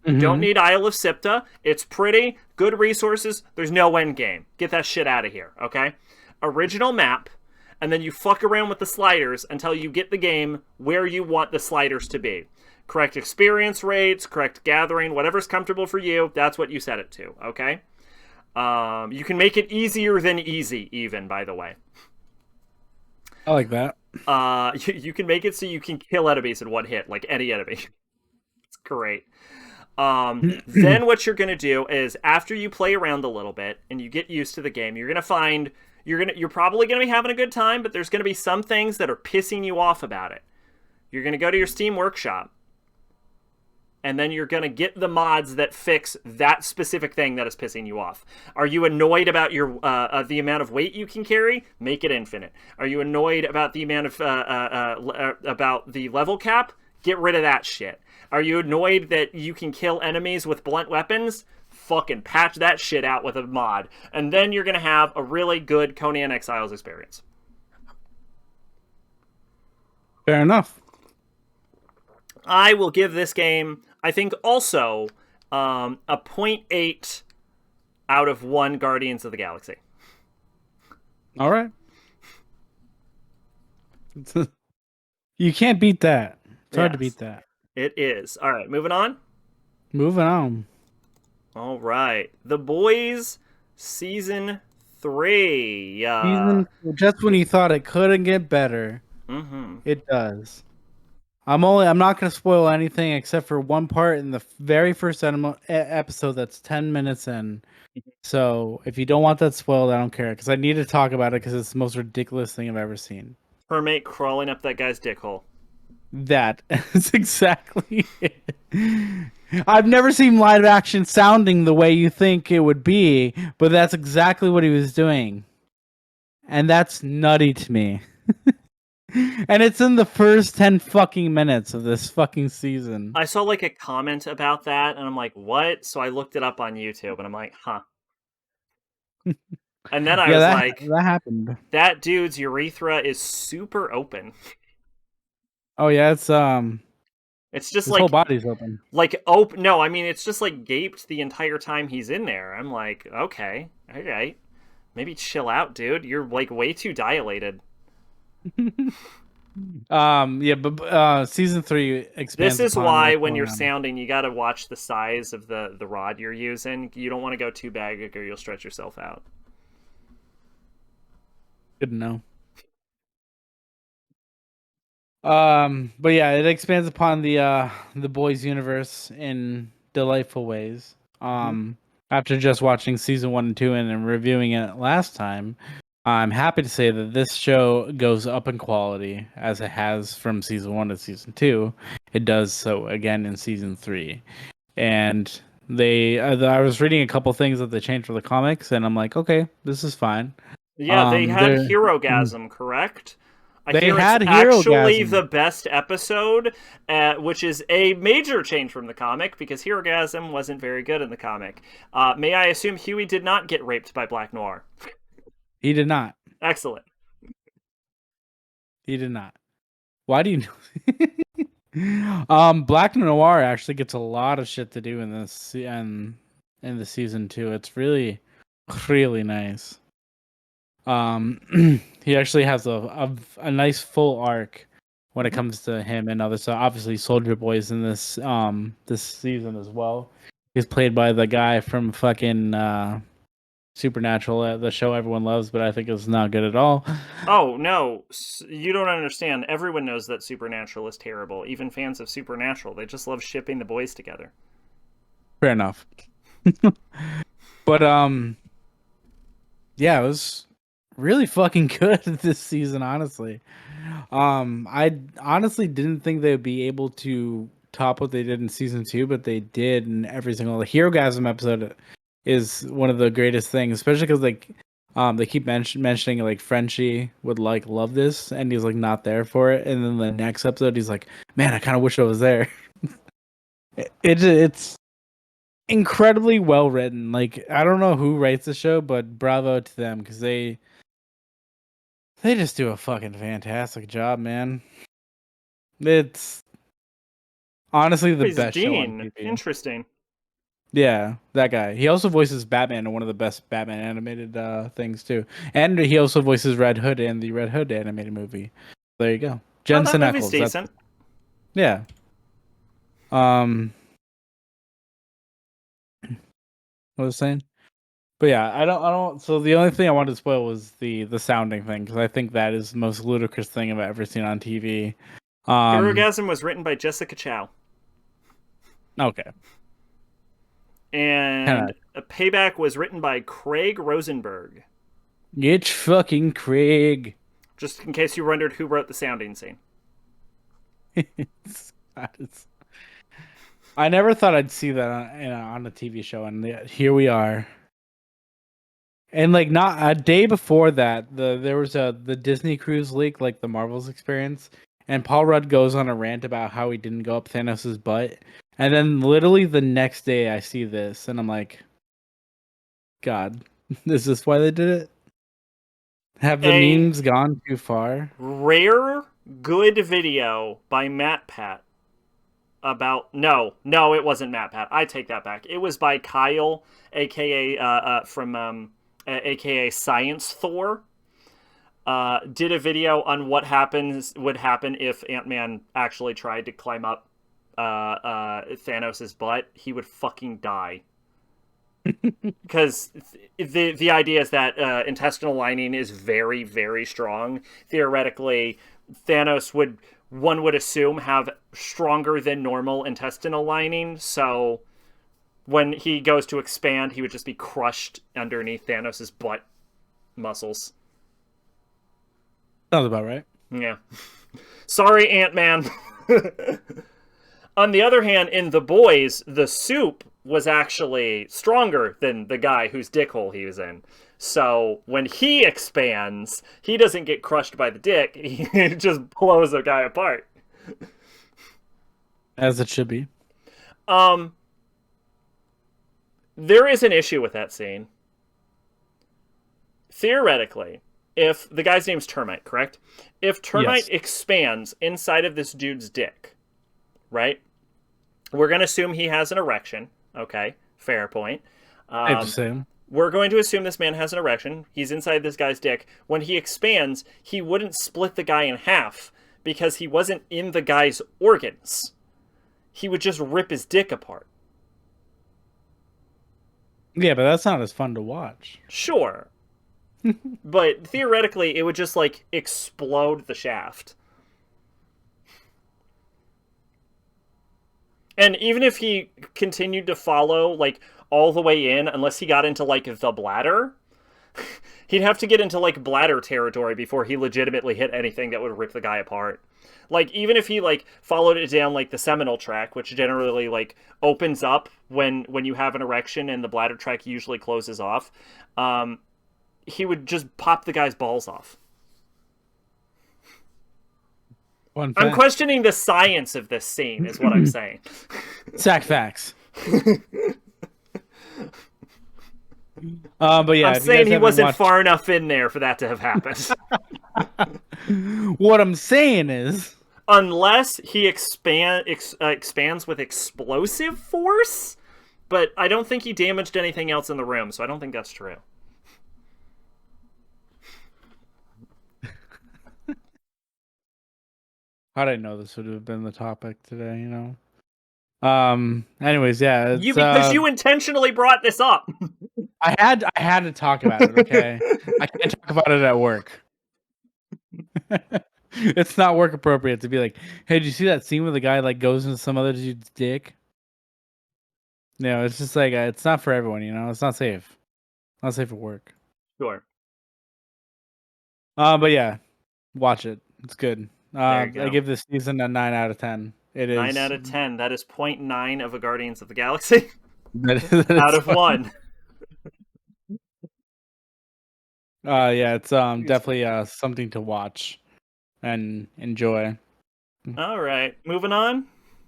Mm-hmm. Don't need Isle of Sipta. It's pretty, good resources. There's no end game. Get that shit out of here, okay? Original map, and then you fuck around with the sliders until you get the game where you want the sliders to be. Correct experience rates, correct gathering, whatever's comfortable for you, that's what you set it to, okay? You can make it easier than easy, even, by the way. I like that. You can make it so you can kill enemies in one hit, like any enemy. It's great. Then what you're going to do is, after you play around a little bit and you get used to the game, you're going to find you're probably going to be having a good time, but there's going to be some things that are pissing you off about it. You're going to go to your Steam Workshop, and then you're going to get the mods that fix that specific thing that is pissing you off. Are you annoyed about your the amount of weight you can carry? Make it infinite. Are you annoyed about the amount of about the level cap? Get rid of that shit. Are you annoyed that you can kill enemies with blunt weapons? Fucking patch that shit out with a mod. And then you're going to have a really good Conan Exiles experience. Fair enough. I will give this game, I think, also a 0.8 out of 1 Guardians of the Galaxy. All right. You can't beat that. It's hard to beat that. It is. All right, moving on. Moving on. All right. The Boys Season 3. Just when you thought it couldn't get better, it does. I'm not going to spoil anything except for one part in the very first episode that's 10 minutes in. So if you don't want that spoiled, I don't care, because I need to talk about it because it's the most ridiculous thing I've ever seen. Hermate crawling up that guy's dick hole. That is exactly it. I've never seen live action sounding the way you think it would be, but that's exactly what he was doing. And that's nutty to me. And it's in the first 10 fucking minutes of this fucking season. I saw like a comment about that, and I'm like, what? So I looked it up on YouTube, and I'm like, huh. And then I was like, that happened. That dude's urethra is super open. Oh yeah, it's just his like whole body's open. Like open. No, I mean it's just like gaped the entire time he's in there. I'm like, okay, all right, maybe chill out, dude. You're like way too dilated. Yeah, but season 3 This expands is upon why what's when going you're on. sounding, you got to watch the size of the rod you're using. You don't want to go too big or you'll stretch yourself out. Good to know. But yeah, it expands upon the boys universe in delightful ways. Mm-hmm. After just watching season 1 and 2 and then reviewing it last time, I'm happy to say that this show goes up in quality as it has from season 1 to season 2. It does so again in season 3. And I was reading a couple things that they changed for the comics and I'm like, okay, this is fine. Yeah, they had They're Herogasm, correct? I they hear it's had Hero actually the Gasm. best episode, which is a major change from the comic because Herogasm wasn't very good in the comic. May I assume Huey did not get raped by Black Noir? He did not. Excellent. He did not. Why do you know? Black Noir actually gets a lot of shit to do in this and in the season 2. It's really really nice. He actually has a nice full arc when it Mm-hmm. comes to him and others. So obviously Soldier Boy's in this season as well. He's played by the guy from fucking Supernatural, the show everyone loves, but I think is not good at all. Oh, no, you don't understand. Everyone knows that Supernatural is terrible. Even fans of Supernatural, they just love shipping the boys together. Fair enough. But yeah, it was really fucking good this season, honestly. I honestly didn't think they'd be able to top what they did in season 2, but they did in every single. The Herogasm episode is one of the greatest things, especially because like they keep mentioning like Frenchie would like love this, and he's like not there for it, and then the next episode he's like, man, I kind of wish I was there. It's incredibly well written. Like I don't know who writes the show, but bravo to them because they just do a fucking fantastic job, man. It's honestly the He's best show on Dean. TV. Interesting. Yeah, that guy. He also voices Batman in one of the best Batman animated things too, and he also voices Red Hood in the Red Hood animated movie. There you go, Oh, that Jensen movie's Ackles. That's decent. yeah. Um, what was I saying? But yeah, I don't. So the only thing I wanted to spoil was the sounding thing because I think that is the most ludicrous thing I've ever seen on TV. Um, Herogasm was written by Jessica Chow. okay, kind And of Payback was written by Craig Rosenberg. it's fucking Craig. Just in case you wondered who wrote the sounding scene. It's- I never thought I'd see that on a TV show, and here we are. And like not a day before that, there was the Disney cruise leak, like the Marvels experience, and Paul Rudd goes on a rant about how he didn't go up Thanos' butt, and then literally the next day I see this, and I'm like, God, is this why they did it? Have the A memes gone too far? rare good video by Matt Pat about no, it wasn't Matt Pat. I take that back. It was by Kyle, aka from aka Science Thor. Did a video on what would happen if Ant-Man actually tried to climb up Thanos' butt. He would fucking die. Because the idea is that intestinal lining is very, very strong. Theoretically, Thanos would, one would assume, have stronger than normal intestinal lining. So when he goes to expand, he would just be crushed underneath Thanos' butt muscles. Sounds about right. Yeah. Sorry, Ant-Man. On the other hand, in The Boys, the soup was actually stronger than the guy whose dick hole he was in. So when he expands, he doesn't get crushed by the dick. He just blows the guy apart. As it should be. Um, there is an issue with that scene. Theoretically, if the guy's name's Termite, correct? If Termite Yes, expands inside of this dude's dick, right? We're going to assume he has an erection. Okay, fair point. safe to Um, say. We're going to assume this man has an erection. He's inside this guy's dick. When he expands, he wouldn't split the guy in half because he wasn't in the guy's organs. He would just rip his dick apart. Yeah, but that's not as fun to watch. Sure. But theoretically, it would just, like, explode the shaft. And even if he continued to follow, like, all the way in, unless he got into, like, the bladder, he'd have to get into, like, bladder territory before he legitimately hit anything that would rip the guy apart. Like, even if he, like, followed it down, like, the seminal tract, which generally, like, opens up when you have an erection and the bladder tract usually closes off, he would just pop the guy's balls off. I'm questioning the science of this scene, is what I'm saying. Sack facts. But yeah, I'm saying he wasn't far enough in there for that to have happened. What I'm saying is, unless he expands with explosive force, but I don't think he damaged anything else in the room, so I don't think that's true. I didn't know this would have been the topic today, you know? Anyways, yeah. Because you intentionally brought this up. I had to talk about it, okay? I can't talk about it at work. It's not work appropriate to be like, hey, did you see that scene where the guy, like, goes into some other dude's dick? No, it's just like, it's not for everyone, you know? It's not safe. Not safe at work. Sure. But yeah, watch it. It's good. There you go. I give this season a 9 out of 10. It is 9 out of 10. That is 0.9 of a Guardians of the Galaxy. that out of 1. Yeah, it's definitely something to watch and enjoy. All right, moving on.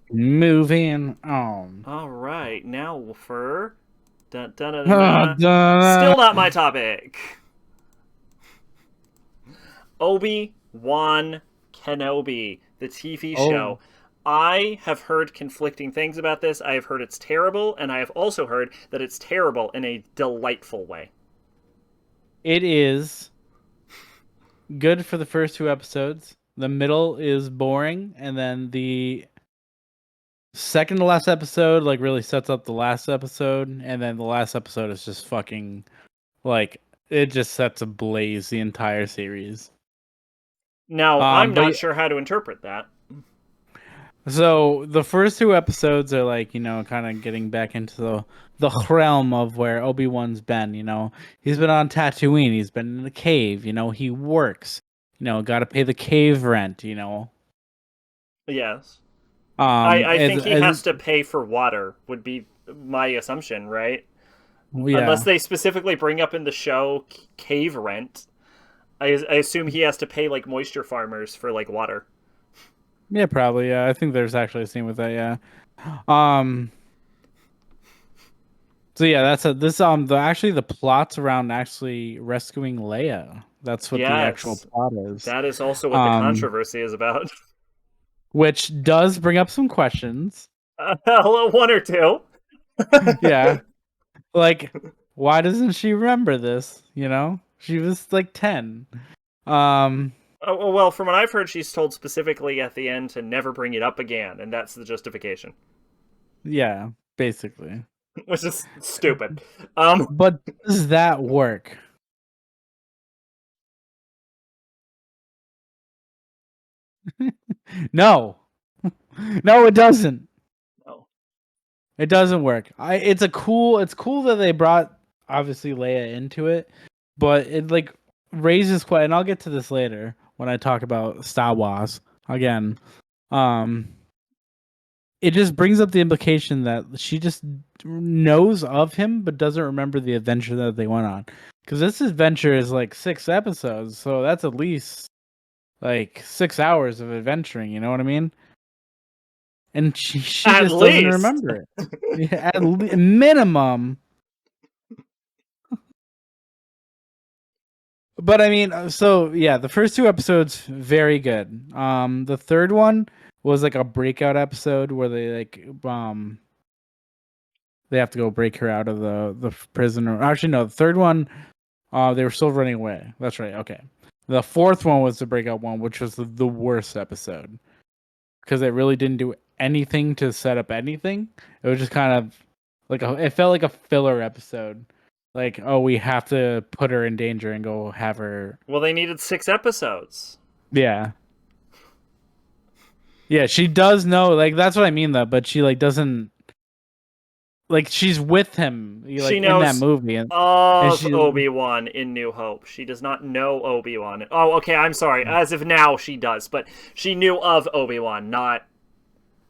Moving on. All right, now for still not my topic. Obi-Wan Kenobi, the TV show. I have heard conflicting things about this. I have heard it's terrible, and I have also heard that it's terrible in a delightful way. It is good for the first 2 episodes. The middle is boring, and then the second to last episode, like, really sets up the last episode, and then the last episode is just fucking, like, it just sets ablaze the entire series. Now, I'm not sure how to interpret that. So the first 2 episodes are, like, you know, kind of getting back into the realm of where Obi-Wan's been, you know. He's been on Tatooine, he's been in the cave, you know, he works, you know, got to pay the cave rent, you know. Yes. I think he has to pay for water, would be my assumption, right? Yeah. Unless they specifically bring up in the show cave rent. I assume he has to pay, like, moisture farmers for, like, water. Yeah, probably. Yeah, I think there's actually a scene with that. Yeah. So yeah, that's the plots around actually rescuing Leia. That's what the actual plot is. That is also what the controversy is about. Which does bring up some questions. One or two. Yeah. Like, why doesn't she remember this? You know? She was like 10. Well, from what I've heard, she's told specifically at the end to never bring it up again, and that's the justification. Yeah, basically. Which is stupid. But does that work? No. No, it doesn't. No. It doesn't work. It's cool that they brought, obviously, Leia into it, but it, like, raises quite, and I'll get to this later when I talk about Star Wars again. It just brings up the implication that she just knows of him but doesn't remember the adventure that they went on. Because this adventure is like 6 episodes, so that's at least like 6 hours of adventuring, you know what I mean? And she just doesn't remember it. Yeah, at minimum. But I mean, so yeah, the first 2 episodes, very good. The third one was like a breakout episode where they, like, They have to go break her out of the prison. Or actually, no, the third one, they were still running away. That's right. Okay. The fourth one was the breakout one, which was the worst episode because it really didn't do anything to set up anything. It was just kind of like it felt like a filler episode. Like, oh, we have to put her in danger and go have her. Well, they needed 6 episodes. Yeah. Yeah, she does know. Like, that's what I mean, though. But she like doesn't like she's with him like She in that knows movie, and of she Obi-Wan in New Hope. She does not know Obi-Wan. Oh, okay, I'm sorry. As of now, she does, but she knew of Obi-Wan, not...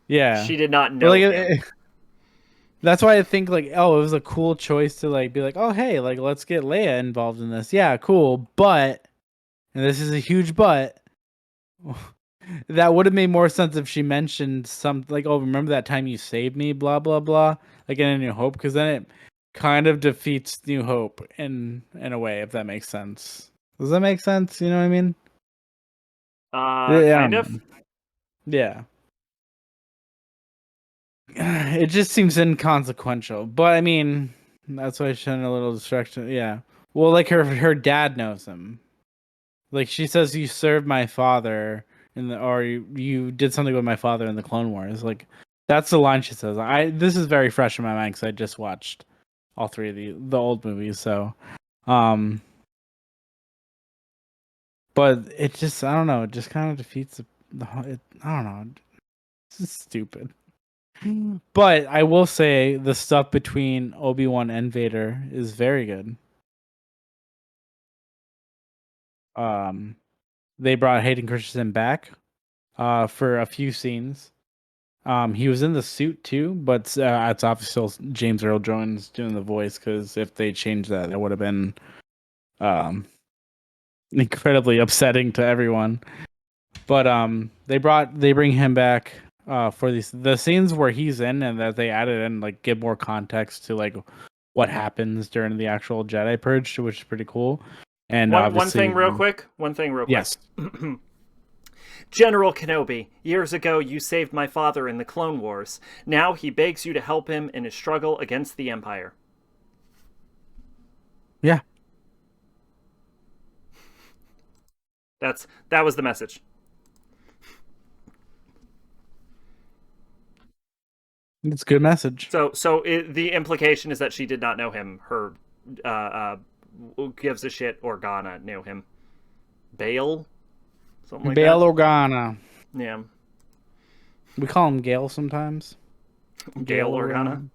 yeah. She did not But know like him. that's why I think like oh it was a cool choice to like be like oh hey like let's get Leia involved in this. Yeah, cool. But and this is a huge but. That would have made more sense if she mentioned some like, oh, remember that time you saved me, blah blah blah, like in A New Hope, because then it kind of defeats New Hope in a way, if that makes sense. Does that make sense? You know what I mean? Yeah, Kind of. yeah. It just seems inconsequential, but I mean, that's why she's showing a little distraction. Yeah. Well, like her dad knows him. Like she says, you served my father in the, or you did something with my father in the Clone Wars. Like that's the line she says. This is very fresh in my mind because I just watched all three of the old movies. So, um, but it just I don't know. It just kind of defeats I don't know. It's just stupid. But I will say the stuff between Obi-Wan and Vader is very good. Um, they brought Hayden Christensen back for a few scenes. He was in the suit too, but it's obviously still James Earl Jones doing the voice because if they changed that, it would have been um, incredibly upsetting to everyone. But they bring him back for the scenes where he's in, and that they added in like give more context to like what happens during the actual Jedi Purge, which is pretty cool. And One obviously, thing real quick. One thing real quick. yes, General Kenobi, years ago you saved my father in the Clone Wars. Now he begs you to help him in his struggle against the Empire. yeah, That was the message. it's a good message. The implication is that she did not know him. Her who gives a shit Organa knew him. Bail, something like Bail that. Organa. Yeah, We call him Gale sometimes. Gail Gale Organa.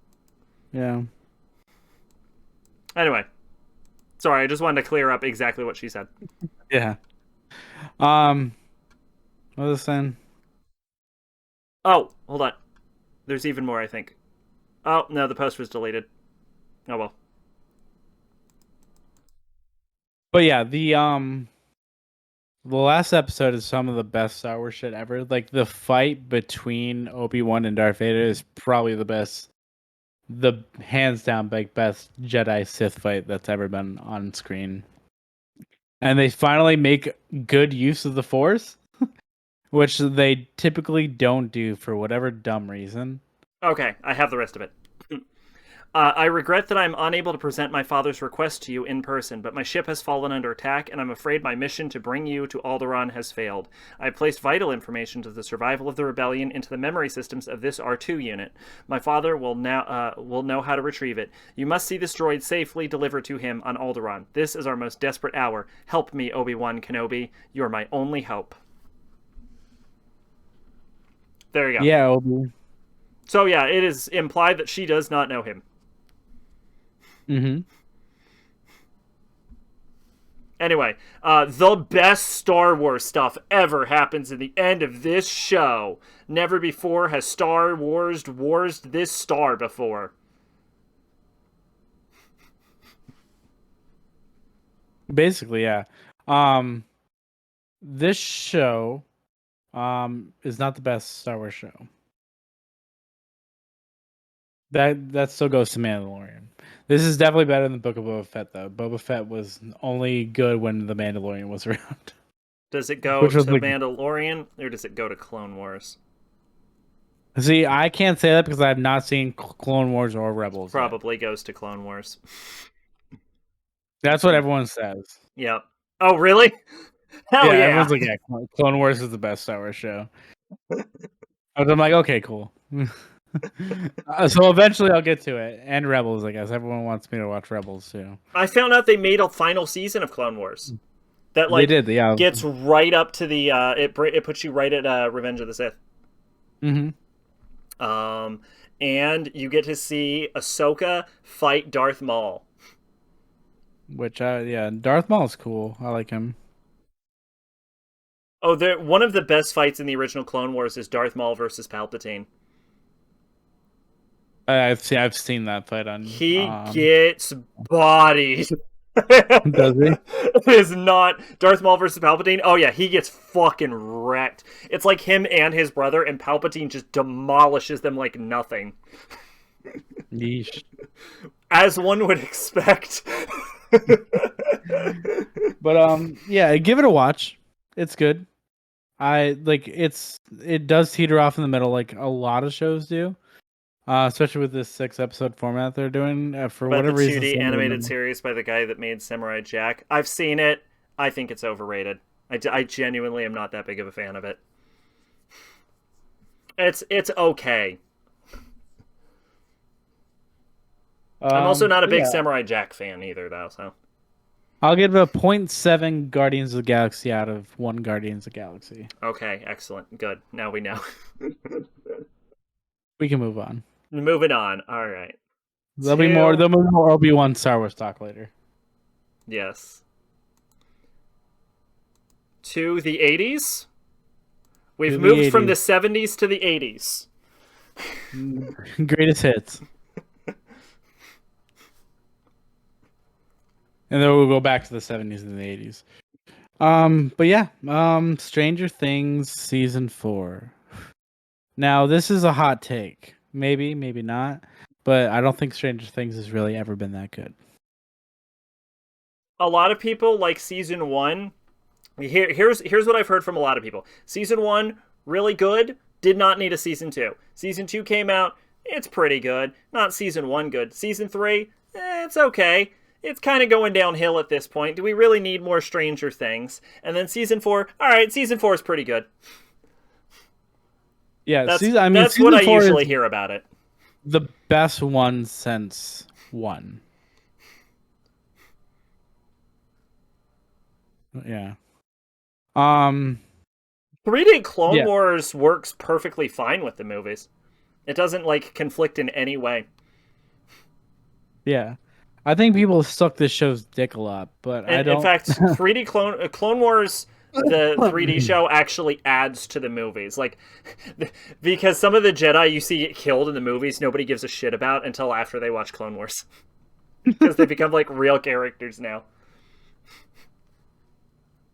Yeah. Anyway, sorry, I just wanted to clear up exactly what she said. Yeah. What was I saying? Oh, hold on. There's even more, I think. Oh no, the post was deleted. Oh well. But yeah, the last episode is some of the best Star Wars shit ever. Like the fight between Obi-Wan and Darth Vader is probably the hands down best Jedi Sith fight that's ever been on screen. And they finally make good use of the Force, which they typically don't do for whatever dumb reason. Okay, I have the rest of it. I regret that I'm unable to present my father's request to you in person, but my ship has fallen under attack, and I'm afraid my mission to bring you to Alderaan has failed. I have placed vital information to the survival of the rebellion into the memory systems of this R2 unit. My father will know how to retrieve it. You must see this droid safely delivered to him on Alderaan. This is our most desperate hour. Help me, Obi-Wan Kenobi. You are my only hope. There you go. Yeah, Obi. So yeah, it is implied that she does not know him. Mm-hmm. Anyway, the best Star Wars stuff ever happens in the end of this show. Never before has Star Wars this star before. Basically, yeah. Um, this show is not the best Star Wars show. That still goes to Mandalorian. This is definitely better than Book of Boba Fett, though. Boba Fett was only good when the Mandalorian was around. Does it go Which was to like Mandalorian or does it go to Clone Wars? See, I can't say that because I have not seen Clone Wars or Rebels yet. Probably goes to Clone Wars. That's what everyone says. Yep. Oh, really? Hell Yeah, yeah. everyone's like, yeah, Clone Wars is the best Star Wars show. I'm like, okay, cool. So eventually I'll get to it. And Rebels, I guess. Everyone wants me to watch Rebels too. I found out they made a final season of Clone Wars. That They did, yeah. gets right up to the it puts you right at Revenge of the Sith. Mm-hmm. And you get to see Ahsoka fight Darth Maul. Which yeah, Darth Maul is cool. I like him. Oh, one of the best fights in the original Clone Wars is Darth Maul versus Palpatine. I've seen that fight on. He gets bodied. Does he? It is not Darth Maul versus Palpatine. Oh yeah, he gets fucking wrecked. It's like him and his brother, and Palpatine just demolishes them like nothing. Yeesh. As one would expect. But yeah, give it a watch. It's good. It does teeter off in the middle like a lot of shows do. Especially with this 6-episode format they're doing for About whatever the reason. 2D animated series by the guy that made Samurai Jack. I've seen it. I think it's overrated. I genuinely am not that big of a fan of it. It's okay. I'm also not a big Samurai Jack fan either, though. So I'll give it a 0.7 Guardians of the Galaxy out of 1 Guardians of the Galaxy. Okay, excellent, good. Now we know. We can move on. Moving on. All right. There'll be more Obi-Wan Star Wars talk later. Yes. To the 80s. We've moved from the 70s to the 80s. Greatest hits. And then we'll go back to the 70s and the 80s. But yeah, Stranger Things season 4. Now, this is a hot take. Maybe, maybe not. But I don't think Stranger Things has really ever been that good. A lot of people like season 1. Here's what I've heard from a lot of people. Season 1, really good. Did not need a season 2. Season 2 came out. It's pretty good. Not season 1 good. Season 3, it's okay. It's kind of going downhill at this point. Do we really need more Stranger Things? And then season 4, all right, season 4 is pretty good. Yeah, that's what I usually hear about it. The best one since 1. Yeah. 3D Clone Wars works perfectly fine with the movies. It doesn't like conflict in any way. Yeah. I think people suck this show's dick a lot, but I don't. In fact, 3D Clone Wars, the 3D show actually adds to the movies. Like, because some of the Jedi you see get killed in the movies, nobody gives a shit about until after they watch Clone Wars. Because they become like real characters now.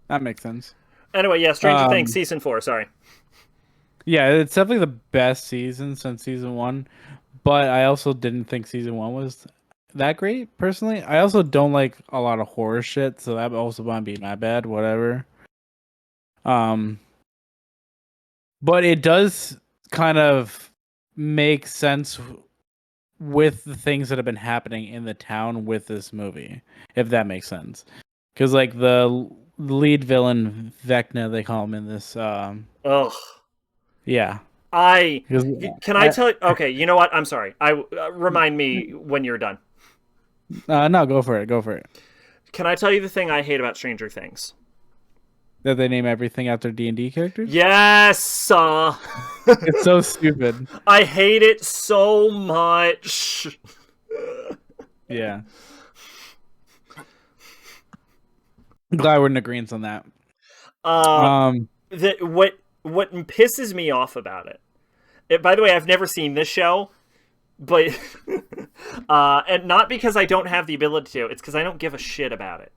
That makes sense. Anyway, yeah, Stranger Things season 4. Sorry. Yeah, it's definitely the best season since season 1, but I also didn't think season 1 was that great personally. I also don't like a lot of horror shit, so that also might be my bad. Whatever. But it does kind of make sense with the things that have been happening in the town with this movie, if that makes sense. Because like the lead villain Vecna, they call him in this. Ugh. Yeah. Can I tell you? Okay, you know what? I'm sorry. Remind me when you're done. No, go for it. Go for it. Can I tell you the thing I hate about Stranger Things? That they name everything after D&D characters? Yes! It's so stupid. I hate it so much. Yeah. I'm glad we're in agreement on that. What pisses me off about it, by the way, I've never seen this show, but and not because I don't have the ability to, it's because I don't give a shit about it.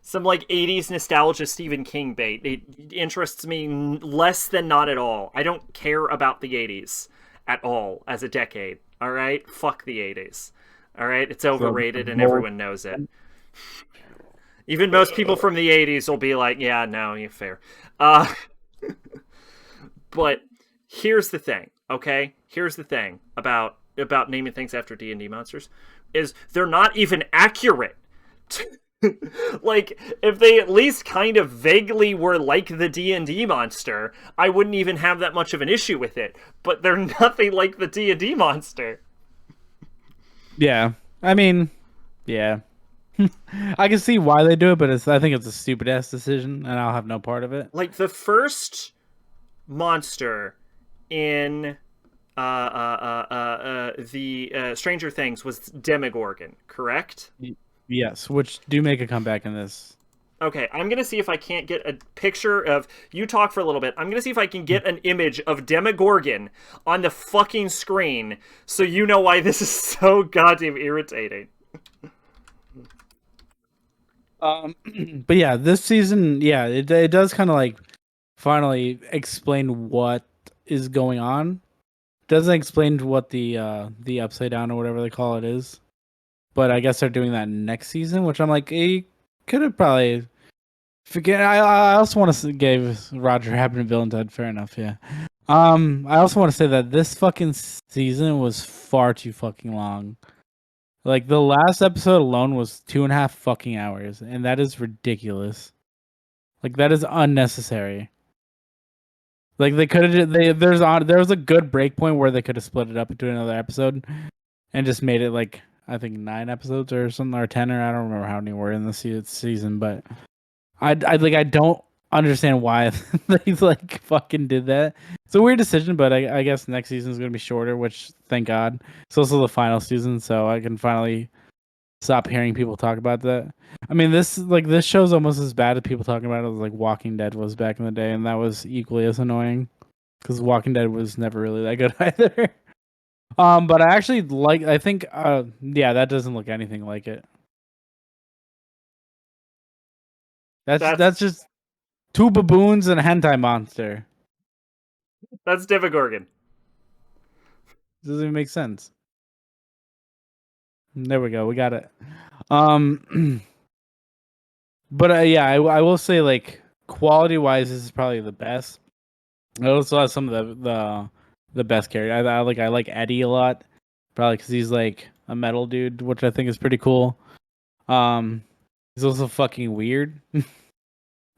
Some like 80s nostalgia Stephen King bait. It interests me less than not at all. I don't care about the 80s at all as a decade. All right? Fuck the 80s. All right? It's overrated and everyone knows it. Even most people from the 80s will be like, yeah, no, you're fair. But here's the thing. Okay, here's the thing about naming things after D&D monsters is they're not even accurate. Like, if they at least kind of vaguely were like the D&D monster, I wouldn't even have that much of an issue with it. But they're nothing like the D&D monster. Yeah, I mean, yeah, I can see why they do it, but I think it's a stupid ass decision, and I'll have no part of it. Like, the first monster in the Stranger Things was Demogorgon, correct? Yes, which do make a comeback in this. Okay, I'm gonna see if I can't get a picture of you. Talk for a little bit. I'm gonna see if I can get an image of Demogorgon on the fucking screen, so you know why this is so goddamn irritating. But yeah, this season, yeah, it does kind of like finally explain what is going on. Doesn't explain what the upside down or whatever they call it is, but I guess they're doing that next season, which I'm like, could have probably forget. I also want to give Roger Rabbit and Bill and Ted. Fair enough, yeah. I also want to say that this fucking season was far too fucking long. Like the last episode alone was 2.5 fucking hours, and that is ridiculous. Like that is unnecessary. Like they could have there was a good break point where they could have split it up into another episode and just made it like I think 9 episodes or something or 10 or I don't remember how many were in the season, but I don't understand why they like fucking did that. It's a weird decision, but I guess next season is gonna be shorter, which thank God. It's also the final season, so I can finally stop hearing people talk about that. I mean, this show's almost as bad as people talking about it as like Walking Dead was back in the day, and that was equally as annoying because Walking Dead was never really that good either. But I actually like. I think, yeah, that doesn't look anything like it. That's That's just two baboons and a hentai monster. that's Demogorgon. Doesn't even make sense. There we go. We got it. Um, but yeah, I will say like quality wise, this is probably the best. I also have some of the best character. I like Eddie a lot, probably because he's like a metal dude, which I think is pretty cool. He's also fucking weird.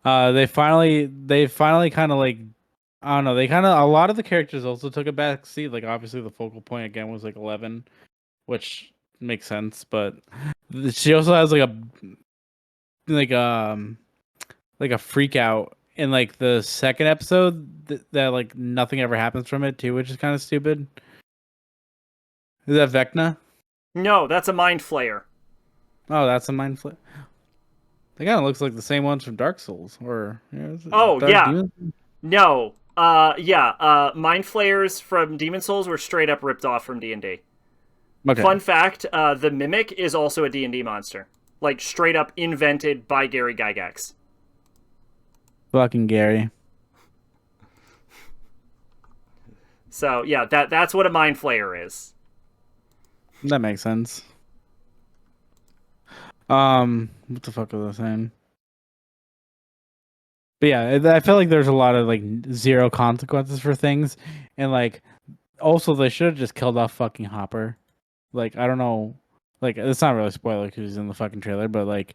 They finally kind of like I don't know. They kind of a lot of the characters also took a back seat. Like obviously the focal point again was like 11, which makes sense. But she also has like um like a freak out in like the second episode that like nothing ever happens from it too, which is kind of stupid. Is that Vecna? No, that's a mind flayer. Oh, that's a mind flip. They kind of looks like the same ones from Dark Souls, or Oh Dark yeah, Demon. no, yeah, mind flayers from Demon Souls were straight up ripped off from D&D. Okay, Fun fact: the Mimic is also a D&D monster, like straight up invented by Gary Gygax. fucking Gary. So yeah, that's what a mind flayer is. That makes sense. What the fuck was I saying? But yeah, I feel like there's a lot of like zero consequences for things, and like also they should have just killed off fucking Hopper. Like I don't know, like it's not really a spoiler because he's in the fucking trailer, but like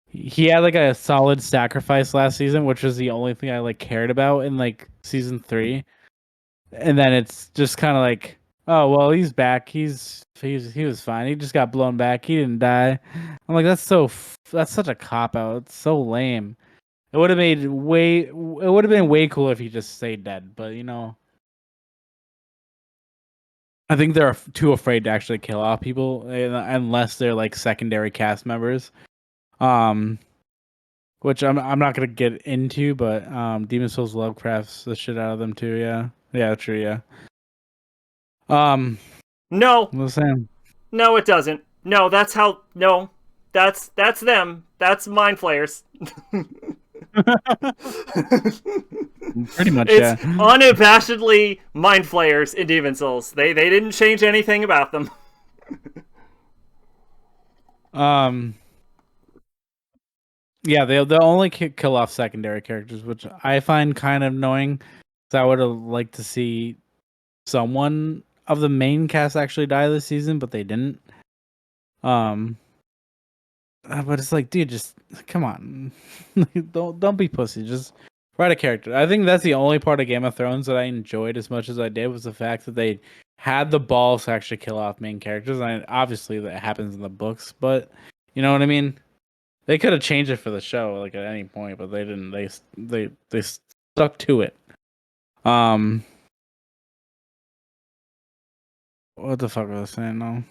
he had like a solid sacrifice last season, which was the only thing I like cared about in like season 3, and then it's just kind of like, oh well, he's back. He was fine. He just got blown back. He didn't die. I'm like, that's such a cop out. It's so lame. It would have made way. It would have been way cooler if he just stayed dead. But I think they're too afraid to actually kill off people unless they're like secondary cast members. Um, which I'm not gonna get into, but Demon Souls Lovecraft's the shit out of them too. Yeah, yeah, true. Yeah. Um, No, what was I saying? no, it doesn't. No, that's how. No, that's them. That's mind flayers. Pretty much, It's yeah. unabashedly mind flayers in Demon Souls. They didn't change anything about them. Um, yeah, they'll only kill off secondary characters, which I find kind of annoying. So I would have liked to see someone of the main cast actually die this season, but they didn't. But it's like, dude, just come on, don't be pussy. Just write a character. I think that's the only part of Game of Thrones that I enjoyed as much as I did was the fact that they had the balls to actually kill off main characters. And obviously that happens in the books, but you know what I mean. They could have changed it for the show like at any point, but they didn't. They stuck to it. What the fuck was I saying? No.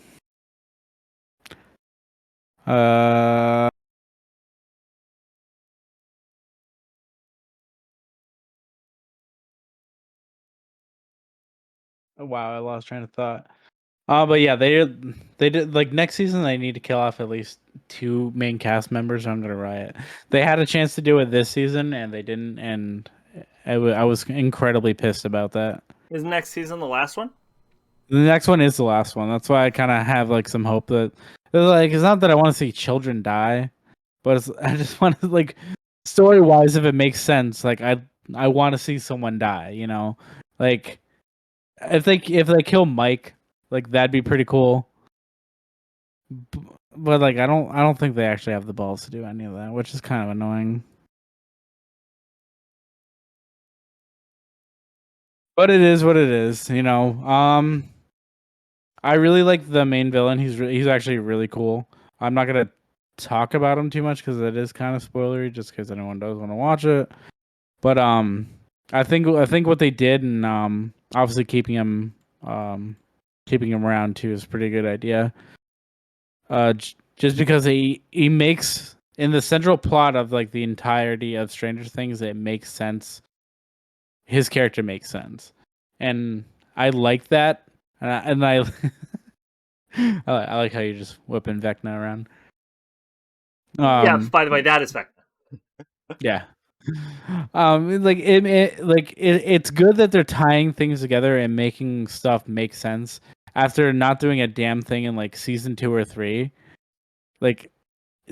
Wow, I lost train of thought. But yeah, they did like next season. They need to kill off at least 2 main cast members. I'm gonna riot. They had a chance to do it this season and they didn't, and I was incredibly pissed about that. Is next season the last one? The next one is the last one. That's why I kind of have like some hope that like it's not that I want to see children die, but I just want to like story wise, if it makes sense, like I want to see someone die. You know, like if they kill Mike, like that'd be pretty cool. But like I don't think they actually have the balls to do any of that, which is kind of annoying. But it is what it is, you know. I really like the main villain. He's actually really cool. I'm not gonna talk about him too much because it is kind of spoilery, just because anyone does want to watch it. But I think what they did, and obviously keeping him around too is a pretty good idea. Just because he makes in the central plot of like the entirety of Stranger Things, it makes sense. His character makes sense, and I like that. And I I like how you're just whipping Vecna around. Yeah. By the way, that is fact. Yeah. It's good that they're tying things together and making stuff make sense after not doing a damn thing in like season 2 or 3. Like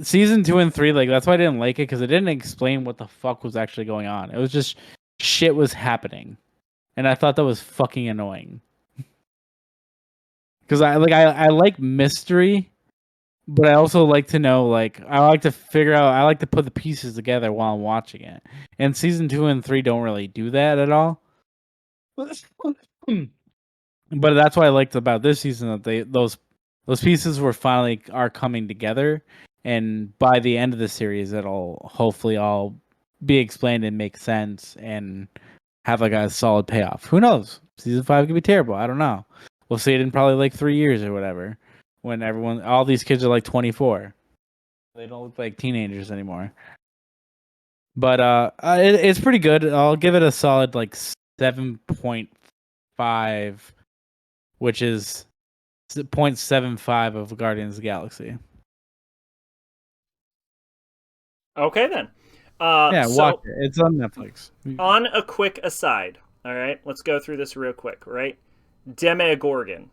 season 2 and 3, like that's why I didn't like it because it didn't explain what the fuck was actually going on. It was just shit was happening, and I thought that was fucking annoying. Because I like mystery, but I also like to know, like, I like to figure out, I like to put the pieces together while I'm watching it. And season 2 and 3 don't really do that at all. But that's what I liked about this season, that those pieces were finally are coming together, and by the end of the series, it'll hopefully all be explained and make sense and have like a solid payoff. Who knows? Season 5 could be terrible. I don't know. We'll see it in probably like 3 years or whatever, when all these kids are like 24. They don't look like teenagers anymore. But it's pretty good. I'll give it a solid like 7.5, which is 0.75 of Guardians of the Galaxy. Okay then. Yeah, watch it. It's on Netflix. On a quick aside, all right, let's go through this real quick, right? Demogorgon.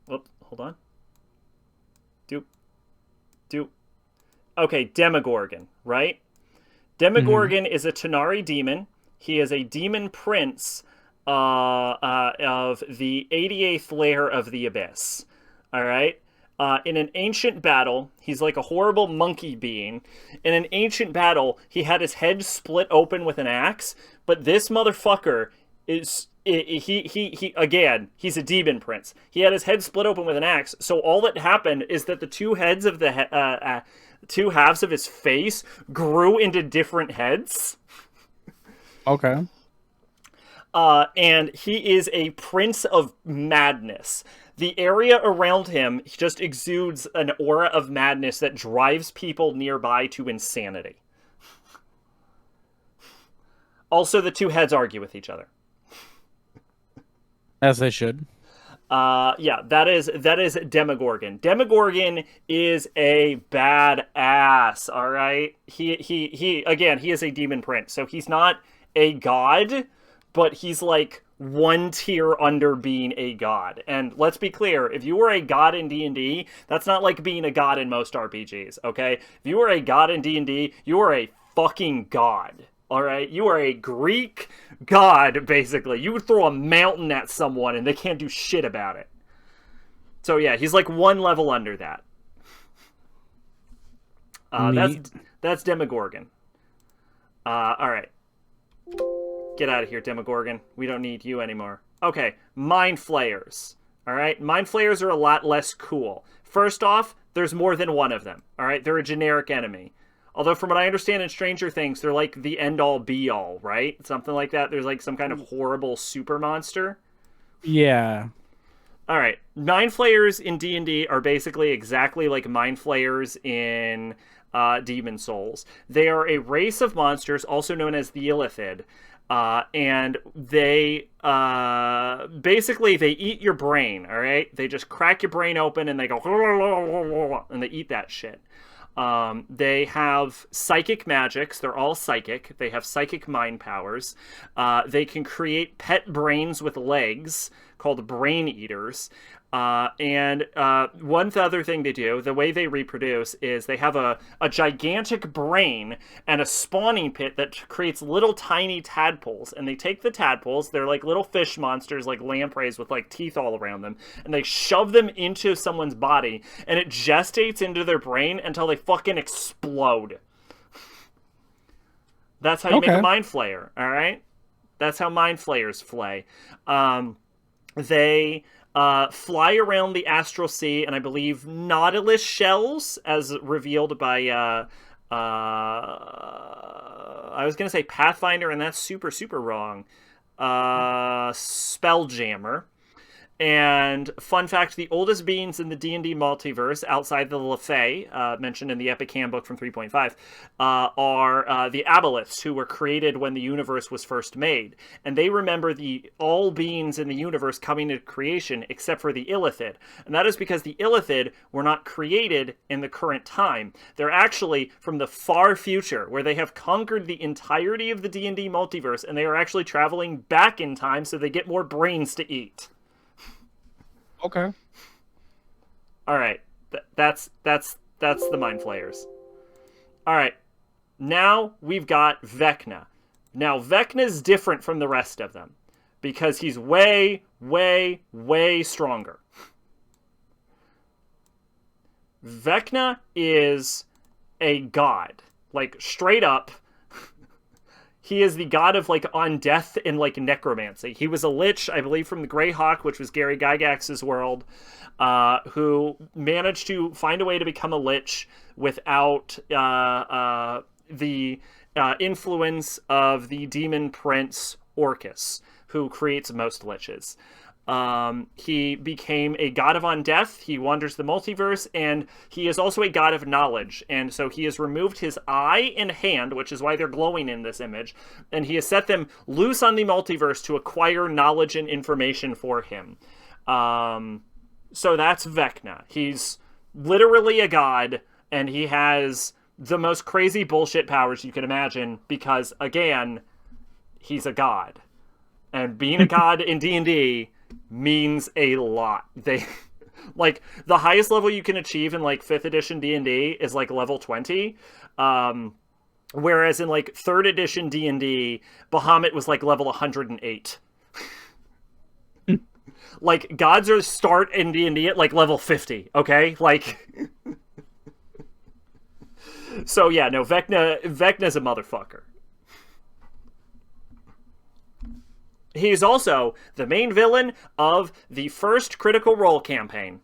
Whoop, hold on. Okay, Demogorgon, right? Demogorgon is a Tanari demon. He is a demon prince of the 88th layer of the Abyss. All right? In an ancient battle, he's like a horrible monkey being. In an ancient battle, he had his head split open with an axe, but this motherfucker is... He again, he's a demon prince. He had his head split open with an axe, so all that happened is that the two heads of the two halves of his face grew into different heads. Okay. And he is a prince of madness. The area around him just exudes an aura of madness that drives people nearby to insanity. Also, the two heads argue with each other. As they should. Yeah, that is Demogorgon. Demogorgon is a badass, all right? He again, he is a demon prince. So he's not a god, but he's like one tier under being a god. And let's be clear, if you were a god in D&D, that's not like being a god in most RPGs, okay? If you were a god in D&D, you are a fucking god. All right, you are a Greek god, basically. You would throw a mountain at someone and they can't do shit about it. So yeah, he's like one level under that. That's Demogorgon. All right, get out of here, Demogorgon. We don't need you anymore. Okay, Mind Flayers. All right, Mind Flayers are a lot less cool. First off, there's more than one of them. All right, they're a generic enemy. Although, from what I understand in Stranger Things, they're like the end-all, be-all, right? Something like that. There's like some kind of horrible super monster. Yeah. All right, Mind Flayers in D&D are basically exactly like Mind Flayers in Demon Souls. They are a race of monsters, also known as the Illithid, and they basically they eat your brain. All right, they just crack your brain open and they go and they eat that shit. They have psychic magics. They're all psychic. They have psychic mind powers. They can create pet brains with legs called brain eaters. And one other thing they do, the way they reproduce, is they have a gigantic brain and a spawning pit that creates little tiny tadpoles. And they take the tadpoles, they're like little fish monsters, like lampreys with like teeth all around them, and they shove them into someone's body, and it gestates into their brain until they fucking explode. That's how you make a mind flayer, all right? That's how mind flayers flay. They fly around the astral sea, and I believe Nautilus shells, as revealed by I was gonna say Pathfinder, and that's super wrong. Spelljammer. And fun fact, the oldest beings in the D&D multiverse, outside the Lefay, mentioned in the Epic Handbook from 3.5, are the Aboleths, who were created when the universe was first made. And they remember all beings in the universe coming to creation, except for the Illithid. And that is because the Illithid were not created in the current time. They're actually from the far future, where they have conquered the entirety of the D&D multiverse, and they are actually traveling back in time so they get more brains to eat. Okay. All right. That's the Mind Flayers. All right. Now we've got Vecna. Now Vecna's different from the rest of them because he's way stronger. Vecna is a god, like straight up. He is the god of, like, on death and, like, necromancy. He was a lich, I believe, from the Greyhawk, which was Gary Gygax's world, who managed to find a way to become a lich without the influence of the demon prince Orcus, who creates most liches. He became a god of undeath. He wanders the multiverse, and he is also a god of knowledge. And so he has removed his eye and hand, which is why they're glowing in this image, and he has set them loose on the multiverse to acquire knowledge and information for him. So that's Vecna. He's literally a god, and he has the most crazy bullshit powers you can imagine because, again, he's a god. And being a god in D&D means a lot. They like the highest level you can achieve in like 5th edition D&D is like level 20, whereas in like 3rd edition D&D Bahamut was like level 108. Like gods are start in D&D at like level 50, okay? Like so yeah, no, Vecna's a motherfucker. He's also the main villain of the first Critical Role campaign.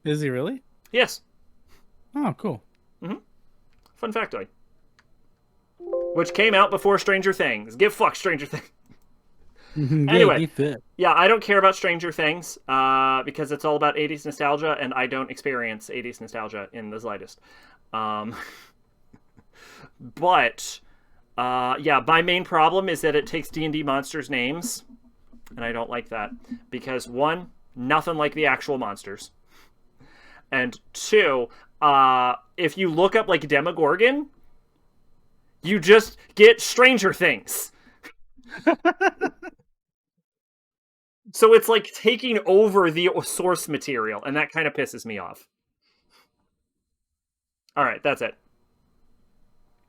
Is he really? Yes. Oh, cool. Mm-hmm. Fun factoid. Which came out before Stranger Things. Give fuck Stranger Things. Anyway, yeah, I don't care about Stranger Things because it's all about 80s nostalgia, and I don't experience 80s nostalgia in the slightest. But... yeah, my main problem is that it takes D&D monsters' names, and I don't like that. Because, one, nothing like the actual monsters. And two, if you look up, like, Demogorgon, you just get Stranger Things. So it's like taking over the source material, and that kind of pisses me off. Alright, that's it.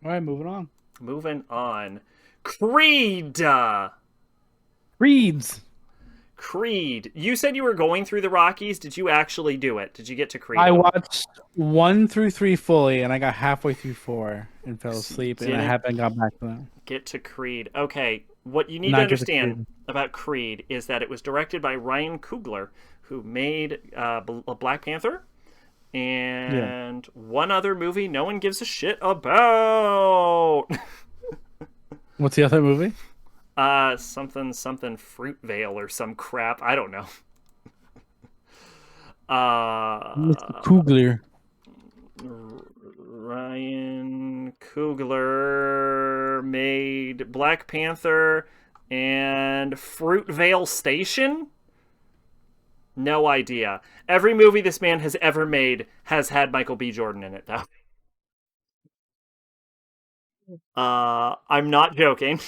All right, moving on. Moving on. Creed. Reads. Creed. You said you were going through the Rockies. Did you actually do it? Did you get to Creed I at all? watched 1 through 3 fully, and I got halfway through 4 and fell So you asleep, and I didn't haven't got back to that. get to Creed. Okay, what you need to Not get to understand Creed. about Creed is that it was directed by Ryan Coogler, who made Black Panther Yeah. and one other movie no one gives a shit about. What's the other movie? Something Fruitvale or some crap. I don't know. Mr. Uh, Coogler. Ryan Coogler made Black Panther and Fruitvale Station? No idea. Every movie this man has ever made has had Michael B. Jordan in it, though. I'm not joking.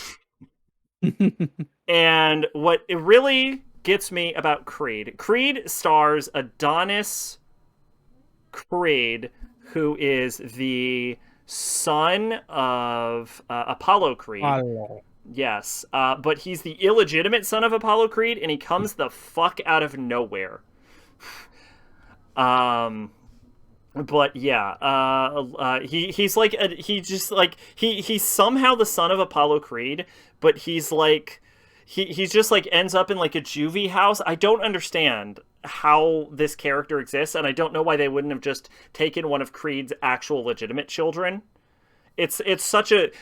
And what it really gets me about Creed stars Adonis Creed, who is the son of Apollo Creed. Hello. Yes, but he's the illegitimate son of Apollo Creed, and he comes the fuck out of nowhere. Um, but yeah, he's like he's somehow the son of Apollo Creed, but he's like he's just like ends up in like a juvie house. I don't understand how this character exists, and I don't know why they wouldn't have just taken one of Creed's actual legitimate children. It's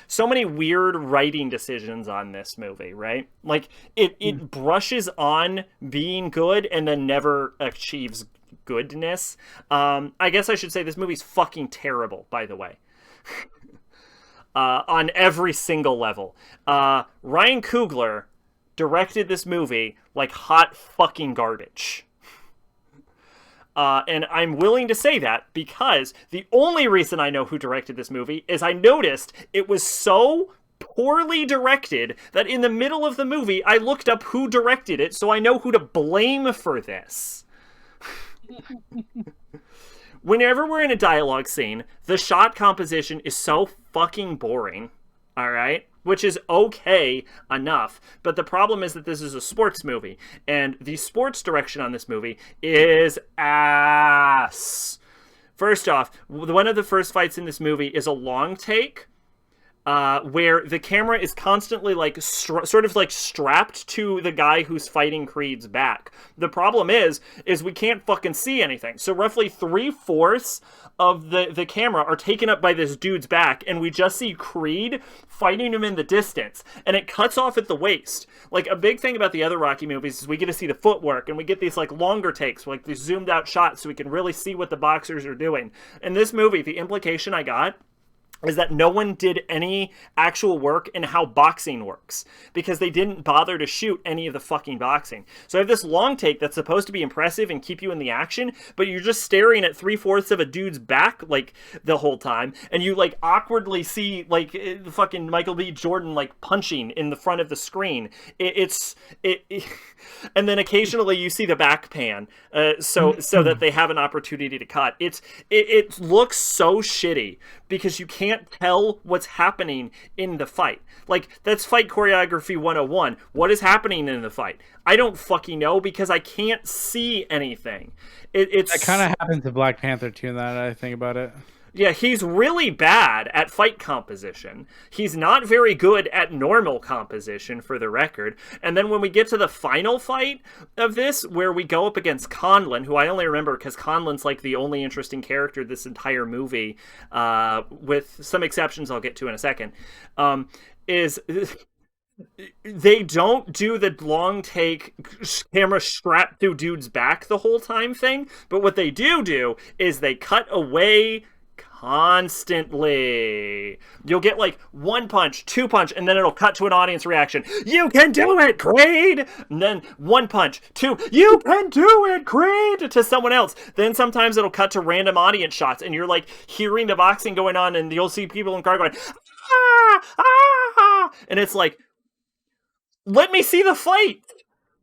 so many weird writing decisions on this movie, right? Like it brushes on being good and then never achieves goodness. I guess I should say this movie's fucking terrible, by the way. On every single level. Ryan Coogler directed this movie like hot fucking garbage. And I'm willing to say that because the only reason I know who directed this movie is I noticed it was so poorly directed that in the middle of the movie I looked up who directed it so I know who to blame for this. Whenever we're in a dialogue scene, the shot composition is so fucking boring. All right? Which is okay enough. But the problem is that this is a sports movie, and the sports direction on this movie is ass. First off, one of the first fights in this movie is a long take, where the camera is constantly like sort of like strapped to the guy who's fighting Creed's back. The problem is we can't fucking see anything. So roughly 3/4 of the camera are taken up by this dude's back, and we just see Creed fighting him in the distance, and it cuts off at the waist. Like, a big thing about the other Rocky movies is we get to see the footwork, and we get these like longer takes, like these zoomed out shots, so we can really see what the boxers are doing. In this movie, the implication I got is that no one did any actual work in how boxing works because they didn't bother to shoot any of the fucking boxing. So I have this long take that's supposed to be impressive and keep you in the action, but you're just staring at 3/4 of a dude's back like the whole time, and you like awkwardly see like the fucking Michael B. Jordan like punching in the front of the screen. And then occasionally you see the back pan, so that they have an opportunity to cut. It looks so shitty because you can't tell what's happening in the fight. Like, that's fight choreography 101. What is happening in the fight? I don't fucking know because I can't see anything. It's That kind of happened to Black Panther too. Now that I think about it. Yeah, he's really bad at fight composition. He's not very good at normal composition, for the record. And then when we get to the final fight of this, where we go up against Conlon, who I only remember because Conlon's like the only interesting character this entire movie, with some exceptions I'll get to in a second, is they don't do the long take camera strapped to dude's back the whole time thing, but what they do is they cut away constantly. You'll get like one punch, two punch, and then it'll cut to an audience reaction. You can do it, Creed! And then one punch, two, you can do it, Creed! To someone else. Then sometimes it'll cut to random audience shots, and you're like hearing the boxing going on, and you'll see people in car going, ah, ah, and it's like, let me see the fight!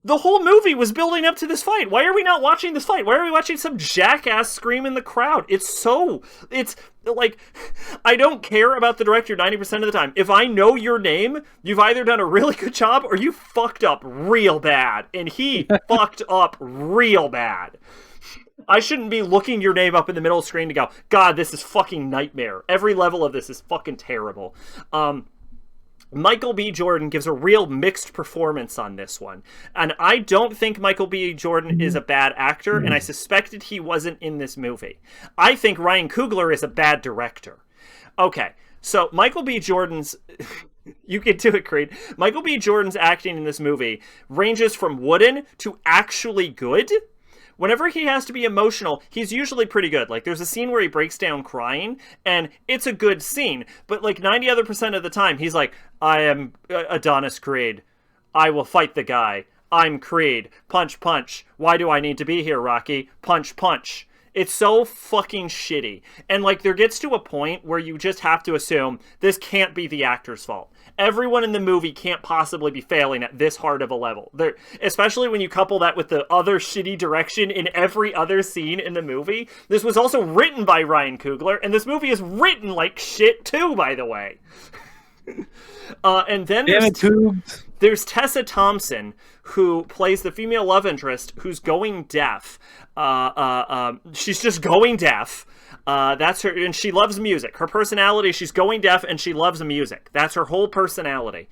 The whole movie was building up to this fight. Why are we not watching this fight? Why are we watching some jackass scream in the crowd? It's like, I don't care about the director 90% of the time. If I know your name, you've either done a really good job or you fucked up real bad. And he fucked up real bad. I shouldn't be looking your name up in the middle of the screen to go, God, this is fucking nightmare. Every level of this is fucking terrible. Michael B. Jordan gives a real mixed performance on this one. And I don't think Michael B. Jordan is a bad actor, and I suspected he wasn't in this movie. I think Ryan Coogler is a bad director. Okay, so Michael B. Jordan's... You can do it, Creed. Michael B. Jordan's acting in this movie ranges from wooden to actually good. Whenever he has to be emotional, he's usually pretty good. Like, there's a scene where he breaks down crying, and it's a good scene. But, like, 90 other % of the time, he's like, I am Adonis Creed. I will fight the guy. I'm Creed. Punch, punch. Why do I need to be here, Rocky? Punch, punch. It's so fucking shitty. And, like, there gets to a point where you just have to assume this can't be the actor's fault. Everyone in the movie can't possibly be failing at this hard of a level. Especially when you couple that with the other shitty direction in every other scene in the movie. This was also written by Ryan Coogler, and this movie is written like shit too, by the way. And then there's Tessa Thompson, who plays the female love interest, who's going deaf. She's just going deaf. That's her, and she loves music. Her personality, she's going deaf and she loves music. That's her whole personality.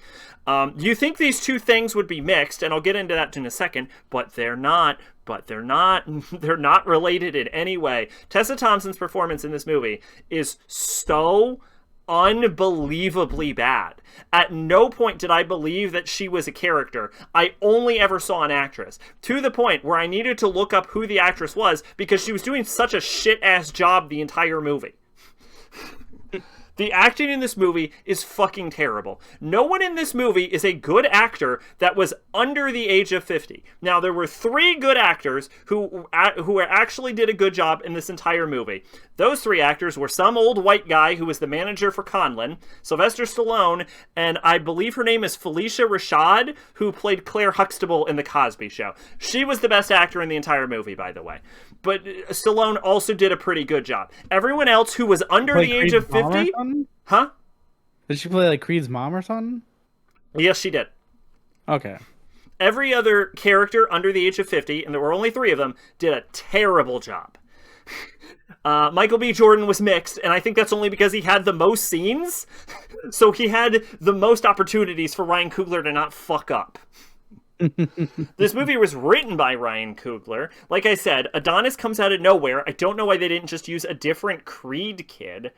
You think these two things would be mixed, and I'll get into that in a second, but they're not. They're not related in any way. Tessa Thompson's performance in this movie is so unbelievably bad. At no point did I believe that she was a character. I only ever saw an actress. To the point where I needed to look up who the actress was because she was doing such a shit-ass job the entire movie. The acting in this movie is fucking terrible. No one in this movie is a good actor that was under the age of 50. Now, there were 3 good actors who actually did a good job in this entire movie. Those 3 actors were some old white guy who was the manager for Conlon, Sylvester Stallone, and I believe her name is Felicia Rashad, who played Claire Huxtable in The Cosby Show. She was the best actor in the entire movie, by the way. But Stallone also did a pretty good job. Everyone else who was under the age of 50... Huh? Did she play like Creed's mom or something? Yes, she did. Okay. Every other character under the age of 50, and there were only 3 of them, did a terrible job. Michael B. Jordan was mixed, and I think that's only because he had the most scenes, so he had the most opportunities for Ryan Coogler to not fuck up. This movie was written by Ryan Coogler. Like I said, Adonis comes out of nowhere. I don't know why they didn't just use a different Creed kid.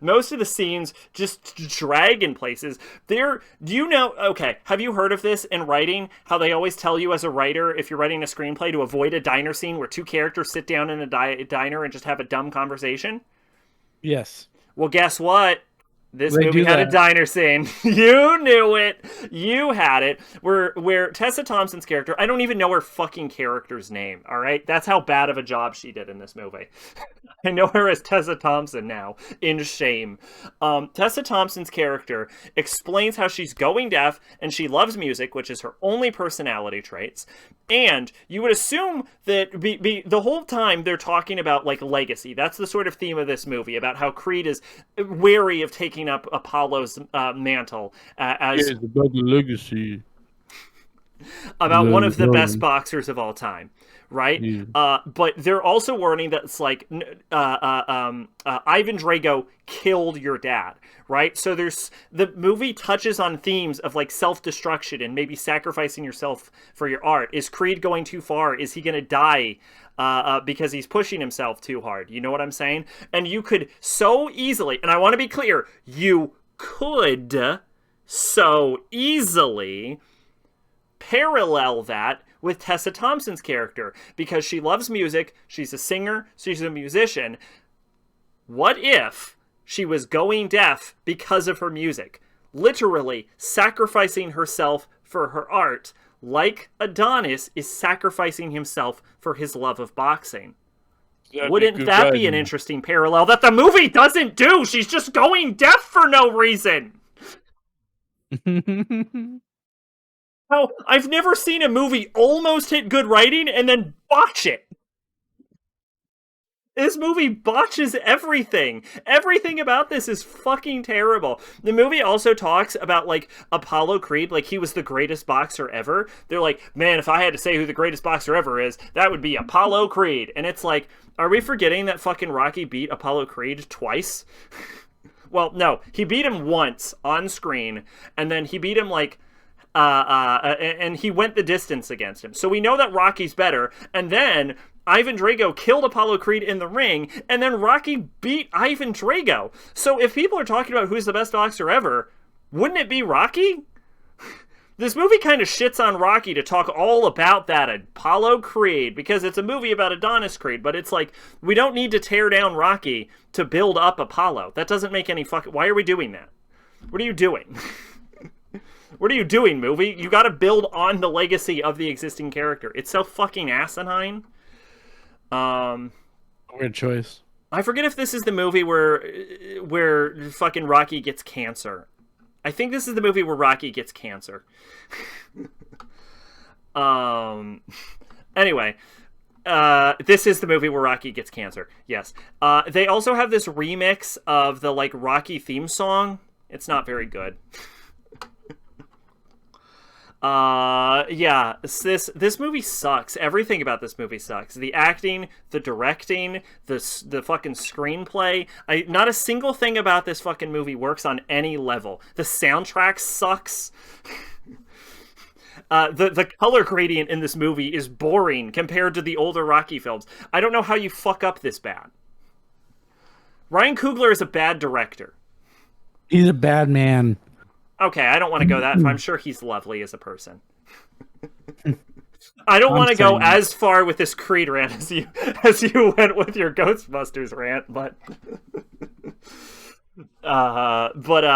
Most of the scenes just drag in places. Okay, have you heard of this in writing? How they always tell you as a writer, if you're writing a screenplay, to avoid a diner scene where 2 characters sit down in a diner and just have a dumb conversation? Yes. Well, guess what? This movie had a diner scene. You knew it. You had it. Where Tessa Thompson's character, I don't even know her fucking character's name, all right? That's how bad of a job she did in this movie. I know her as Tessa Thompson now, in shame. Tessa Thompson's character explains how she's going deaf and she loves music, which is her only personality traits. And you would assume that the whole time they're talking about, like, legacy. That's the sort of theme of this movie, about how Creed is wary of taking up Apollo's mantle as about the legacy. About one of the best boxers of all time, right? Yeah. But they're also warning that it's like Ivan Drago killed your dad, right? So the movie touches on themes of like self-destruction and maybe sacrificing yourself for your art. Is Creed going too far? Is he going to die because he's pushing himself too hard? You know what I'm saying? And you could so easily, and I want to be clear, you could so easily parallel that with Tessa Thompson's character, because she loves music, she's a singer, she's a musician. What if she was going deaf because of her music? Literally sacrificing herself for her art, like Adonis is sacrificing himself for his love of boxing. Wouldn't that be an interesting parallel that the movie doesn't do? She's just going deaf for no reason. how I've never seen a movie almost hit good writing and then botch it. This movie botches everything. Everything about this is fucking terrible. The movie also talks about, like, Apollo Creed, like he was the greatest boxer ever. They're like, man, if I had to say who the greatest boxer ever is, that would be Apollo Creed. And it's like, are we forgetting that fucking Rocky beat Apollo Creed twice? Well, no, he beat him once on screen, and then he beat him, like, and he went the distance against him. So we know that Rocky's better, and then Ivan Drago killed Apollo Creed in the ring, and then Rocky beat Ivan Drago. So if people are talking about who's the best boxer ever, wouldn't it be Rocky? This movie kind of shits on Rocky to talk all about that Apollo Creed, because it's a movie about Adonis Creed, but it's like, we don't need to tear down Rocky to build up Apollo. That doesn't make any fucking... Why are we doing that? What are you doing? What are you doing, movie? You gotta build on the legacy of the existing character. It's so fucking asinine. Weird choice. I forget if this is the movie where fucking Rocky gets cancer. I think this is the movie where Rocky gets cancer. Anyway, this is the movie where Rocky gets cancer. Yes. They also have this remix of the, like, Rocky theme song. It's not very good. Yeah, this movie sucks. Everything about this movie sucks. The acting, the directing, the fucking screenplay. Not a single thing about this fucking movie works on any level. The soundtrack sucks. The color gradient in this movie is boring compared to the older Rocky films. I don't know how you fuck up this bad. Ryan Coogler is a bad director. He's a bad man. Okay, I don't want to go that far. I'm sure he's lovely as a person. I don't want to go as far with this Creed rant as you went with your Ghostbusters rant, but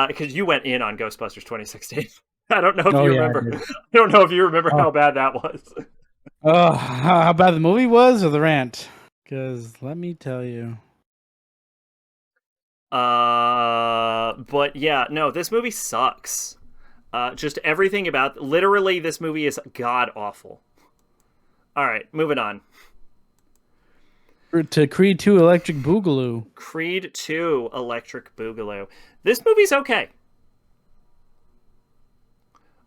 because you went in on Ghostbusters 2016. I don't know if you remember. I don't know if you remember how bad that was. Oh, how bad the movie was or the rant? Because let me tell you. But yeah, no, this movie sucks. Just everything about... Literally, this movie is god-awful. Alright, moving on. To Creed 2 Electric Boogaloo. Creed 2 Electric Boogaloo. This movie's okay.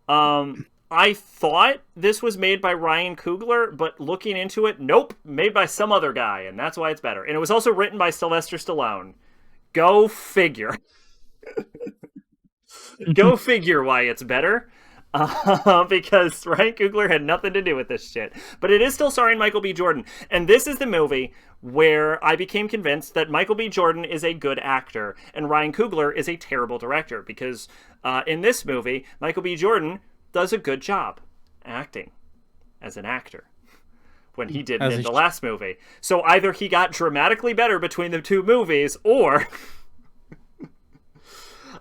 I thought this was made by Ryan Coogler, but looking into it, nope, made by some other guy, and that's why it's better. And it was also written by Sylvester Stallone. Go figure. Go figure why it's better. Because Ryan Coogler had nothing to do with this shit. But it is still starring Michael B. Jordan. And this is the movie where I became convinced that Michael B. Jordan is a good actor and Ryan Coogler is a terrible director. Because in this movie, Michael B. Jordan does a good job acting as an actor when he didn't in the last movie. So either he got dramatically better between the two movies, or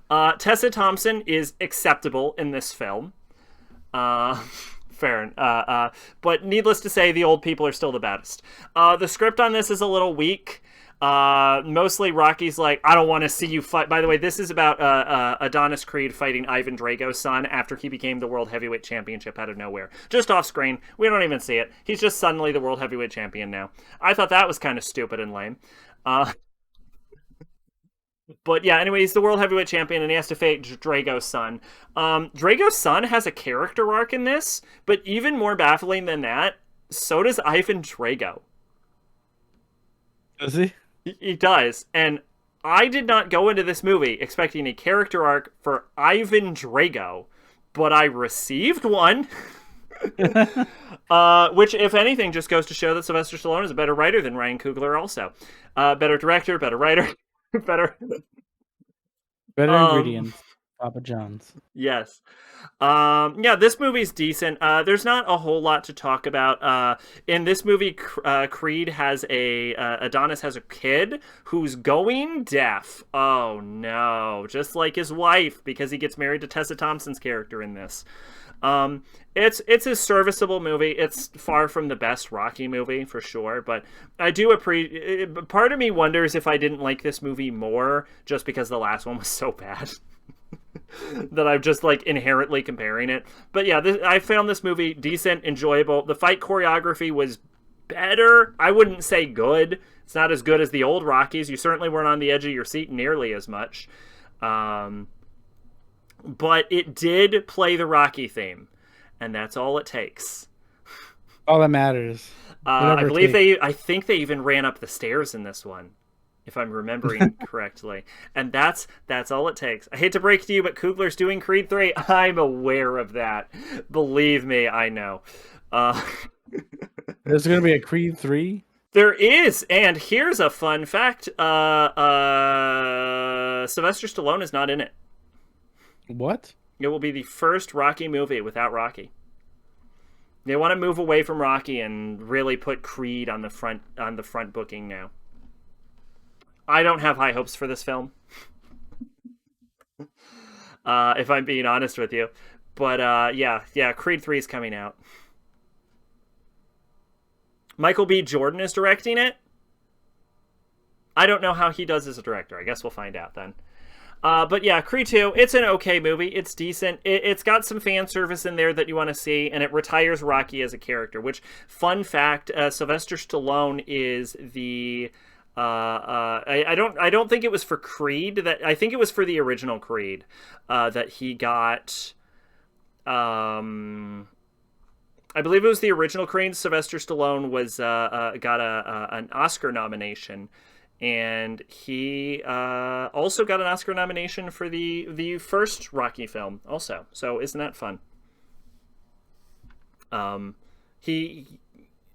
Tessa Thompson is acceptable in this film. Fair. But needless to say, the old people are still the baddest. The script on this is a little weak. Mostly Rocky's like, I don't want to see you fight. By the way, this is about Adonis Creed fighting Ivan Drago's son after he became the World Heavyweight Championship out of nowhere. Just off screen. We don't even see it. He's just suddenly the World Heavyweight Champion now. I thought that was kind of stupid and lame. But yeah, anyway, he's the World Heavyweight Champion and he has to fight Drago's son. Drago's son has a character arc in this, but even more baffling than that, so does Ivan Drago. Does he? He does, and I did not go into this movie expecting a character arc for Ivan Drago, but I received one. Which, if anything, just goes to show that Sylvester Stallone is a better writer than Ryan Coogler also. Better director, better writer, better ingredients. Papa John's. Yes. Yeah, this movie's decent. There's not a whole lot to talk about. In this movie, Creed has Adonis has a kid who's going deaf. Oh no, just like his wife, because he gets married to Tessa Thompson's character in this. It's a serviceable movie. It's far from the best Rocky movie for sure, but I do appreciate. Part of me wonders if I didn't like this movie more just because the last one was so bad. that I'm just like inherently comparing it. But yeah, I found this movie decent, enjoyable. The fight choreography was better. I wouldn't say good. It's not as good as the old Rockies. You certainly weren't on the edge of your seat nearly as much. But it did play the Rocky theme, and that's all it takes. All that matters. I think they even ran up the stairs in this one, if I'm remembering correctly. And that's all it takes. I hate to break it to you, but Coogler's doing Creed 3. I'm aware of that. Believe me, I know. There's going to be a Creed 3? There is, and here's a fun fact. Sylvester Stallone is not in it. What? It will be the first Rocky movie without Rocky. They want to move away from Rocky and really put Creed on the front booking now. I don't have high hopes for this film, if I'm being honest with you. But yeah, Creed 3 is coming out. Michael B. Jordan is directing it. I don't know how he does as a director. I guess we'll find out then. But yeah, Creed 2, it's an okay movie. It's decent. It's got some fan service in there that you want to see, and it retires Rocky as a character, which, fun fact, Sylvester Stallone is the... I don't think it was for Creed. I think it was for the original Creed that he got... I believe it was the original Creed. Sylvester Stallone got an Oscar nomination. And he also got an Oscar nomination for the first Rocky film also. So isn't that fun?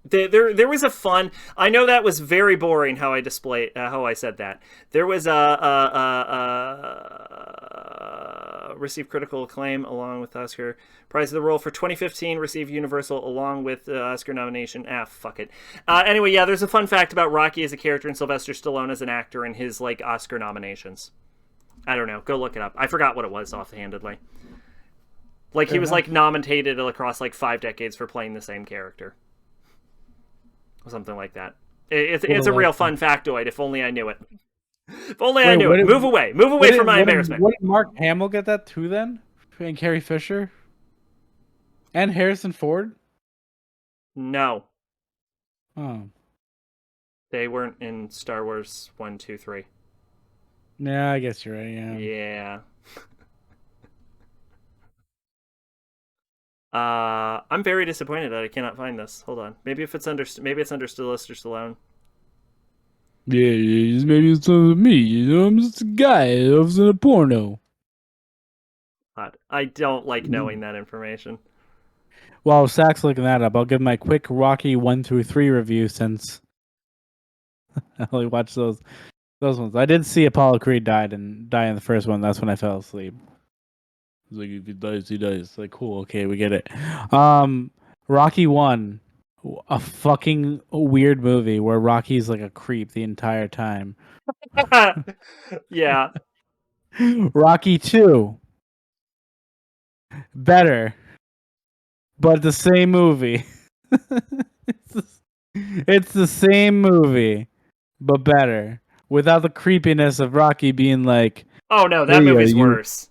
There was a fun... I know that was very boring how I said that. There was received critical acclaim along with Oscar prize of the role for 2015, received Universal along with Oscar nomination. Fuck it. Anyway, yeah, there's a fun fact about Rocky as a character and Sylvester Stallone as an actor and his like Oscar nominations. I don't know. Go look it up. I forgot what it was offhandedly. Like he was like nominated across like 5 decades for playing the same character. Something like that. It's a real fun factoid. If only I knew it. If only I knew it. Move away from my embarrassment. What did Mark Hamill get that too then? And Carrie Fisher? And Harrison Ford? No. Oh. They weren't in Star Wars 1, 2, 3. Yeah, I guess you're right, yeah. Yeah. I'm very disappointed that I cannot find this. Hold on. Maybe it's under Sylvester Stallone. Yeah, maybe it's under me. You know, I'm just a guy that was in a porno. I don't like knowing that information. While Zach's looking that up, I'll give my quick Rocky 1 through 3 review since I only watched those ones. I did see Apollo Creed die in the first one. That's when I fell asleep. It's like, if he dies, he dies. It's like, cool, okay, we get it. Rocky 1, a fucking weird movie where Rocky's like a creep the entire time. Yeah. Rocky 2, better, but the same movie. It's the same movie, but better, without the creepiness of Rocky being like, oh no, that movie's worse.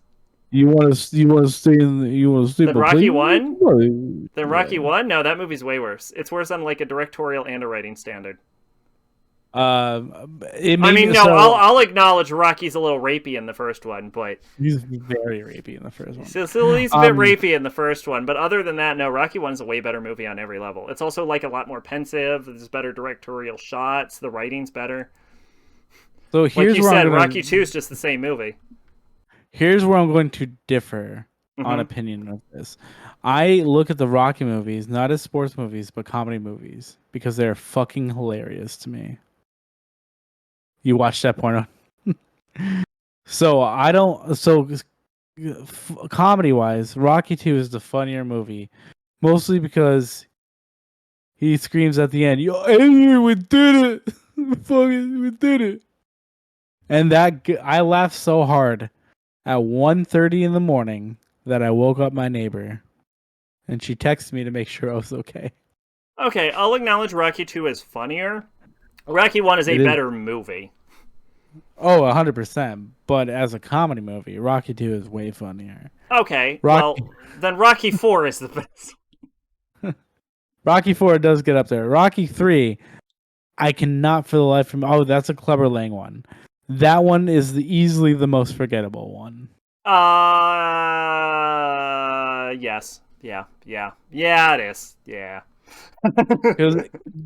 You want to stay Then Rocky 1? Then Rocky 1? No, that movie's way worse. It's worse on like a directorial and a writing standard. I'll acknowledge Rocky's a little rapey in the first one, but he's very rapey in the first one. He's at least a bit rapey in the first one, but other than that, no, Rocky 1's a way better movie on every level. It's also like a lot more pensive. There's better directorial shots. The writing's better. So here's like you said, Rocky 2 is just the same movie. Here's where I'm going to differ on opinion of this. I look at the Rocky movies not as sports movies, but comedy movies because they're fucking hilarious to me. You watch that porno. Comedy-wise, Rocky 2 is the funnier movie. Mostly because he screams at the end, "Yo, hey, we did it! We did it!" And I laughed so hard at 1:30 in the morning that I woke up my neighbor. And she texted me to make sure I was okay. Okay, I'll acknowledge Rocky 2 is funnier. Rocky 1 is a better movie. Oh, 100%. But as a comedy movie, Rocky 2 is way funnier. Okay, Rocky well, then Rocky 4 is the best. Rocky 4 does get up there. Rocky 3, I cannot for the life of me. Oh, that's a Clubber Lang one. That one is easily the most forgettable one. Yes. Yeah, it is. Yeah. Cause,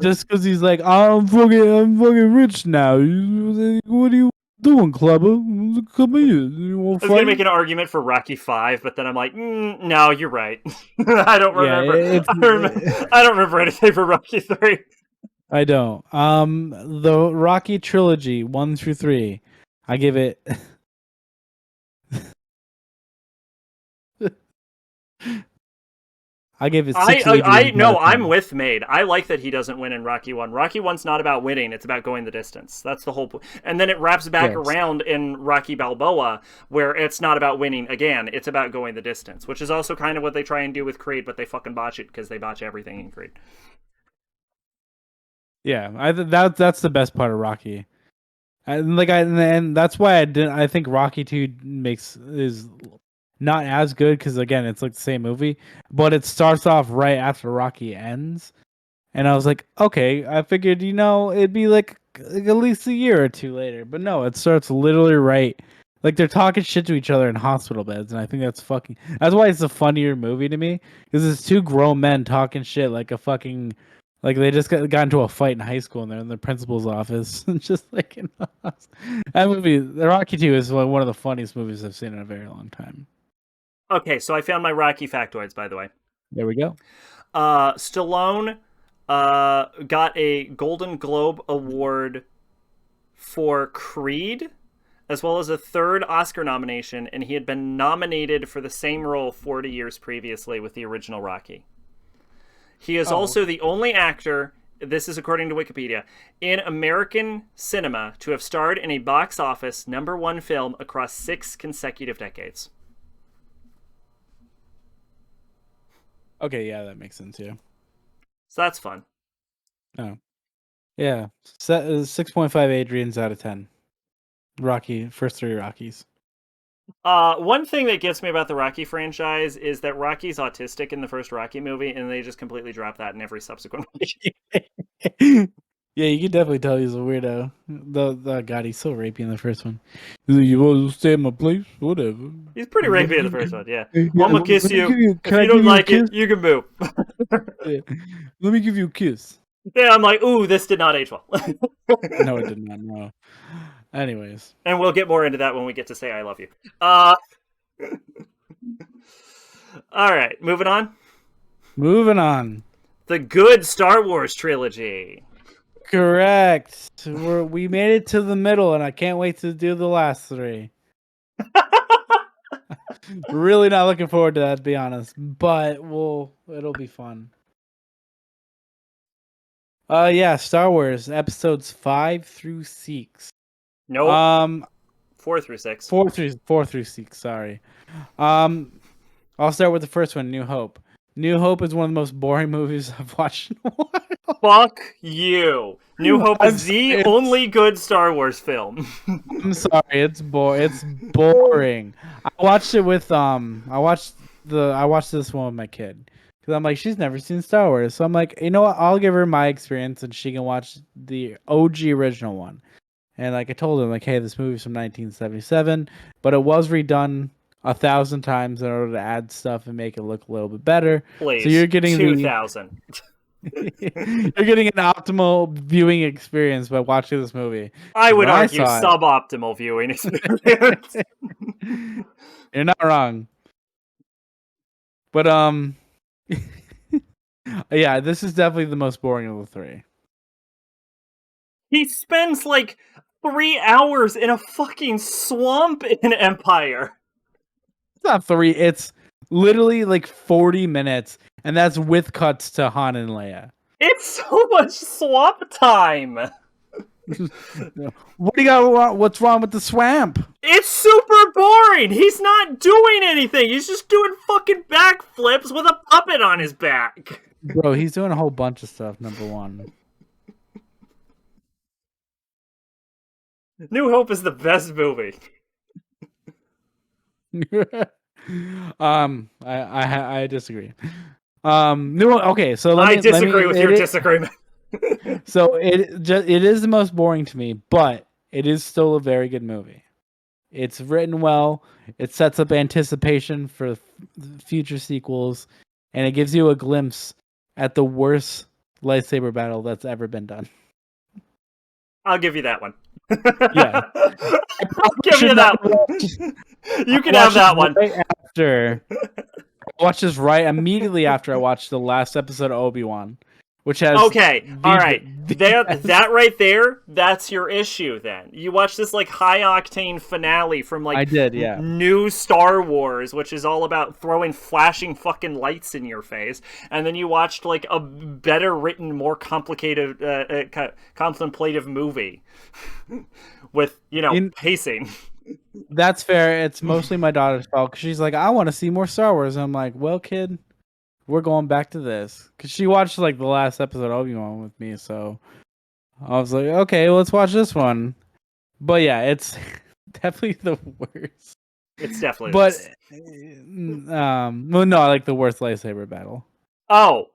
just because he's like, I'm fucking rich now. What are you doing, Clubber? Come here. You want I to was gonna fight? make an argument for Rocky 5, but then I'm like, no, you're right. I don't Yeah, remember. I don't remember anything for Rocky 3. I don't. The Rocky trilogy 1 through 3, I give it. I give it 6 I Adrians out no, of I'm 10. with Made. I like that he doesn't win in Rocky 1. Rocky 1's not about winning, it's about going the distance. That's the whole point. And then it wraps back Yes. around in Rocky Balboa, where it's not about winning again, it's about going the distance, which is also kind of what they try and do with Creed, but they fucking botch it because they botch everything in Creed. Yeah, that's the best part of Rocky. And that's why I think Rocky 2 is not as good because again it's like the same movie, but it starts off right after Rocky ends, and I was like, okay, I figured it'd be like at least a year or two later, but no, it starts literally right. Like they're talking shit to each other in hospital beds, and I think that's why it's a funnier movie to me because it's two grown men talking shit like a fucking like they just got into a fight in high school and they're in the principal's office and just like that movie. The Rocky 2 is one of the funniest movies I've seen in a very long time. Okay, so I found my Rocky factoids, by the way. There we go. Stallone got a Golden Globe Award for Creed, as well as a third Oscar nomination, and he had been nominated for the same role 40 years previously with the original Rocky. He is Oh, also the only actor, this is according to Wikipedia, in American cinema to have starred in a box office #1 film across 6 consecutive decades. okay, yeah, that makes sense. Yeah. So that's fun. Oh, yeah. 6.5 Adrians out of 10. Rocky, first three Rockies. One thing that gets me about the Rocky franchise is that Rocky's autistic in the first Rocky movie, and they just completely drop that in every subsequent one. Yeah, you can definitely tell he's a weirdo. The God, he's so rapey in the first one. He's like, you want to stay at my place? Whatever. He's pretty Let me rapey in the give first you, one, yeah. yeah, I'm gonna kiss let me you. give you. If Can I you give don't you a like it, kiss? you can move. Yeah. Let me give you a kiss. Yeah, I'm like, ooh, this did not age well. No, it did not. No. Anyways, And we'll get more into that when we get to say I love you. All right, moving on. moving on. The good Star Wars trilogy. Correct. We made it to the middle, and I can't wait to do the last three. Really not looking forward to that, to be honest. But it'll be fun. Yeah, Star Wars episodes 5 through 6. Nope. Um, 4 through 6. 4 through 6. Sorry. I'll start with the first one, New Hope. New Hope is one of the most boring movies I've watched in a while. Fuck you. New Hope I'm is sorry, the only good Star Wars film. I'm sorry, it's boring. I watched it with I watched this one with my kid because I'm like she's never seen Star Wars, so I'm like you know what I'll give her my experience and she can watch the OG original one. And like I told him like hey this movie's from 1977, but it was redone 1,000 times in order to add stuff and make it look a little bit better. So Please. you're getting the 2000. you're getting an optimal viewing experience by watching this movie. I 'Cause would when I argue saw suboptimal viewing experience. it, you're not wrong. But yeah, this is definitely the most boring of the three. He spends like 3 hours in a fucking swamp in Empire. It's not three. It's literally like 40 minutes, and that's with cuts to Han and Leia. It's so much swamp time. What do you got wrong? What's wrong with the swamp? It's super boring. He's not doing anything. He's just doing fucking backflips with a puppet on his back. Bro, he's doing a whole bunch of stuff, number one. New Hope is the best movie. I disagree. No, okay, so I let me disagree with your disagreement. so it is the most boring to me, but it is still a very good movie. It's written well. It sets up anticipation for future sequels, and it gives you a glimpse at the worst lightsaber battle that's ever been done. I'll give you that one. Yeah, I'll give you that one. You can have that one. Right after I watched this right immediately after I watched the last episode of Obi-Wan, which has Okay, all right. That right there, that's your issue then. You watch this like high octane finale from like I did, yeah. new Star Wars, which is all about throwing flashing fucking lights in your face, and then you watched like a better written, more complicated contemplative movie with, pacing. That's fair. It's mostly my daughter's fault because she's like, I want to see more Star Wars. And I'm like, well, kid, we're going back to this because she watched like the last episode of Obi-Wan with me. So I was like, okay, well, let's watch this one. But yeah, it's definitely the worst. It's definitely But well, no, I like the worst lightsaber battle. Oh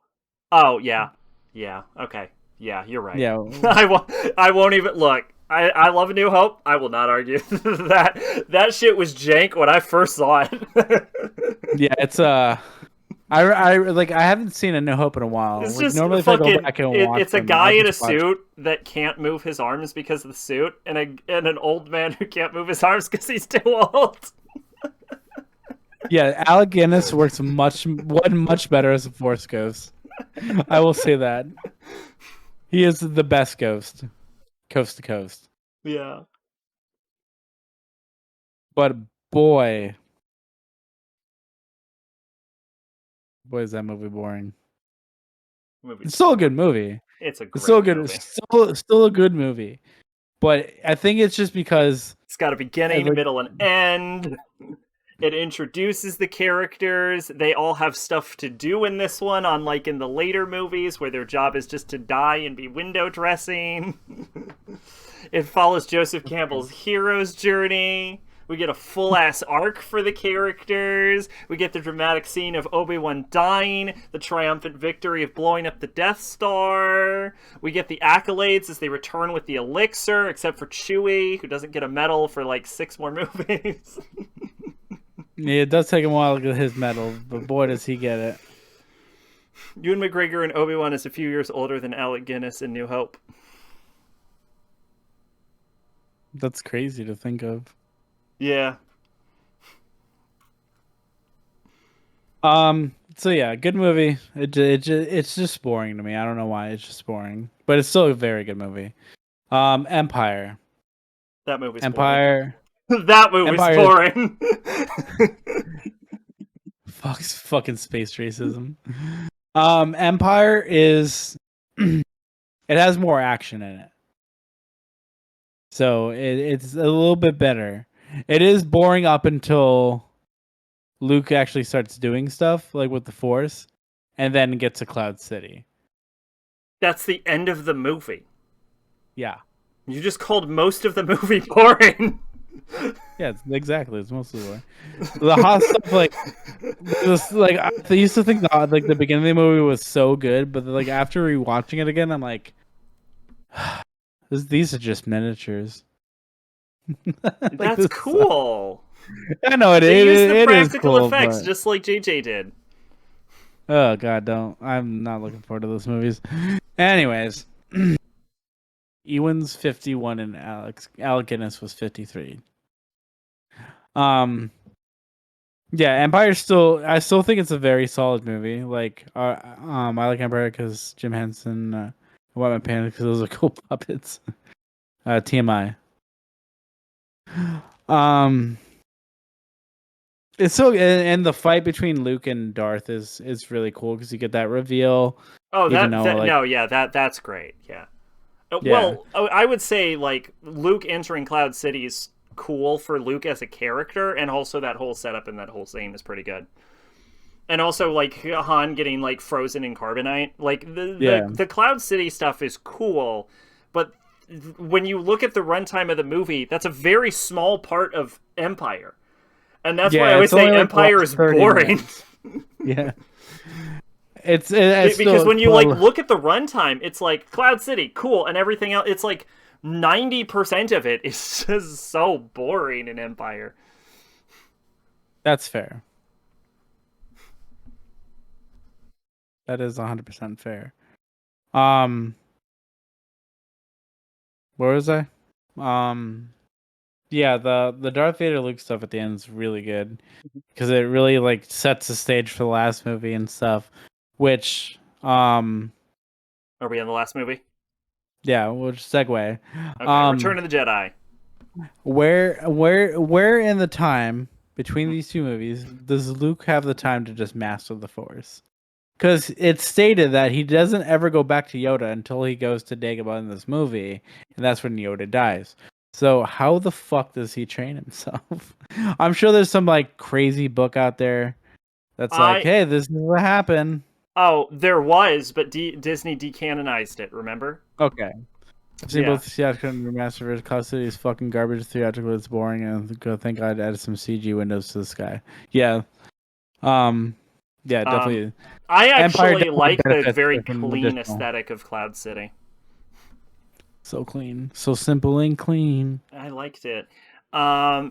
yeah, okay, yeah, you're right. Yeah, I won't even look. I love A New Hope. I will not argue that shit was jank when I first saw it. yeah, it's I like I haven't seen A New Hope in a while. It's like just normally fucking. if I go back and watch It's a them, guy I'll in a just watch. suit that can't move his arms because of the suit, and an old man who can't move his arms because he's too old. Yeah, Alec Guinness works much better as a Force Ghost. I will say that. He is the best ghost, coast to coast. Yeah. But boy, is that movie boring. It's still a good movie. It's a great It's still good. movie. It's still a good movie. But I think it's just because it's got a beginning, middle, and end. It introduces the characters. They all have stuff to do in this one, unlike in the later movies where their job is just to die and be window dressing. It follows Joseph Campbell's hero's journey. We get a full-ass arc for the characters. We get the dramatic scene of Obi-Wan dying, the triumphant victory of blowing up the Death Star. We get the accolades as they return with the elixir, except for Chewie, who doesn't get a medal for like 6 more movies. Yeah, it does take him a while to get his medal, but boy, does he get it. Ewan McGregor and Obi-Wan is a few years older than Alec Guinness in New Hope. That's crazy to think of. Yeah. So yeah, good movie. It's just boring to me. I don't know why. It's just boring, but it's still a very good movie. Empire. That movie's Empire. Boring. That movie's boring. Fucking space racism. Empire is it has more action in it. So it's a little bit better. It is boring up until Luke actually starts doing stuff like with the Force and then gets to Cloud City. That's the end of the movie. Yeah. You just called most of the movie boring. Yeah, exactly. It's mostly boring. The hot stuff, like I used to think the beginning of the movie was so good, but like after rewatching it again, I'm like, these are just miniatures. Like, that's cool. I know it they is. Use the practical cool, effects but... just like JJ did. Oh god, don't! I'm not looking forward to those movies. Anyways, Ewan's 51 and Alec Guinness was 53. Yeah, Empire I still think it's a very solid movie. Like, I like Empire because Jim Henson, White Man Panda because those are cool puppets. TMI. It's so and the fight between Luke and Darth is really cool because you get that reveal. Oh, that's great. Yeah. Well, I would say like Luke entering Cloud City is cool for Luke as a character, and also that whole setup and that whole scene is pretty good. And also like Han getting like frozen in carbonite, like the Cloud City stuff is cool, but when you look at the runtime of the movie, that's a very small part of Empire. And that's why I always say Empire is boring. Yeah. It's because still, when you like look at the runtime, it's like Cloud City, cool, and everything else, it's like 90% of it is just so boring in Empire. That's fair. That is 100% fair. Where was I? Yeah, the Darth Vader Luke stuff at the end is really good because it really like sets the stage for the last movie and stuff. Which Are we in the last movie? Yeah, which segue. Okay, Return of the Jedi. Where in the time between these two movies does Luke have the time to just master the Force? Because it's stated that he doesn't ever go back to Yoda until he goes to Dagobah in this movie, and that's when Yoda dies. So how the fuck does he train himself? I'm sure there's some like crazy book out there that's like, hey, this is what happened. Oh, there was, but Disney decanonized it, remember? Okay. I've seen both theatrical and remastered version. Cloud City is fucking garbage. Theatrical, it's boring, and thank God I added some CG windows to the sky. Yeah. Yeah, definitely. I actually like the very clean aesthetic of Cloud City. So clean. So simple and clean. I liked it. Yeah,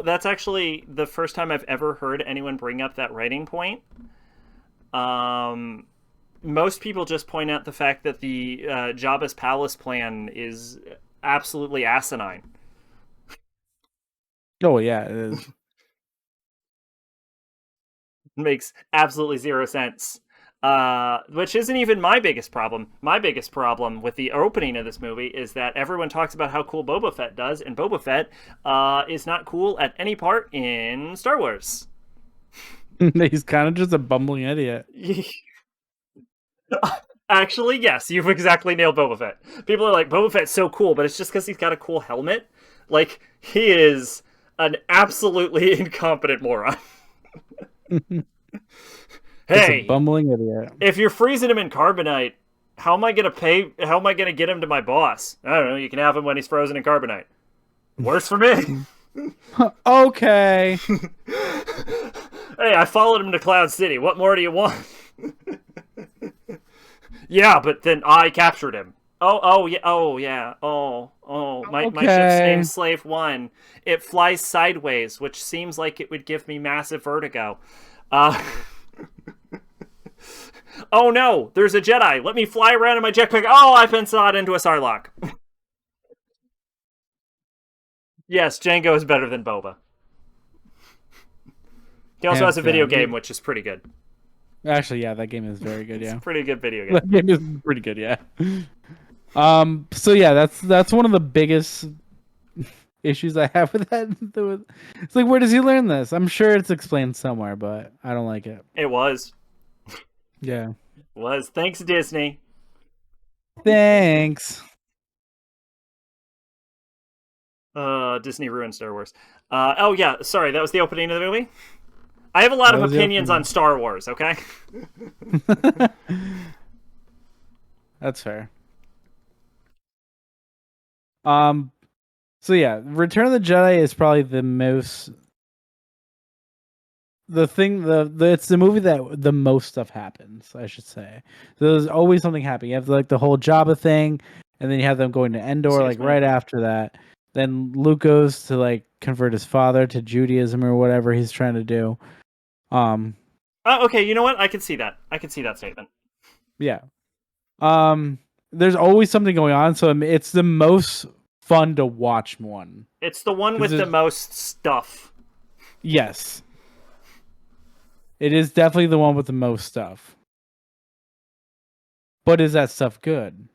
that's actually the first time I've ever heard anyone bring up that writing point. Most people just point out the fact that the Jabba's palace plan is absolutely asinine. Oh yeah, it is. Makes absolutely zero sense. Which isn't even my biggest problem. My biggest problem with the opening of this movie is that everyone talks about how cool Boba Fett does, and Boba Fett is not cool at any part in Star Wars. He's kind of just a bumbling idiot. Actually, yes, you've exactly nailed Boba Fett. People are like, Boba Fett's so cool, but it's just because he's got a cool helmet. Like, he is an absolutely incompetent moron. Hey, bumbling idiot. If you're freezing him in carbonite, how am I gonna get him to my boss? I don't know. You can have him when he's frozen in carbonite. Works for me. Okay. Hey, I followed him to Cloud City. What more do you want? Yeah, but then I captured him. Oh yeah. My ship's name's Slave 1. It flies sideways, which seems like it would give me massive vertigo. Oh no, there's a Jedi. Let me fly around in my jetpack. Oh, I've been shot into a Sarlacc. Yes, Jango is better than Boba. He also has a video game, which is pretty good. Actually, yeah, that game is very good. Yeah, it's a pretty good video game. That game is pretty good. Yeah. So yeah, that's one of the biggest issues I have with that. It's like, where does he learn this? I'm sure it's explained somewhere, but I don't like it. It was. Yeah. It was. Thanks, Disney. Thanks. Disney ruined Star Wars. Oh yeah, sorry, that was the opening of the movie. I have a lot of opinions on Star Wars, okay? That's fair. So yeah, Return of the Jedi is probably the most it's the movie that the most stuff happens, I should say. So there's always something happening. You have like the whole Jabba thing, and then you have them going to Endor right after that. Then Luke goes to like convert his father to Judaism or whatever he's trying to do. Okay, you know what? I can see that. I can see that statement. Yeah. There's always something going on, so it's the most fun to watch one. It's the one with the most stuff. Yes. It is definitely the one with the most stuff. But is that stuff good?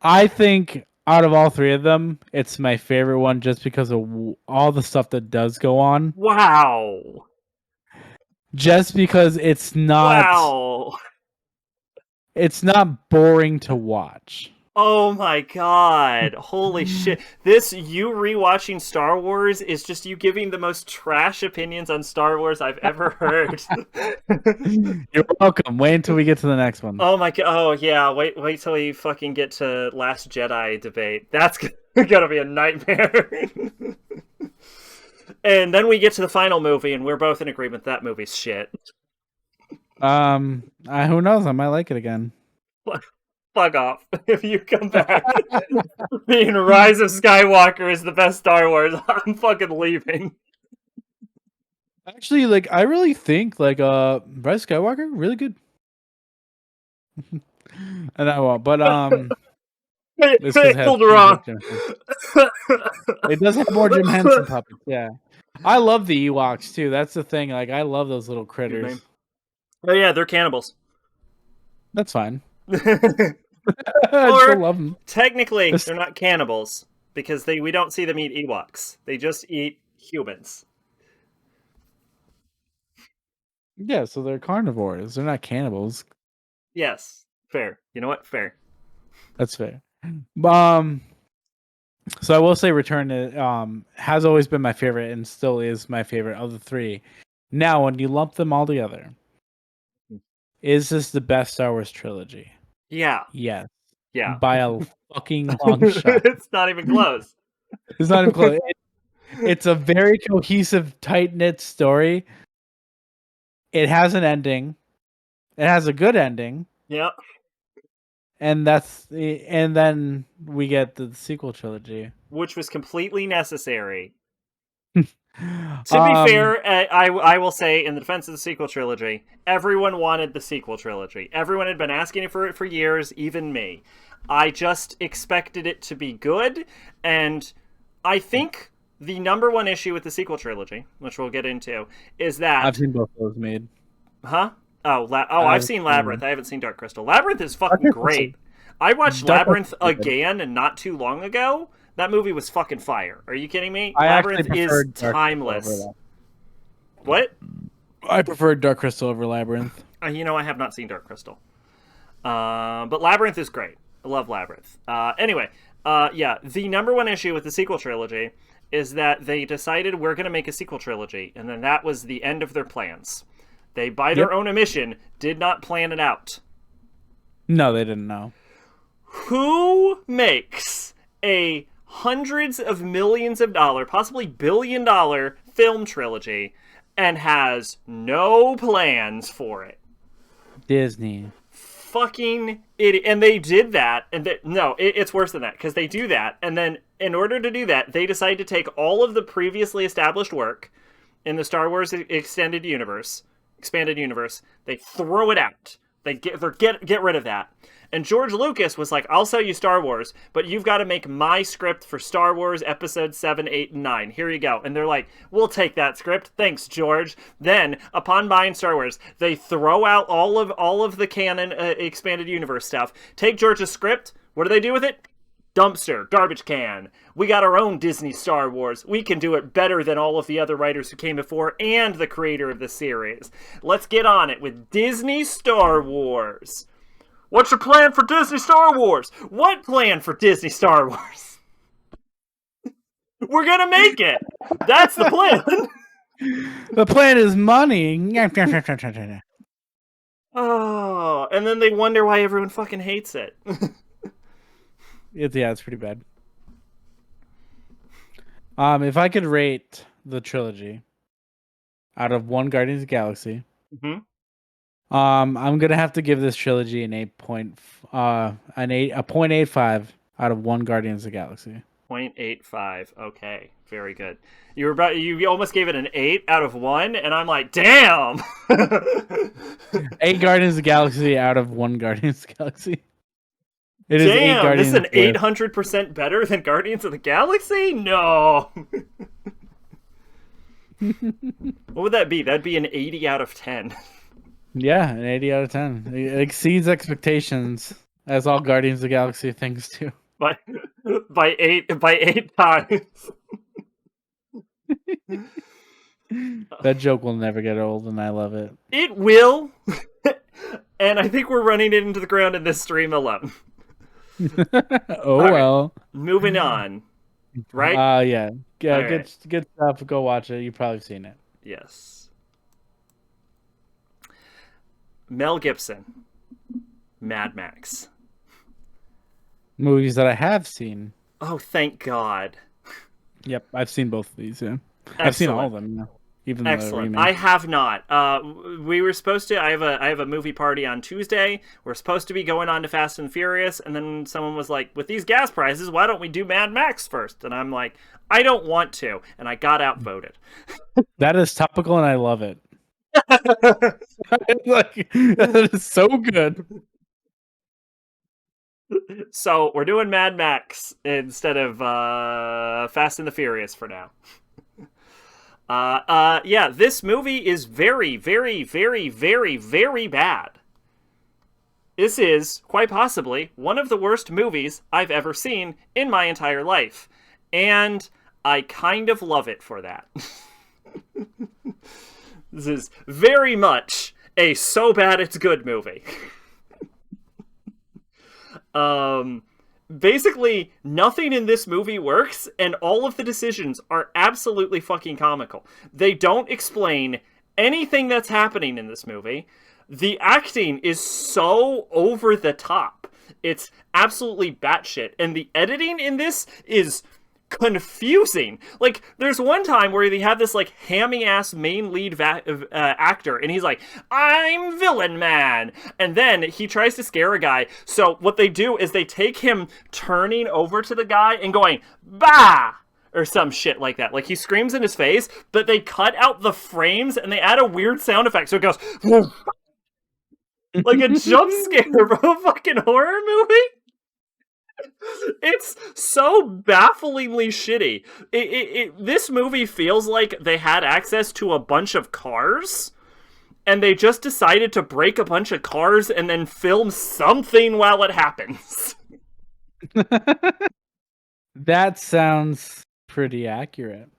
I think out of all three of them, it's my favorite one just because of all the stuff that does go on. Wow. Just because it's not... Wow. It's not boring to watch. Oh my god. Holy shit. This, you rewatching Star Wars is just you giving the most trash opinions on Star Wars I've ever heard. You're welcome. Wait until we get to the next one. Oh my god. Oh yeah, wait till we fucking get to Last Jedi debate. That's gonna be a nightmare. And then we get to the final movie and we're both in agreement that movie's shit. Who knows? I might like it again. Fuck off. If you come back being Rise of Skywalker is the best Star Wars, I'm fucking leaving. Actually, like, I really think, like, Rise of Skywalker, really good. And I won't, but, it's because it has wrong. It does have more Jim Henson puppets, yeah. I love the Ewoks, too. That's the thing. Like, I love those little critters. Oh, yeah, they're cannibals. That's fine. I still love them. Technically, they're not cannibals because we don't see them eat Ewoks. They just eat humans. Yeah, so they're carnivores. They're not cannibals. Yes, fair. You know what? Fair. That's fair. So I will say Return has always been my favorite and still is my favorite of the three. Now, when you lump them all together, is this the best Star Wars trilogy? Yeah. Yes. Yeah. By a fucking long shot. It's not even close. It's not even close. It's a very cohesive, tight-knit story. It has an ending. It has a good ending. Yep. And then we get the sequel trilogy, which was completely necessary. To be fair, I will say, in the defense of the sequel trilogy, everyone wanted the sequel trilogy. Everyone had been asking for it for years, even me. I just expected it to be good, and I think the number one issue with the sequel trilogy, which we'll get into, is that... I've seen both those made. Huh? I've seen Labyrinth. I haven't seen Dark Crystal. Labyrinth is fucking great. I watched Labyrinth again and not too long ago. That movie was fucking fire. Are you kidding me? Labyrinth is timeless. What? I preferred Dark Crystal over Labyrinth. I have not seen Dark Crystal. But Labyrinth is great. I love Labyrinth. Anyway, the number one issue with the sequel trilogy is that they decided we're going to make a sequel trilogy, and then that was the end of their plans. They, by their own admission, did not plan it out. No, they didn't know. Who makes a hundreds of millions of dollar, possibly billion-dollar film trilogy and has no plans for it? Disney. Fucking idiot. And they did that. And it's worse than that, because they do that. And then in order to do that, they decide to take all of the previously established work in the Star Wars expanded universe, they throw it out. They get rid of that. And George Lucas was like, I'll sell you Star Wars, but you've got to make my script for Star Wars Episode 7, 8, and 9. Here you go. And they're like, we'll take that script. Thanks, George. Then, upon buying Star Wars, they throw out all of the canon expanded universe stuff. Take George's script. What do they do with it? Dumpster, garbage can. We got our own Disney Star Wars. We can do it better than all of the other writers who came before and the creator of the series. Let's get on it with Disney Star Wars. What's your plan for Disney Star Wars? What plan for Disney Star Wars? We're gonna make it. That's the plan. The plan is money. Oh, and then they wonder why everyone fucking hates it. It's pretty bad. If I could rate the trilogy out of one Guardians of the Galaxy, I'm gonna have to give this trilogy an 0.85 out of one Guardians of the Galaxy. 0.85. Okay, very good. You almost gave it an 8 out of 1, and I'm like, damn. 8 Guardians of the Galaxy out of one Guardians of the Galaxy. It is damn, 8 Guardians. This is an 800% better than Guardians of the Galaxy? No. What would that be? That'd be an 80 out of 10. Yeah, an 80 out of 10. It exceeds expectations, as all Guardians of the Galaxy things do. By 8 times. That joke will never get old, and I love it. It will. And I think we're running it into the ground in this stream alone. Oh All right, well. moving on. Right? Yeah. All Yeah, right. good stuff. Go watch it. You've probably seen it. Yes. Mel Gibson, Mad Max. Movies that I have seen. Oh, thank God. Yep, I've seen both of these. Yeah, I've seen all Excellent. of them. Yeah. Even the Excellent. I remakes. have not. We were supposed to. I have a movie party on Tuesday. We're supposed to be going on to Fast and Furious, and then someone was like, "With these gas prices, why don't we do Mad Max first?" And I'm like, "I don't want to," and I got outvoted. That is topical, and I love it. Like that is so good. So we're doing Mad Max instead of Fast and the Furious for now. Yeah, this movie is very, very, very, very, very bad. This is, quite possibly, one of the worst movies I've ever seen in my entire life. And I kind of love it for that. This is very much a so bad it's good movie. um, Basically, nothing in this movie works, and all of the decisions are absolutely fucking comical. They don't explain anything that's happening in this movie. The acting is so over the top. It's absolutely batshit, and the editing in this is confusing. Like, there's one time where they have this like hammy ass main lead actor, and he's like, "I'm villain man," and then he tries to scare a guy. So what they do is they take him turning over to the guy and going "bah" or some shit like that. Like he screams in his face, but they cut out the frames and they add a weird sound effect, so it goes like a jump scare from a fucking horror movie. It's so bafflingly shitty. This movie feels like they had access to a bunch of cars, and they just decided to break a bunch of cars and then film something while it happens. That sounds pretty accurate.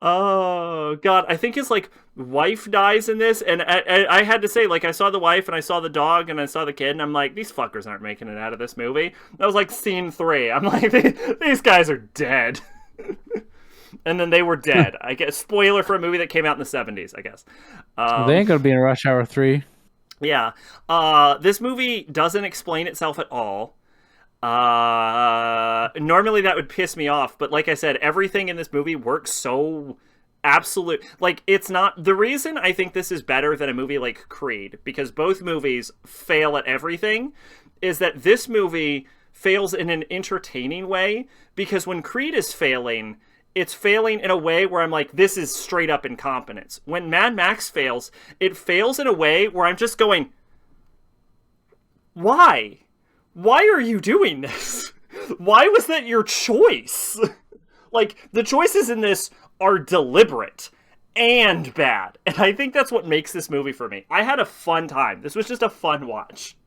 Oh god, I think his like wife dies in this, and I had to say, like, I saw the wife and I saw the dog and I saw the kid, and I'm like, these fuckers aren't making it out of this movie. That was like scene 3. I'm like, these guys are dead. And then they were dead. I guess spoiler for a movie that came out in the 70s, I guess. Well, they ain't gonna be in Rush Hour 3. Yeah. This movie doesn't explain itself at all. Normally that would piss me off, but like I said, everything in this movie works so absolute. Like, it's not the reason I think this is better than a movie like Creed, because both movies fail at everything, is that this movie fails in an entertaining way, because when Creed is failing, it's failing in a way where I'm like, this is straight up incompetence. When Mad Max fails, it fails in a way where I'm just going, why? Why are you doing this? Why was that your choice? Like, the choices in this are deliberate and bad. And I think that's what makes this movie for me. I had a fun time. This was just a fun watch.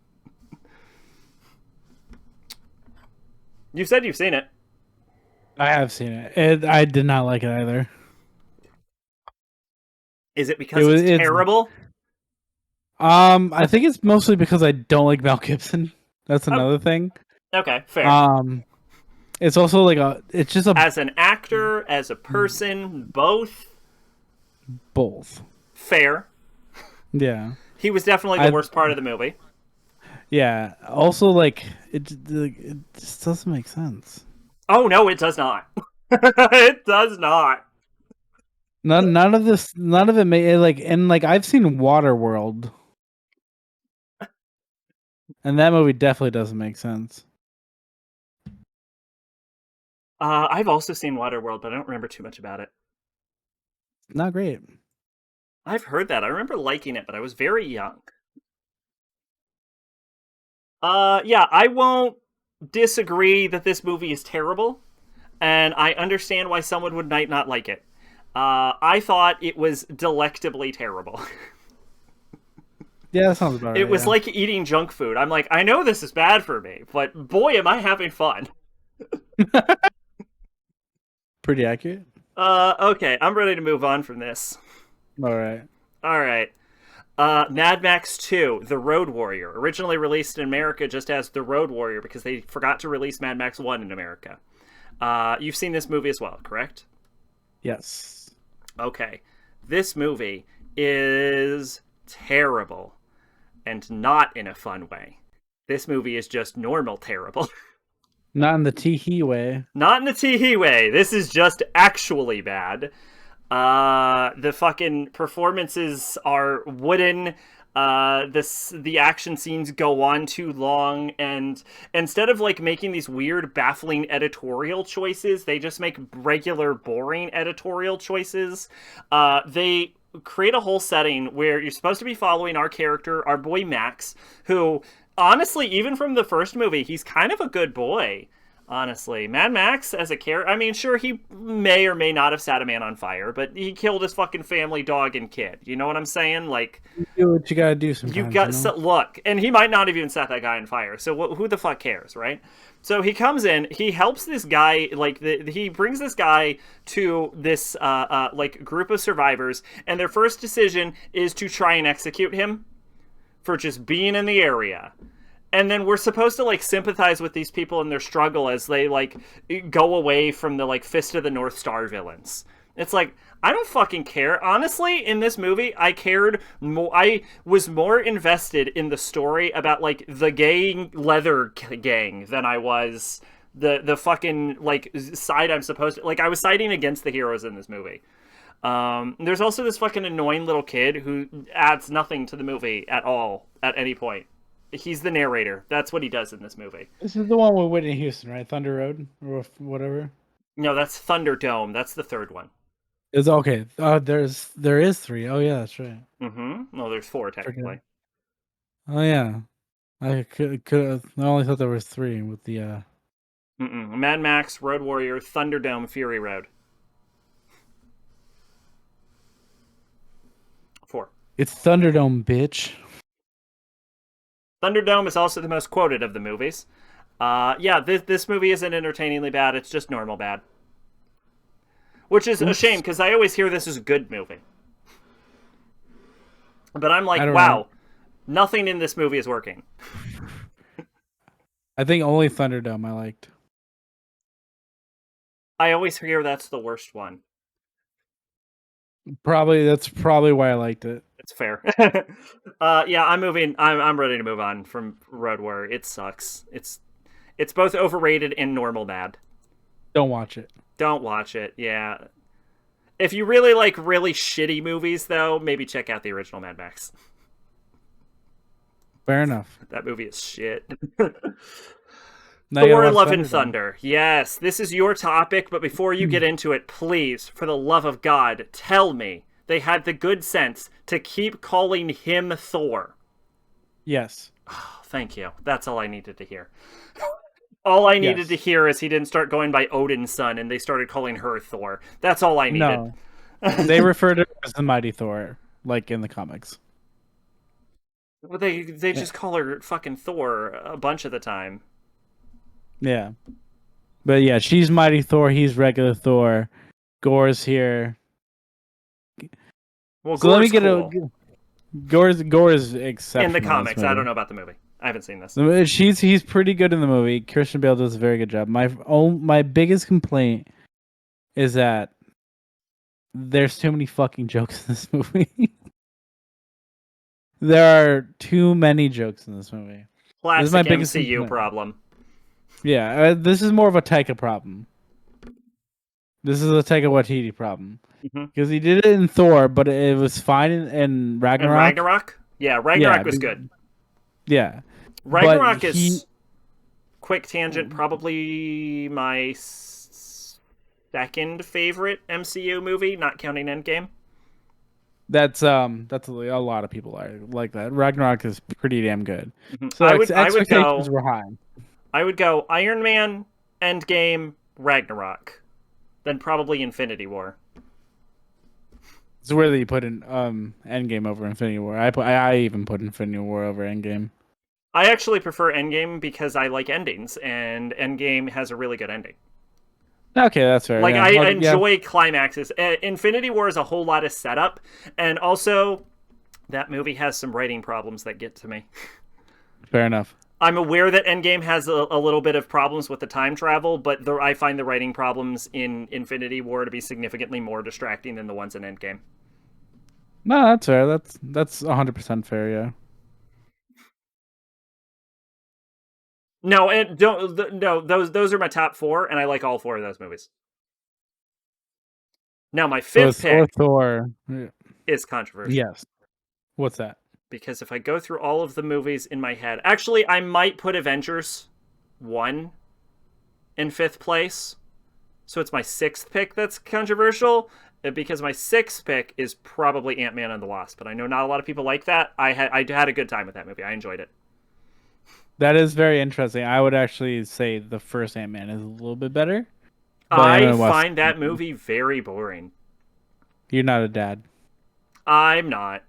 You said you've seen it. I have seen it. I did not like it either. Is it because it's terrible? I think it's mostly because I don't like Mel Gibson. That's another thing. Okay, fair. It's also like it's just a as an actor, as a person, both. Fair. Yeah. He was definitely the worst part of the movie. Yeah. Also, like it just doesn't make sense. Oh no, it does not. It does not. None of it made like, and like I've seen Waterworld, and that movie definitely doesn't make sense. I've also seen Waterworld, but I don't remember too much about it. Not great. I've heard that. I remember liking it, but I was very young. Yeah, I won't disagree that this movie is terrible, and I understand why someone would not like it. I thought it was delectably terrible. Yeah, that sounds about right. It was like eating junk food. I'm like, I know this is bad for me, but boy, am I having fun. Pretty accurate. Okay, I'm ready to move on from this. All right. All right. Mad Max 2, The Road Warrior, originally released in America just as The Road Warrior because they forgot to release Mad Max 1 in America. You've seen this movie as well, correct? Yes. Okay. This movie is terrible and not in a fun way. This movie is just normal terrible. Not in the tee-hee way. Not in the tee-hee way. This is just actually bad. The fucking performances are wooden. The action scenes go on too long, and instead of like making these weird, baffling editorial choices, they just make regular, boring editorial choices. They create a whole setting where you're supposed to be following our character, our boy Max, who honestly, even from the first movie, he's kind of a good boy. Honestly, Mad Max as a character, I mean, sure, he may or may not have set a man on fire, but he killed his fucking family, dog, and kid. You know what I'm saying? Like, you do what you gotta do sometimes. You got look, and he might not have even set that guy on fire. So who the fuck cares, right? So he comes in, he helps this guy, like he brings this guy to this like group of survivors, and their first decision is to try and execute him for just being in the area. And then we're supposed to like sympathize with these people in their struggle as they like go away from the like Fist of the North Star villains. It's like, I don't fucking care. Honestly, in this movie, I cared more. I was more invested in the story about like the gay leather gang than I was the fucking like side I'm supposed to, like, I was siding against the heroes in this movie. There's also this fucking annoying little kid who adds nothing to the movie at all at any point. He's the narrator. That's what he does in this movie. This is the one with Whitney Houston, right? Thunder Road or whatever. No, that's Thunderdome. That's the third one. It's okay. There is 3. Oh yeah, that's right. Mm-hmm. No, there's 4 technically. Oh yeah, I I only thought there was 3 with the. Mad Max, Road Warrior, Thunderdome, Fury Road. 4. It's Thunderdome, bitch. Thunderdome is also the most quoted of the movies. Yeah, this movie isn't entertainingly bad. It's just normal bad. Which is a shame, because I always hear this is a good movie. But I'm like, wow, nothing in this movie is working. I think only Thunderdome I liked. I always hear that's the worst one. That's probably why I liked it. It's fair. Yeah, I'm ready to move on from Road Warrior. It sucks. It's both overrated and normal bad. Don't watch it. Don't watch it. Yeah. If you really like really shitty movies, though, maybe check out the original Mad Max. Fair enough. That movie is shit. Now Thor, Love and Thunder. Yes, this is your topic, but before you get into it, please, for the love of God, tell me they had the good sense to keep calling him Thor. Yes. Oh, thank you. That's all I needed to hear. All I needed to hear is he didn't start going by Odin's son and they started calling her Thor. That's all I needed. No. They refer to her as the Mighty Thor, like in the comics. Well, they just call her fucking Thor a bunch of the time. Yeah. But yeah, she's Mighty Thor, he's regular Thor. Gore's here. Well, so let me get cool. Gore is exceptional in the comics. I don't know about the movie. I haven't seen this. He's pretty good in the movie. Christian Bale does a very good job. My biggest complaint is that there's too many fucking jokes in this movie. There are too many jokes in this movie. Classic this is my biggest MCU problem. Yeah, this is more of a Taika problem. This is a Taika Waititi problem. Because he did it in Thor, but it was fine in Ragnarok. And Ragnarok? Yeah, Ragnarok was good. Yeah. Ragnarok is, quick tangent, probably my second favorite MCU movie, not counting Endgame. That's a lot of people are like that. Ragnarok is pretty damn good. So expectations were high. I would go Iron Man, Endgame, Ragnarok, then probably Infinity War. It's where you put in Endgame over Infinity War. I even put Infinity War over Endgame. I actually prefer Endgame because I like endings, and Endgame has a really good ending. Okay, that's fair. Like, I enjoy climaxes. Infinity War is a whole lot of setup, and also That movie has some writing problems that get to me. Fair enough. I'm aware that Endgame has a little bit of problems with the time travel, but I find the writing problems in Infinity War to be significantly more distracting than the ones in Endgame. No, that's fair. That's 100% fair. Yeah. No, and don't no those are my top four, and I like all four of those movies. Now my So fifth it's Thor. pick Thor. is controversial Yes. What's that? because if I go through all of the movies in my head, actually I might put Avengers 1 in fifth place. So it's my sixth pick that's controversial because my sixth pick is probably Ant-Man and the Wasp, but I know not a lot of people like that. I had a good time with that movie. I enjoyed it. That is very interesting. I would actually say the first Ant-Man is a little bit better, but I Ant-Man was. find that movie very boring. You're not a dad. I'm not.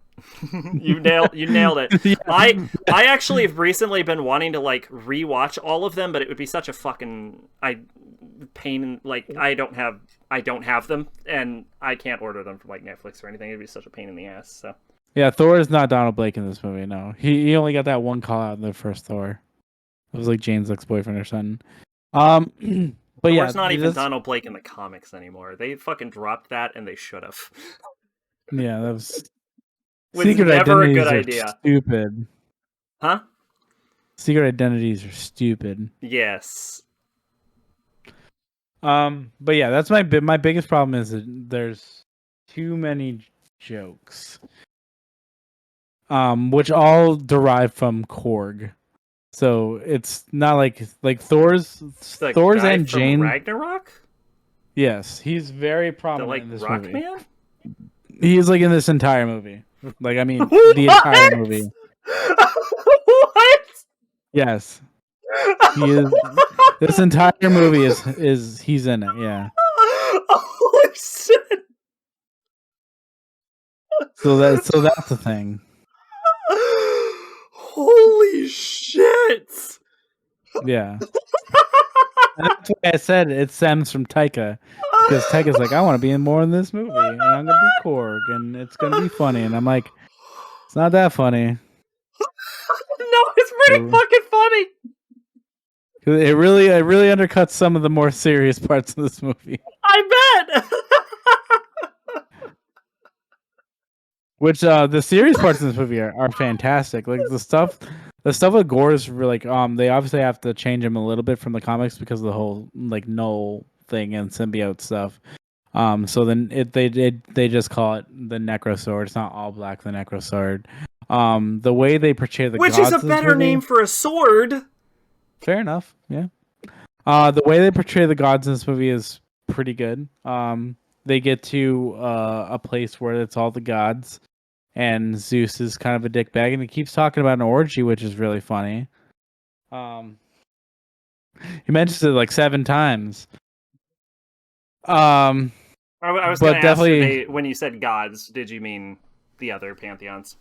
You nailed it. Yeah. I actually have recently been wanting to like rewatch all of them, but it would be such a fucking pain. Like I don't have them, and I can't order them from like Netflix or anything. It'd be such a pain in the ass. So Yeah, Thor is not Donald Blake in this movie. No, he only got that one call out in the first Thor. It was like Jane's ex-boyfriend or something. But yeah, Thor's not even Donald Blake in the comics anymore. They fucking dropped that, and they should have. Yeah, that was Was secret never a good identities are idea, stupid. huh? Secret identities are stupid. Yes. But yeah, that's my biggest problem is that there's too many jokes. Which all derive from Korg. So it's not like Thor's The Thor's guy and from Jane. Ragnarok, Yes, he's very the prominent like in this Rock movie. Man. He's like in this entire movie. Like I mean, the entire What? movie. What? Yes, he is. This entire movie is he's in it. Yeah. Holy shit! So that's the thing. Holy shit! Yeah. And that's why I said it stems from Taika. Because Taika's like, I want to be in more in this movie, and I'm gonna be Korg, and it's gonna be funny, and I'm like, it's not that funny. No, it's pretty So, fucking funny. it really undercuts some of the more serious parts of this movie. I bet. Which the serious parts of this movie are fantastic. Like the stuff with Gore is really, like they obviously have to change him a little bit from the comics because of the whole like null thing and symbiote stuff. So then they just call it the Necro Sword. It's not all black, the Necro Sword. The way they portray the Which gods is a in this better movie, name for a sword. fair enough. Yeah. The way they portray the gods in this movie is pretty good. They get to a place where it's all the gods, and Zeus is kind of a dickbag, and he keeps talking about an orgy, which is really funny. He mentions it like 7 times. I was going But to ask, definitely, when you said gods, did you mean the other pantheons?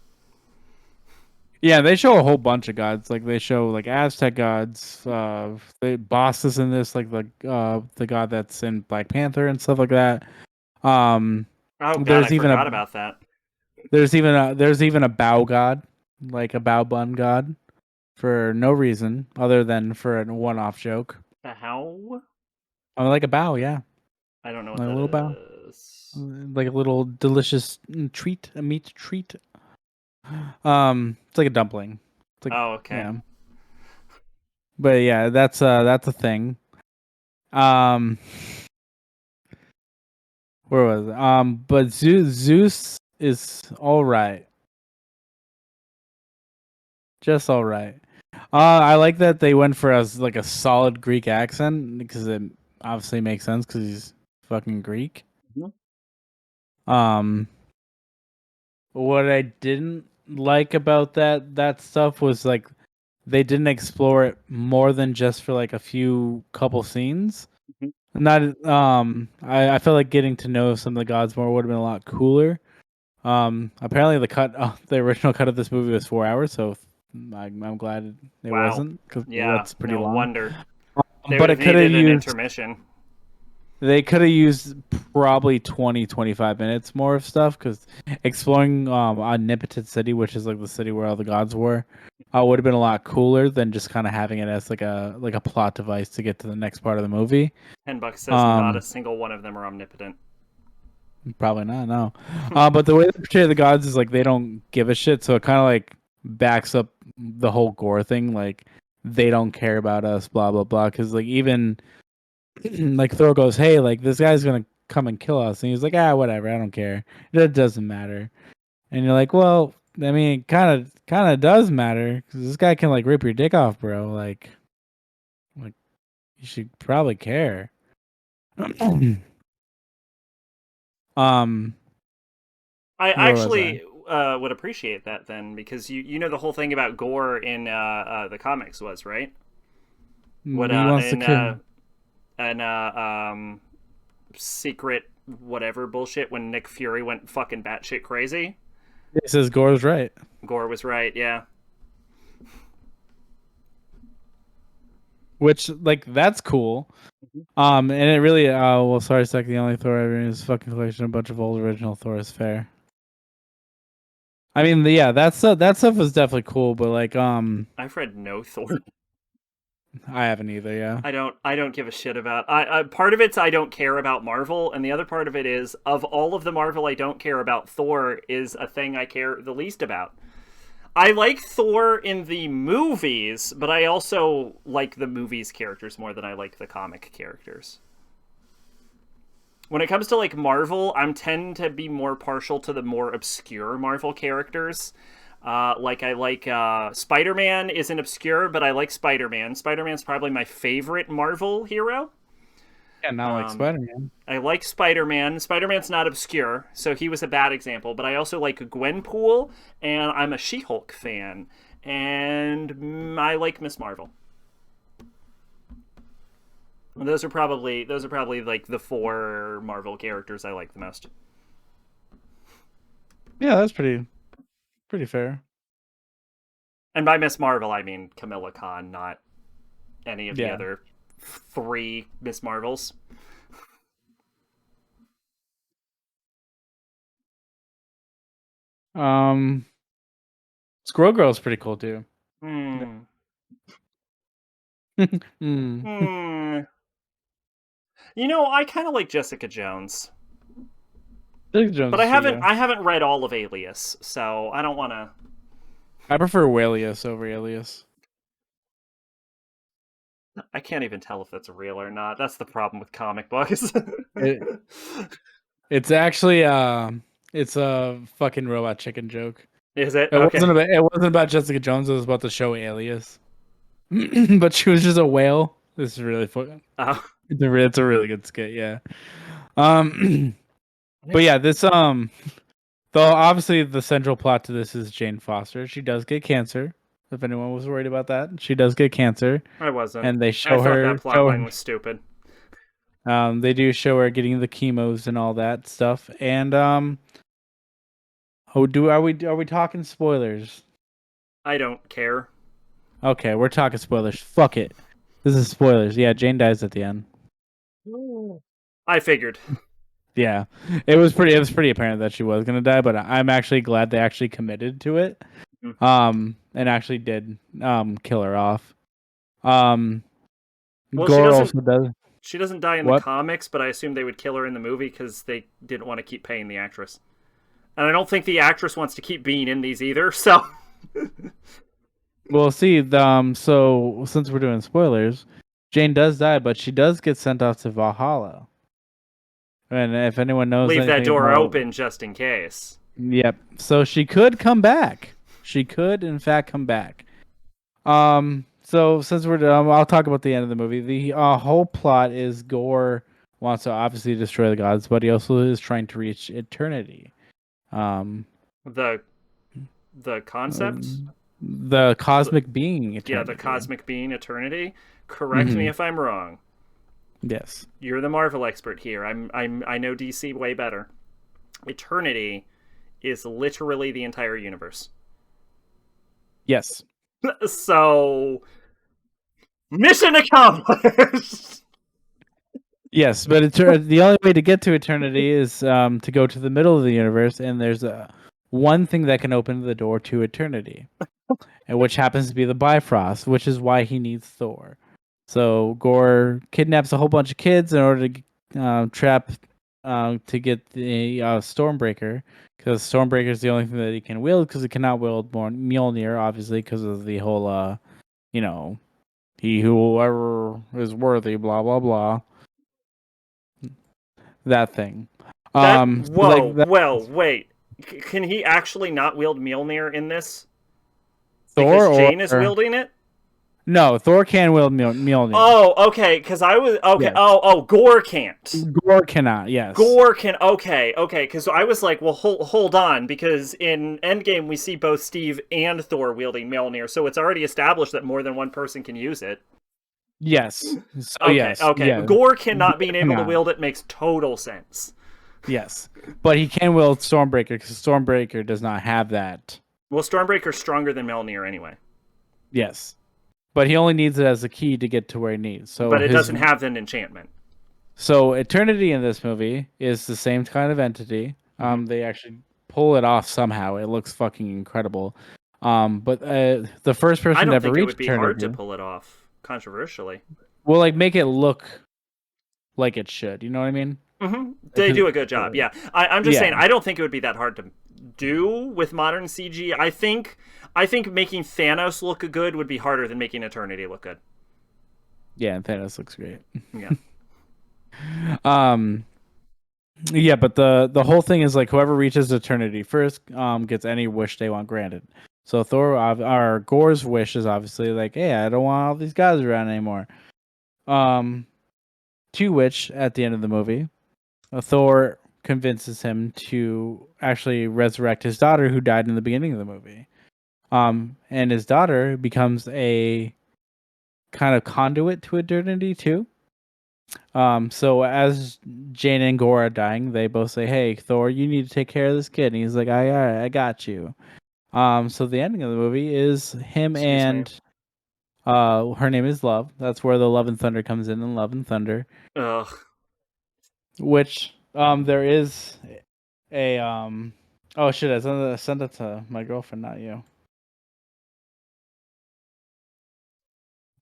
yeah, they show a whole bunch of gods. Like they show like Aztec gods. The bosses in this, like the god that's in Black Panther and stuff like that. Um, Oh god, I there's even forgot about that. there's even a bow god, like a bow bun god, for no reason other than for a one-off joke. How? I like a bow, yeah, I don't know what like a that little bow, is. like a little delicious treat, a meat treat. It's like a dumpling. It's like, Oh, okay. yeah. But yeah, that's a thing. Um, where was it? But Zeus is all right, just all right. I like that they went for like a solid Greek accent because it obviously makes sense because he's fucking Greek. Mhm. Um, what I didn't like about that stuff was like they didn't explore it more than just for like a few couple scenes. Mhm. Not I feel like getting to know some of the gods more would have been a lot cooler. Apparently the original cut of this movie was 4 hours, so I'm glad it Wow. wasn't because Yeah, that's pretty no long. wonder. They would But have it could have needed an used intermission. they could have used probably 20-25 minutes more of stuff because exploring Omnipotent City, which is like the city where all the gods were, would have been a lot cooler than just kind of having it as like a plot device to get to the next part of the movie. Henbuck says not a Um, single one of them are omnipotent. Probably not, no. But the way they portray the gods is like they don't give a shit, so it kind of like backs up the whole gore thing. Like they don't care about us, blah blah blah. Because like even like Thor goes, "Hey, like this guy's gonna come and kill us," and he's like, "Ah, whatever, I don't care. It doesn't matter." And you're like, "Well, I mean, kind of does matter because this guy can like rip your dick off, bro. Like you should probably care." um, I where was I? actually would appreciate that then, because you know the whole thing about gore in the comics was right. What He wants to in kill. an secret whatever bullshit when Nick Fury went fucking batshit crazy. He says Gore's right. Gore was right, yeah. Which like that's cool. And it really well sorry sec the only Thor ever is fucking collection a bunch of old original Thor is fair. I mean yeah, that stuff was definitely cool, but like I've read no Thor. I haven't either, yeah. I don't give a shit about. I part of it's I don't care about Marvel, and the other part of it is of all of the Marvel I don't care about, Thor is a thing I care the least about. I like Thor in the movies, but I also like the movies characters more than I like the comic characters. When it comes to like Marvel, I'm tend to be more partial to the more obscure Marvel characters. Like I like Spider-Man isn't obscure, but I like Spider-Man. Spider-Man's probably my favorite Marvel hero. Yeah, not like Um, Spider-Man. I like Spider-Man. Spider-Man's not obscure, so he was a bad example. But I also like Gwenpool, and I'm a She-Hulk fan, and I like Miss Marvel. Those are probably like the four Marvel characters I like the most. Yeah, that's pretty fair. And by Miss Marvel, I mean Camilla Khan, not any of the Yeah. other three Miss Marvels. Um Squirrel Girl's pretty cool too. Hmm. mm. Hmm. You know, I kind of like Jessica Jones, Jessica Jones but I is cute, haven't yeah. I haven't read all of Alias, so I don't want to. I prefer Walius over Alias. I can't even tell if that's real or not. That's the problem with comic books. It, it's actually it's a fucking robot chicken joke. Is it okay? It wasn't about Jessica Jones, it was about the show Alias. But she was just a whale. This is really fun. Uh, It's a really good skit, yeah. Um but yeah, this though obviously the central plot to this is Jane Foster. She does get cancer. If anyone was worried about that, she does get cancer, I wasn't. and they I thought that plot line was stupid. they do show her getting the chemos and all that stuff. And oh, do are we talking spoilers? I don't care. Okay, we're talking spoilers. Fuck it. This is spoilers. Yeah, Jane dies at the end. I figured. Yeah, it was pretty apparent that she was gonna die, but I'm actually glad they actually committed to it. And actually did kill her off. Um, Well, she Gore doesn't. also does She doesn't die in the what? comics, but I assume they would kill her in the movie because they didn't want to keep paying the actress. And I don't think the actress wants to keep being in these either. So Well, see, so since we're doing spoilers, Jane does die, but she does get sent off to Valhalla. And if anyone knows leave that anything door about, open just in case. yep. So she could come back. She could, in fact, come back. So since we're done, I'll talk about the end of the movie. The whole plot is Gore wants to obviously destroy the gods, but he also is trying to reach eternity. Um, The concept, the cosmic being yeah, the eternity. cosmic being eternity. Correct me Mm-hmm. if I'm wrong. Yes. You're the Marvel expert here. I know DC way better. Eternity is literally the entire universe. Yes. So mission accomplished. Yes, but the only way to get to eternity is to go to the middle of the universe, and there's one thing that can open the door to eternity, and which happens to be the Bifrost, which is why he needs Thor. So Gore kidnaps a whole bunch of kids in order to trap to get the Stormbreaker, because Stormbreaker is the only thing that he can wield, because he cannot wield Mjolnir, obviously, because of the whole, he whoever is worthy, blah blah blah, that thing. Whoa, That well, wait. Can he actually not wield Mjolnir in this? Thor Because or Jane is wielding it? no, Thor can wield Mjolnir. Oh, okay, because I was... Okay, Yes. oh, Gore can't. Gore cannot, yes. Gore can... Okay, because I was like, well, hold on, because in Endgame we see both Steve and Thor wielding Mjolnir, so it's already established that more than one person can use it. Yes. So, Okay, yes. okay. Yes. Gore cannot being able to cannot. wield it makes total sense. Yes. But he can wield Stormbreaker, because Stormbreaker does not have that. Well, Stormbreaker's stronger than Mjolnir anyway. Yes. But he only needs it as a key to get to where he needs. So but it doesn't have an enchantment. So Eternity in this movie is the same kind of entity. They actually pull it off somehow. It looks fucking incredible. But the first person I to don't ever think it reach would be Eternity hard to pull it off, controversially. will like make it look like it should. You know what I mean? Mm-hmm. They do a good job. Yeah, I'm just saying. I don't think it would be that hard to do with modern CG. I think making Thanos look good would be harder than making Eternity look good. Yeah, and Thanos looks great. Yeah. Yeah, but the whole thing is like whoever reaches Eternity first gets any wish they want granted. So Thor, our Gore's wish is obviously like, hey, I don't want all these guys around anymore. To which at the end of the movie, Thor convinces him to actually resurrect his daughter who died in the beginning of the movie. And his daughter becomes a kind of conduit to eternity too. So as Jane and Gore are dying, they both say, "Hey, Thor, you need to take care of this kid." And he's like, I got you." So the ending of the movie is him and her name is Love. That's where the Love and Thunder comes in Love and Thunder. Ugh. Which there is a oh shit, I sent it to my girlfriend, not you.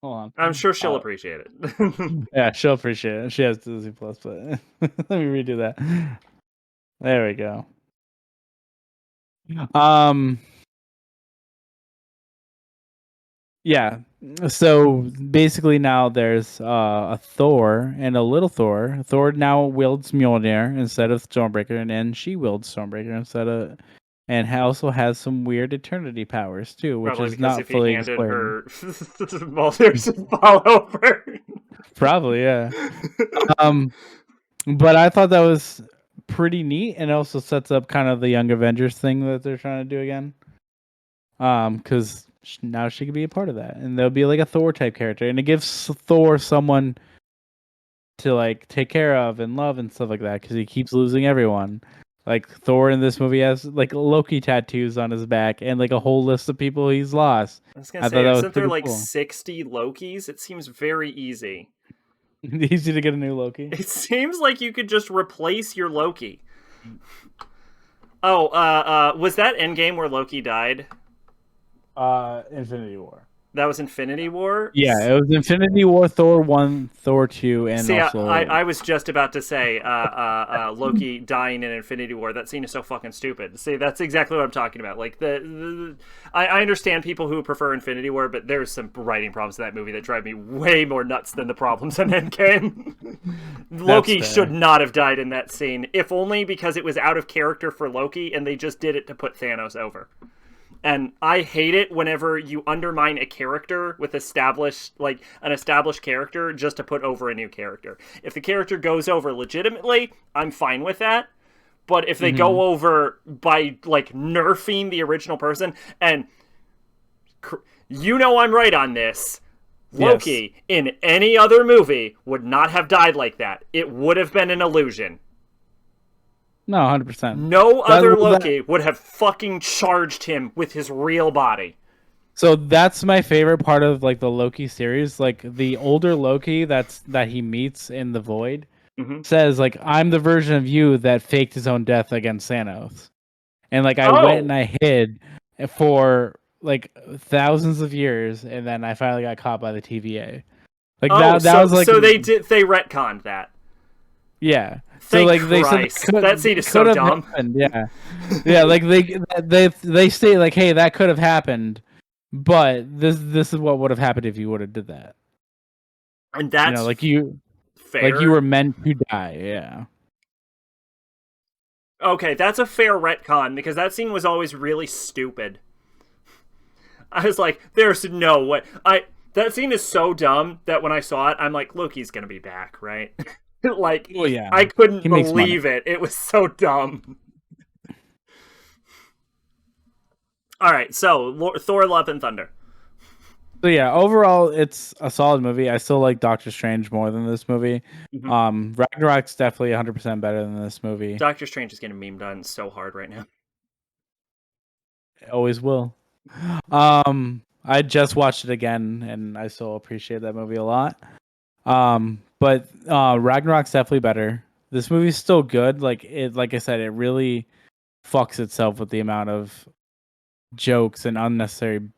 Hold on. I'm sure she'll appreciate it. Yeah, she'll appreciate it. She has Disney Plus, but let me redo that. There we go. Yeah. So basically now there's a Thor and a little Thor. Thor now wields Mjolnir instead of Stormbreaker, and then she wields Stormbreaker instead of, and also has some weird eternity powers too, which Probably is because not if he fully handed explained. her Mulder's fall over. Probably, yeah. But I thought that was pretty neat, and also sets up kind of the Young Avengers thing that they're trying to do again. Because now she could be a part of that, and there'll be like a Thor type character, and it gives Thor someone to like take care of and love and stuff like that, because he keeps losing everyone. Like Thor in this movie has like Loki tattoos on his back and like a whole list of people he's lost. I was gonna say, isn't there like 60 Lokis? It seems very easy. Easy to get a new Loki. It seems like you could just replace your Loki. Oh, was that Endgame where Loki died? Infinity War. That was Infinity War? Yeah, it was Infinity War, Thor 1, Thor 2, and See, also... I was just about to say Loki dying in Infinity War. That scene is so fucking stupid. See, that's exactly what I'm talking about. Like, I understand people who prefer Infinity War, but there's some writing problems in that movie that drive me way more nuts than the problems in Endgame. Loki should not have died in that scene, if only because it was out of character for Loki, and they just did it to put Thanos over. And I hate it whenever you undermine a character with an established character just to put over a new character. If the character goes over legitimately, I'm fine with that. But if they go over by like nerfing the original person, and you know I'm right on this, Loki in any other movie would not have died like that. It would have been an illusion. No, 100%. No other Loki would have fucking charged him with his real body. So that's my favorite part of like the Loki series. Like the older Loki that he meets in the Void says like, I'm the version of you that faked his own death against Thanos, and like I went and Oh, I hid for like thousands of years, and then I finally got caught by the TVA. Like oh, that was like, so they retconned that. yeah. So Thank like they said Christ. That scene is so could have dumb. happened. Yeah, yeah. Like they say like, hey, that could have happened, but this is what would have happened if you would have did that. And You know, that's like you fair. were meant to die. Yeah. Okay, that's a fair retcon because that scene was always really stupid. I was like, there's no way. That scene is so dumb that when I saw it, I'm like, Loki's gonna be back, right? Like, Well, yeah. I couldn't He makes money. believe it. It was so dumb. All right, so Thor: Love and Thunder. So yeah, overall it's a solid movie. I still like Doctor Strange more than this movie. Ragnarok's definitely 100% better than this movie. Doctor Strange is getting memed on so hard right now. It always will. I just watched it again and I still appreciate that movie a lot. But Ragnarok's definitely better. This movie's still good. Like I said, it really fucks itself with the amount of jokes and unnecessary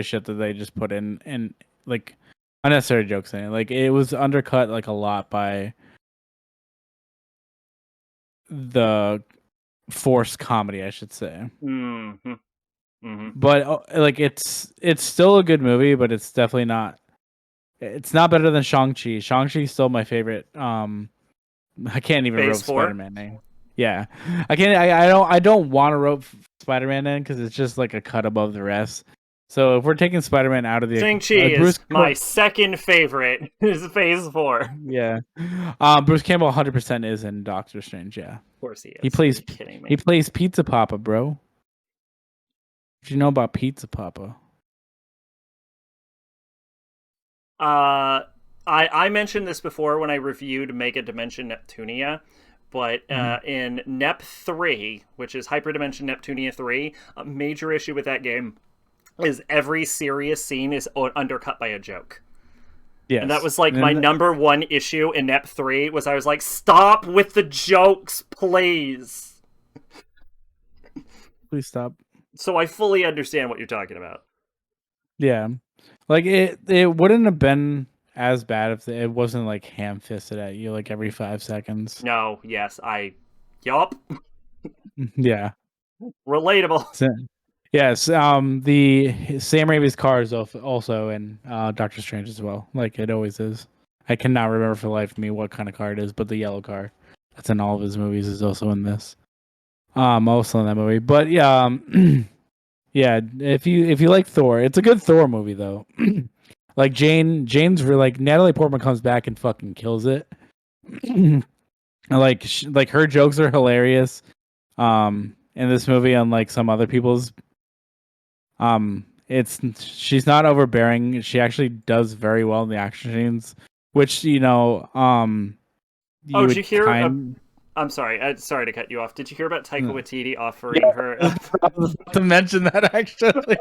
shit that they just put in, and like unnecessary jokes in it. Like it was undercut like a lot by the forced comedy, I should say. But like it's still a good movie, but it's definitely not. It's not better than Shang-Chi. Shang-Chi's still my favorite. I can't even Phase rope 4? Spider-Man name. Yeah, I can't. I don't want to rope Spider-Man in because it's just like a cut above the rest. So if we're taking Spider-Man out of the Shang-Chi Bruce is my second favorite. Is Phase 4. Yeah, Bruce Campbell 100% is in Doctor Strange. Yeah, Of course he is. he plays. Are you kidding me? He plays Pizza Papa, bro. Did you know about Pizza Papa? I mentioned this before when I reviewed Mega Dimension Neptunia, but in Nep 3, which is Hyperdimension Neptunia 3, a major issue with that game is every serious scene is undercut by a joke. Yes. And that was like my number one issue in Nep 3 was I was like, stop with the jokes, please. Please stop. So I fully understand what you're talking about. Yeah. Like it wouldn't have been as bad if it wasn't like ham-fisted at you like every 5 seconds. No, yes, yup. Yeah. Relatable. Yes, the Sam Raimi's car is also in Doctor Strange as well, like it always is. I cannot remember for the life of me what kind of car it is, but the yellow car that's in all of his movies is also in this. Also in that movie. But yeah, yeah, if you like Thor, it's a good Thor movie though. Like Jane's like Natalie Portman comes back and fucking kills it. like her jokes are hilarious. In this movie, unlike some other people's. She's not overbearing. She actually does very well in the action scenes, which did you hear? I'm sorry. Sorry to cut you off. Did you hear about Taika Waititi offering her? I was about to mention that actually.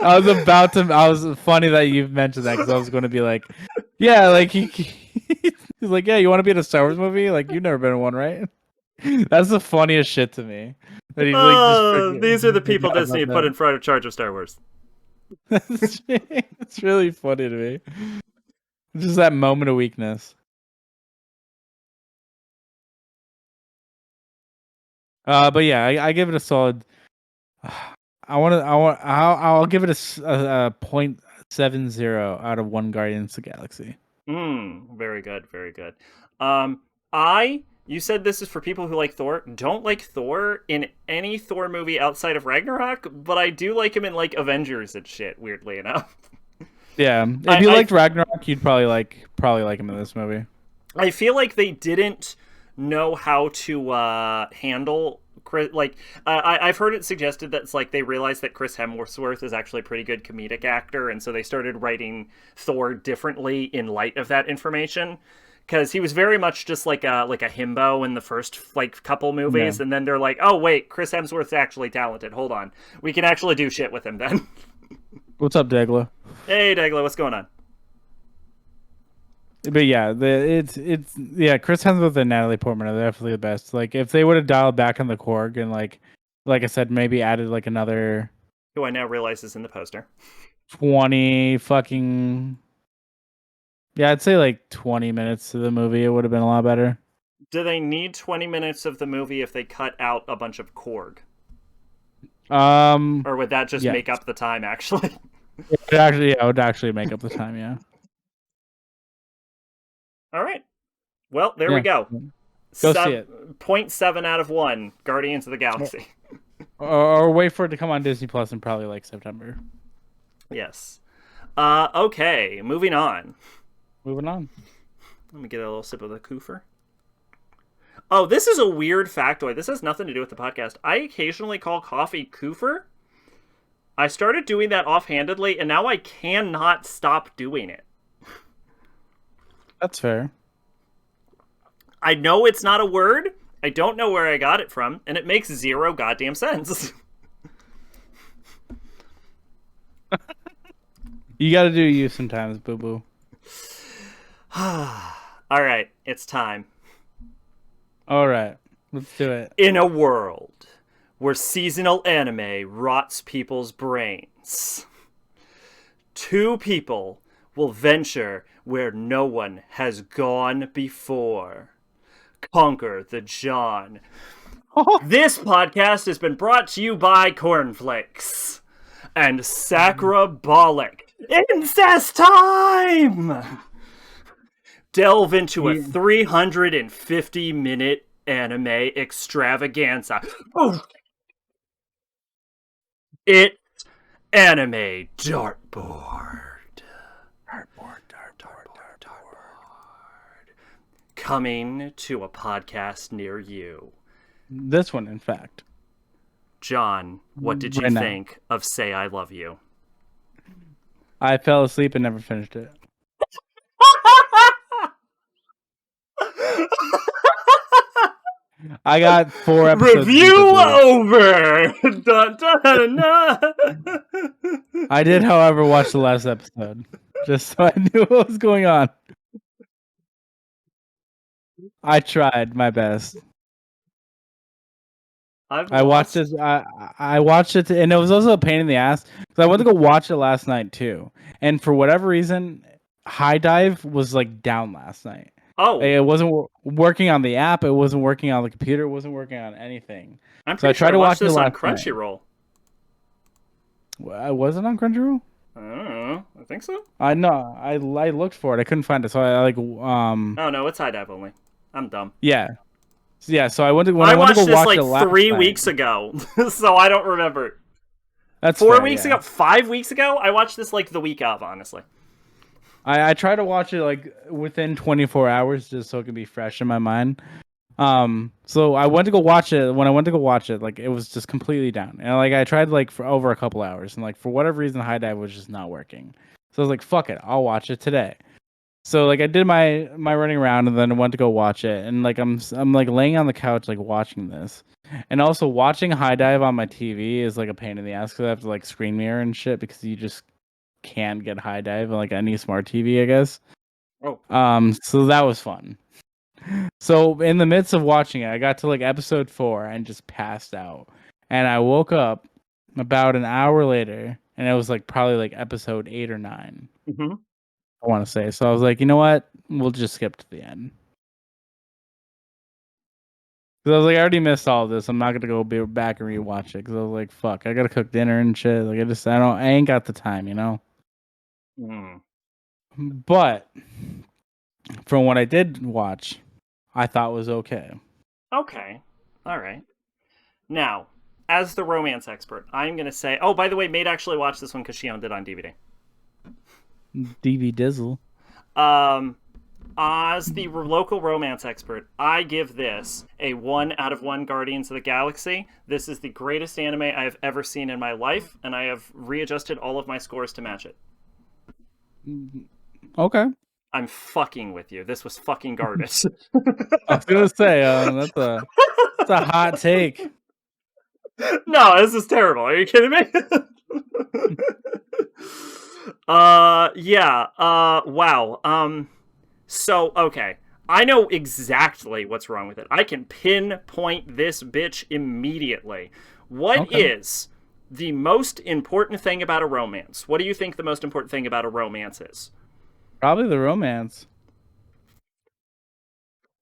I was funny that you mentioned that because I was going to be like, yeah, like he's like, yeah, you want to be in a Star Wars movie? Like you've never been in one, right? That's the funniest shit to me. That he's like, these are the people Disney put in front of charge of Star Wars. It's really funny to me. Just that moment of weakness. But yeah, I give it a solid. I'll give it a 0.70 out of 1 Guardians of the Galaxy. Very good, very good. You said this is for people who like Thor. Don't like Thor in any Thor movie outside of Ragnarok, but I do like him in like Avengers and shit. Weirdly enough. Yeah, if you liked Ragnarok, you'd probably like him in this movie. I feel like they didn't know how to handle Chris. Like I've heard it suggested that it's like they realized that Chris Hemsworth is actually a pretty good comedic actor, and so they started writing Thor differently in light of that information. Because he was very much just like a himbo in the first like couple movies, and then they're like, oh wait, Chris Hemsworth's actually talented. Hold on, we can actually do shit with him then. What's up, Degla? Hey, Degla, what's going on? But yeah, it's Chris Hemsworth and Natalie Portman are definitely the best. Like if they would have dialed back on the Korg and like I said, maybe added like another Who I now realize is in the poster. 20 fucking I'd say like 20 minutes to the movie, it would have been a lot better. Do they need 20 minutes of the movie if they cut out a bunch of Korg? Or would that just make up the time, actually? It would actually make up the time, yeah. All right. Well, there we go. Go see it. 0.7 out of 1, Guardians of the Galaxy. Or wait for it to come on Disney Plus in probably like September. Yes. Okay, moving on. Moving on. Let me get a little sip of the Koofer. Oh, this is a weird factoid. This has nothing to do with the podcast. I occasionally call coffee Koofer. I started doing that offhandedly, and now I cannot stop doing it. That's fair. I know it's not a word. I don't know where I got it from, and it makes zero goddamn sense. You gotta do you sometimes, boo-boo. All right, it's time. All right, let's do it. In a world where seasonal anime rots people's brains, two people will venture where no one has gone before. ConquertheJohn. This podcast has been brought to you by Cornflakes and Sacrabalic. Incest time! Delve into a 350-minute anime extravaganza. Oh. It's Anime Dartboard. Coming to a podcast near you. This one, in fact. John, what did you think of Say I Love You? I fell asleep and never finished it. I got 4 episodes. Review over! Dun, dun, dun. I did, however, watch the last episode. Just so I knew what was going on. I tried my best. I watched it. I watched it, and it was also a pain in the ass because I went to go watch it last night too. And for whatever reason, High Dive was like down last night. Oh, it wasn't working on the app. It wasn't working on the computer. It wasn't working on anything. I'm pretty sure I watched this on Crunchyroll. Was it on Crunchyroll? I don't know. I think so. I know. I looked for it. I couldn't find it. So I Oh no, it's High Dive only. I'm dumb. Yeah. So I went to. I watched this like 3 weeks ago, so I don't remember. That's 4 weeks ago, 5 weeks ago. I watched this like the week of, honestly. I try to watch it like within 24 hours just so it can be fresh in my mind. So I went to go watch it. When I went to go watch it, like it was just completely down, and like I tried like for over a couple hours, and like for whatever reason, High Dive was just not working. So I was like, "Fuck it, I'll watch it today." So like I did my running around, and then I went to go watch it, and like I'm like laying on the couch like watching this, and also watching High Dive on my TV is like a pain in the ass because I have to like screen mirror and shit because you just can't get High Dive on like any smart TV, I guess. Oh. So that was fun. So in the midst of watching it, I got to like episode 4 and just passed out. And I woke up about an hour later, and it was like probably like episode 8 or 9. Mm-hmm. I want to say. So I was like, you know what? We'll just skip to the end. Because I was like, I already missed all of this. I'm not gonna go back and rewatch it. Because I was like, fuck, I gotta cook dinner and shit. Like I ain't got the time, you know. But from what I did watch, I thought was okay. Okay. All right. Now, as the romance expert, I'm going to say... Oh, by the way, Maid actually watched this one because she owned it on DVD. DV Dizzle. As the local romance expert, I give this a 1 out of 1 Guardians of the Galaxy. This is the greatest anime I have ever seen in my life, and I have readjusted all of my scores to match it. Okay. I'm fucking with you. This was fucking garbage. I was gonna say, that's a hot take. No, this is terrible. Are you kidding me? Wow. So, okay. I know exactly what's wrong with it. I can pinpoint this bitch immediately. What Okay. is the most important thing about a romance? What do you think the most important thing about a romance is? Probably the romance.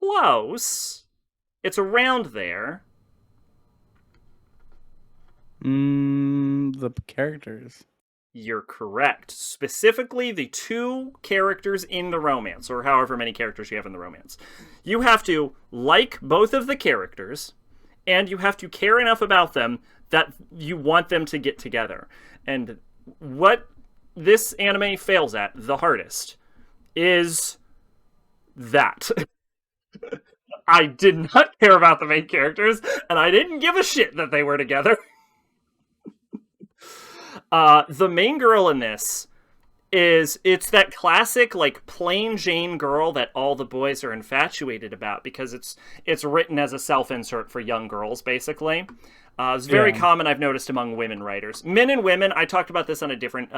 Close. It's around there. The characters. You're correct. Specifically, the two characters in the romance, or however many characters you have in the romance. You have to like both of the characters, and you have to care enough about them that you want them to get together. And what this anime fails at the hardest is that. I did not care about the main characters, and I didn't give a shit that they were together. The main girl in this it's that classic like plain Jane girl that all the boys are infatuated about because it's written as a self-insert for young girls basically. It's very common, I've noticed, among women writers. Men and women, I talked about this on a different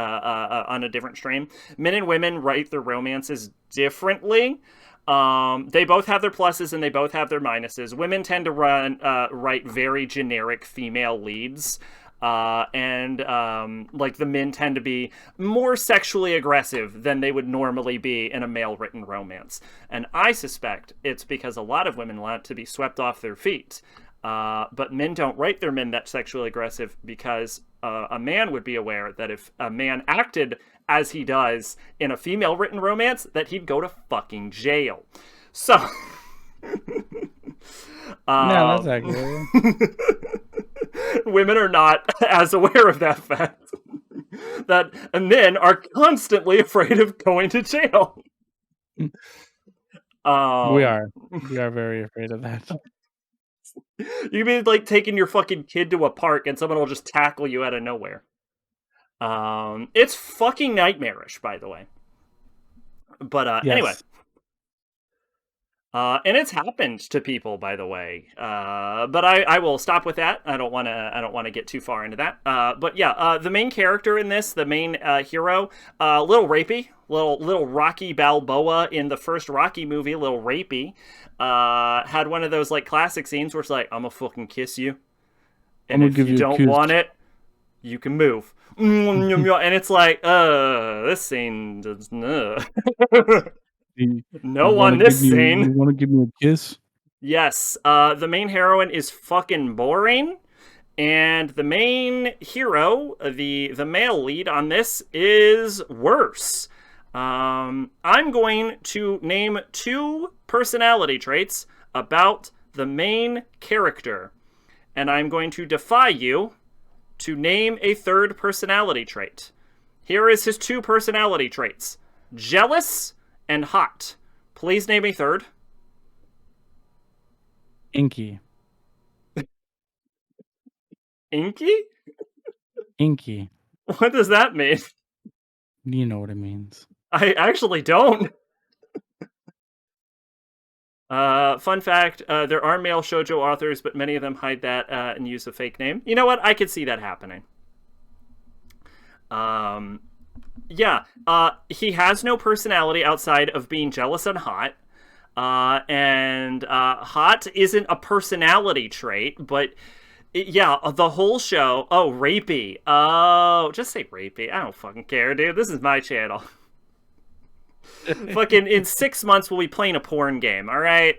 stream. Men and women write their romances differently. They both have their pluses and they both have their minuses. Women tend to write very generic female leads. Like the men tend to be more sexually aggressive than they would normally be in a male written romance. And I suspect it's because a lot of women want to be swept off their feet. But men don't write their men that sexually aggressive because a man would be aware that if a man acted as he does in a female written romance, that he'd go to fucking jail. So... No, that's accurate. Women are not as aware of that fact. That men are constantly afraid of going to jail. We are very afraid of that. You mean like taking your fucking kid to a park and someone will just tackle you out of nowhere. It's fucking nightmarish, by the way. But yes. Anyway. And it's happened to people, by the way. But I will stop with that. I don't want to get too far into that. But yeah, the main character in this, the main hero, little rapey, little Rocky Balboa in the first Rocky movie, little rapey, had one of those like classic scenes where it's like, I'm gonna fucking kiss you, and if you don't want it, you can move. And it's like, this scene does no. No on this scene. You want to give me a kiss? Yes. The main heroine is fucking boring, and the main hero, the male lead on this, is worse. I'm going to name 2 personality traits about the main character, and I'm going to defy you to name a 3rd personality trait. Here is his 2 personality traits: jealous and hot. Please name a 3rd. Inky. Inky? Inky. What does that mean? You know what it means. I actually don't. Fun fact, there are male shoujo authors, but many of them hide that and use a fake name. You know what? I could see that happening. Yeah, he has no personality outside of being jealous and hot. And hot isn't a personality trait, but yeah, the whole show. Oh, rapey. Oh, just say rapey. I don't fucking care, dude. This is my channel. Fucking in 6 months, we'll be playing a porn game, alright?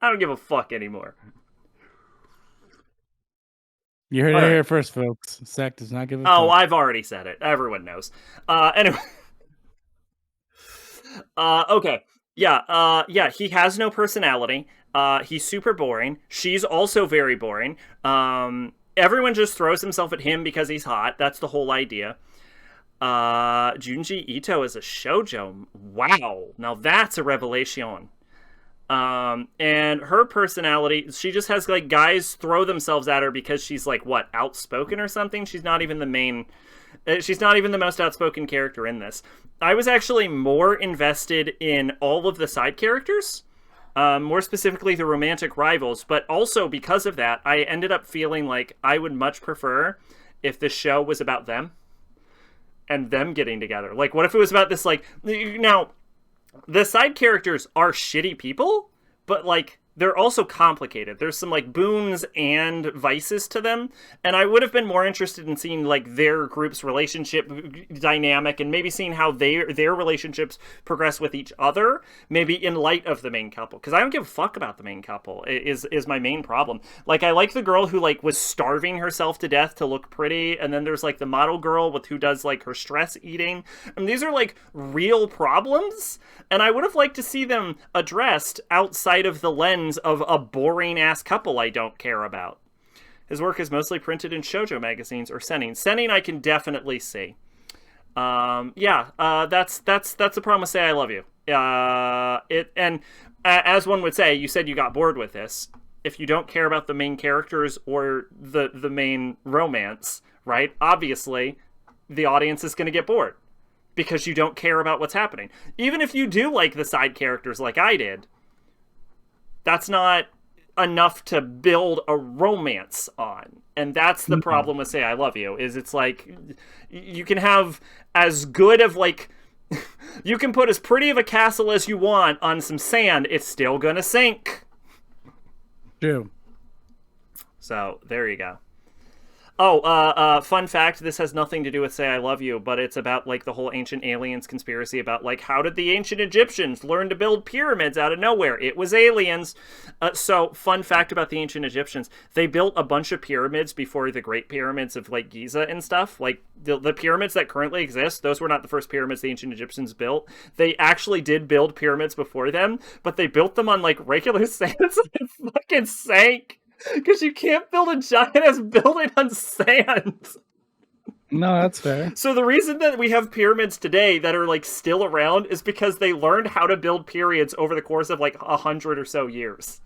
I don't give a fuck anymore. You heard it here first, folks. Zach does not give a fuck. Oh, I've already said it. Everyone knows. Anyway. Okay. Yeah, he has no personality. He's super boring. She's also very boring. Everyone just throws himself at him because he's hot. That's the whole idea. Junji Ito is a shoujo. Wow. Now that's a revelation. And her personality, she just has like guys throw themselves at her because she's like what, outspoken or something. She's not even the most outspoken character in this. I was actually more invested in all of the side characters, more specifically the romantic rivals, but also because of that, I ended up feeling like I would much prefer if the show was about them and them getting together. Like, what if it was about this, like, now, the side characters are shitty people, but like they're also complicated. There's some like boons and vices to them, and I would have been more interested in seeing like their group's relationship dynamic and maybe seeing how their relationships progress with each other, maybe in light of the main couple. Because I don't give a fuck about the main couple. Is my main problem. Like I like the girl who like was starving herself to death to look pretty, and then there's like the model girl with who does like her stress eating. And these are like real problems, and I would have liked to see them addressed outside of the lens of a boring-ass couple I don't care about. His work is mostly printed in shoujo magazines or seinen. Seinen I can definitely see. That's the problem with Say I Love You. As one would say, you said you got bored with this. If you don't care about the main characters or the main romance, right? Obviously, the audience is going to get bored because you don't care about what's happening. Even if you do like the side characters like I did, that's not enough to build a romance on. And that's the problem with Say I Love You, is it's like, you can have as good of like, you can put as pretty of a castle as you want on some sand, it's still gonna sink. True. So, there you go. Oh, fun fact, this has nothing to do with Say I Love You, but it's about, like, the whole ancient aliens conspiracy about, like, how did the ancient Egyptians learn to build pyramids out of nowhere? It was aliens. So, fun fact about the ancient Egyptians, they built a bunch of pyramids before the Great Pyramids of, like, Giza and stuff. Like, the pyramids that currently exist, those were not the first pyramids the ancient Egyptians built. They actually did build pyramids before them, but they built them on, like, regular sand, so it fucking sank. Because you can't build a giant-ass building on sand. No, that's fair. So the reason that we have pyramids today that are, like, still around is because they learned how to build pyramids over the course of, like, 100 or so years.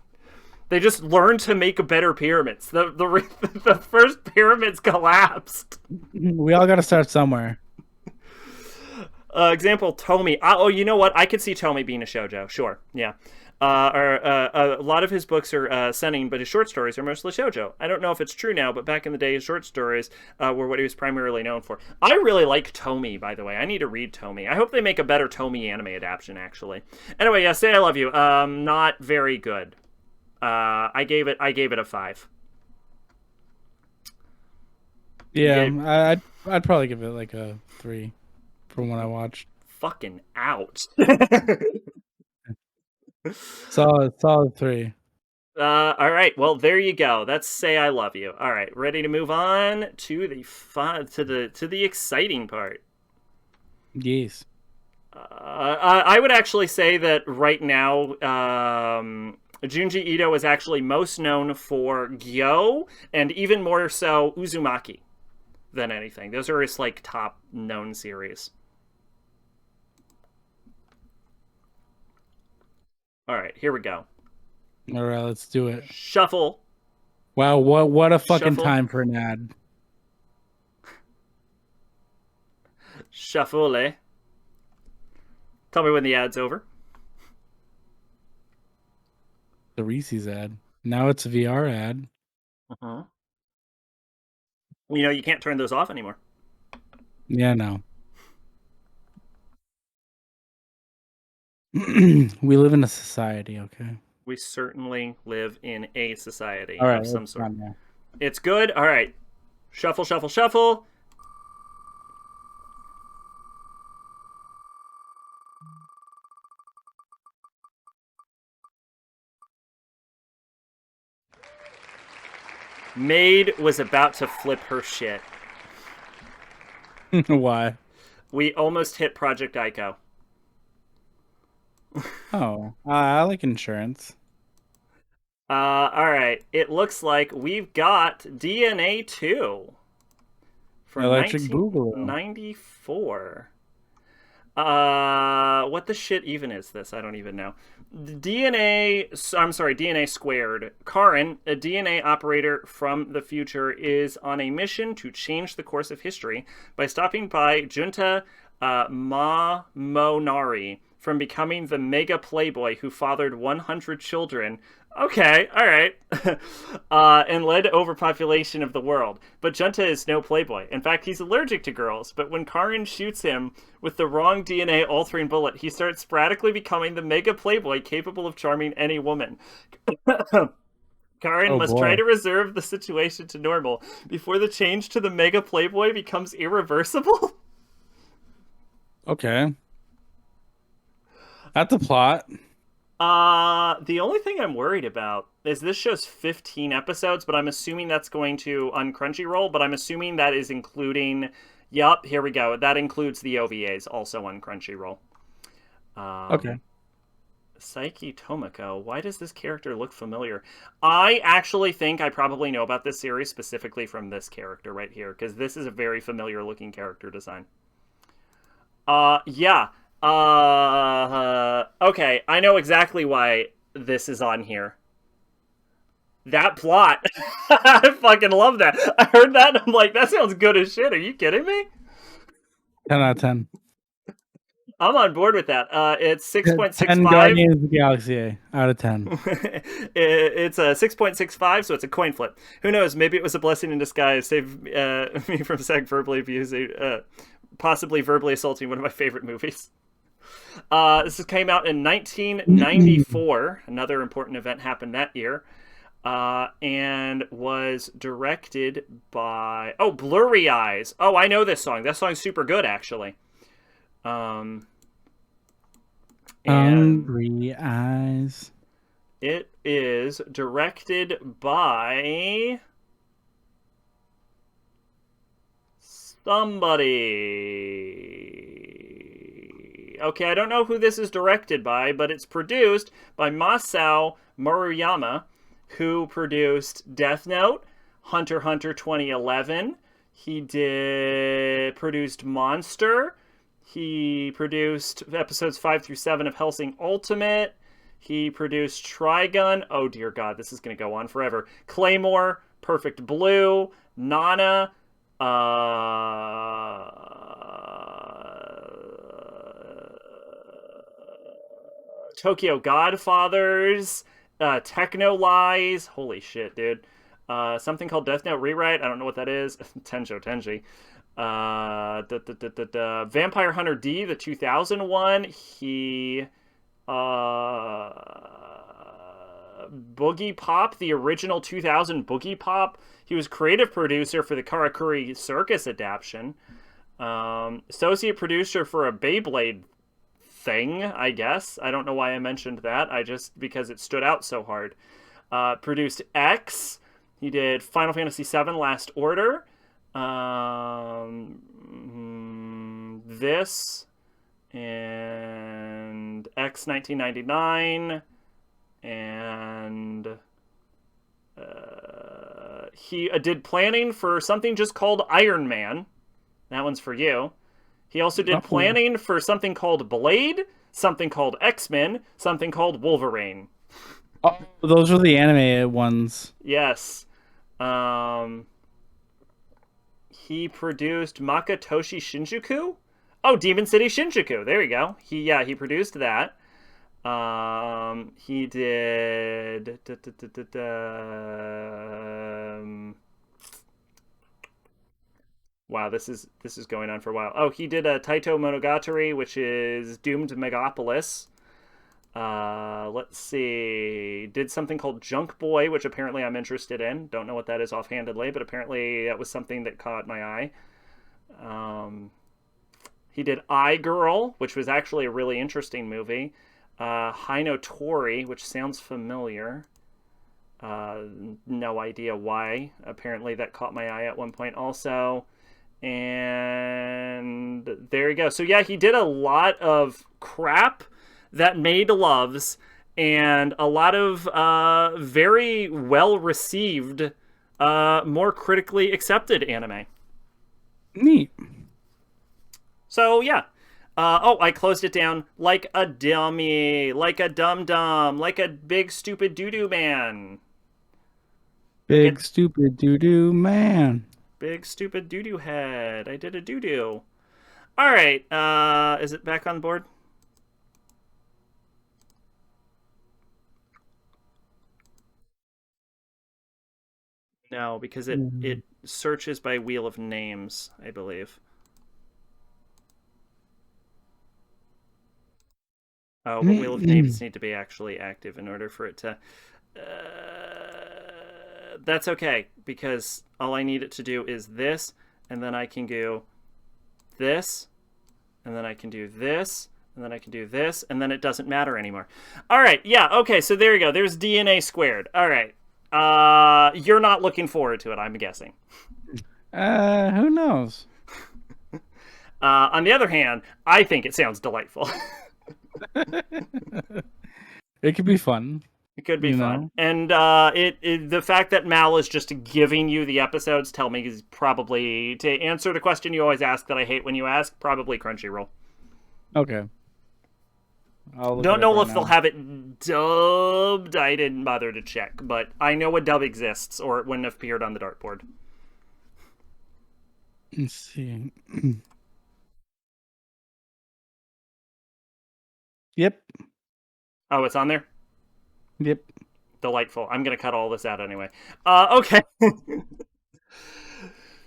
They just learned to make better pyramids. The first pyramids collapsed. We all got to start somewhere. Example, Tomy. Oh, you know what? I could see Tomy being a shoujo. Sure, yeah. A lot of his books are seinen, but his short stories are mostly shoujo. I don't know if it's true now, but back in the day, his short stories were what he was primarily known for. I really like Tomy, by the way. I need to read Tomy. I hope they make a better Tomy anime adaptation, actually. Anyway, yeah, Say I Love You. Not very good. I gave it a 5. Yeah, I'd probably give it like a 3 from what I watched. Fucking ouch. Solid 3. All right. Well, there you go. That's Say I Love You. All right, ready to move on to the fun, to the exciting part. Yes. I would actually say that right now, Junji Ito is actually most known for Gyo and even more so Uzumaki than anything. Those are his like top known series. All right, here we go. All right, let's do it. Shuffle. Wow, what a fucking Shuffle. time for an ad. Shuffle. Tell me when the ad's over. The Reese's ad. Now it's a VR ad. Uh-huh. You know, you can't turn those off anymore. Yeah, no. We live in a society, okay? We certainly live in a society All right, of some sort. there. It's good. All right. Shuffle, shuffle, shuffle. Maid was about to flip her shit. Why? We almost hit Project Ico. Oh, I like insurance. All right. It looks like we've got DNA 2 from Electric Boogaloo. 1994. What the shit even is this? I don't even know. DNA squared. Karin, a DNA operator from the future, is on a mission to change the course of history by stopping by Junta Monari from becoming the mega playboy who fathered 100 children Okay, all right. And led to overpopulation of the world. But Junta is no playboy. In fact, he's allergic to girls. But when Karin shoots him with the wrong DNA altering bullet, he starts sporadically becoming the mega playboy capable of charming any woman. Karin Oh must try boy. to reserve the situation to normal before the change to the mega playboy becomes irreversible. Okay. That's a plot. The only thing I'm worried about is this show's 15 episodes, but I'm assuming that's going to on Crunchyroll, but I'm assuming that is including, yup, here we go. That includes the OVAs also on Crunchyroll. Okay. Saiki Tomoko, why does this character look familiar? I actually think I probably know about this series specifically from this character right here, because this is a very familiar looking character design. Yeah. Okay, I know exactly why this is on here. That plot. I fucking love that. I heard that and I'm like, that sounds good as shit. Are you kidding me? 10 out of 10. I'm on board with that. It's 10 6.65. Guardians of the Galaxy out of 10. It's a 6.65, so it's a coin flip. Who knows? Maybe it was a blessing in disguise. Save me from Sag verbally abusing, possibly verbally assaulting one of my favorite movies. This came out in 1994. Another important event happened that year. And was directed by Blurry Eyes. Oh, I know this song. That song's super good, actually. And Hungry Eyes. it is directed by somebody. Okay, I don't know who this is directed by, but it's produced by Masao Maruyama, who produced Death Note, Hunter x Hunter 2011. He produced Monster. He produced episodes 5 through 7 of Hellsing Ultimate. He produced Trigun. Oh dear God, this is going to go on forever. Claymore, Perfect Blue, Nana, Tokyo Godfathers, Techno Lies. Holy shit, dude. Something called Death Note Rewrite. I don't know what that is. Tenjo Tenji. Vampire Hunter D, the 2001. He Boogie Pop, the original 2000 Boogie Pop. He was creative producer for the Karakuri Circus adaptation. Associate producer for a Beyblade thing, I guess. I don't know why I mentioned that. I just because it stood out so hard. Produced X. He did Final Fantasy VII Last Order. This and X 1999 and he did planning for something just called Iron Man. That one's for you. He also did planning for something called Blade, something called X-Men, something called Wolverine. Oh, those were the animated ones. Yes. He produced Makatoshi Shinjuku. Oh, Demon City Shinjuku. There you go. He produced that. He did. Wow, this is going on for a while. Oh, he did a Taito Monogatari, which is Doomed Megapolis. Let's see. Did something called Junk Boy, which apparently I'm interested in. Don't know what that is offhandedly, but apparently that was something that caught my eye. He did I Girl, which was actually a really interesting movie. Hino Tori, which sounds familiar. No idea why. Apparently that caught my eye at one point also. And there you go. So yeah, he did a lot of crap that made loves and a lot of very well received, more critically accepted anime. Neat. So yeah. I closed it down like a dummy, like a dum-dum, like a big stupid doo-doo man. Big stupid doo-doo man. Big stupid doo-doo head. I did a doo-doo. All right. Is it back on board? No, because it searches by Wheel of Names, I believe. Oh, but Wheel of Names need to be actually active in order for it to. That's okay, because all I need it to do is this, and then I can go this, and then I can do this, and then I can do this, and then it doesn't matter anymore. All right, yeah, okay, so there you go. There's DNA squared. All right. You're not looking forward to it, I'm guessing. Who knows? On the other hand, I think it sounds delightful. It could be fun. It could be fun. And the fact that Mal is just giving you the episodes tell me is probably, to answer the question you always ask that I hate when you ask, probably Crunchyroll. Okay. Don't know if they'll have it dubbed. I didn't bother to check, but I know a dub exists, or it wouldn't have appeared on the dartboard. Let's see. Yep. Oh, it's on there? Yep. Delightful. I'm going to cut all this out anyway. Okay.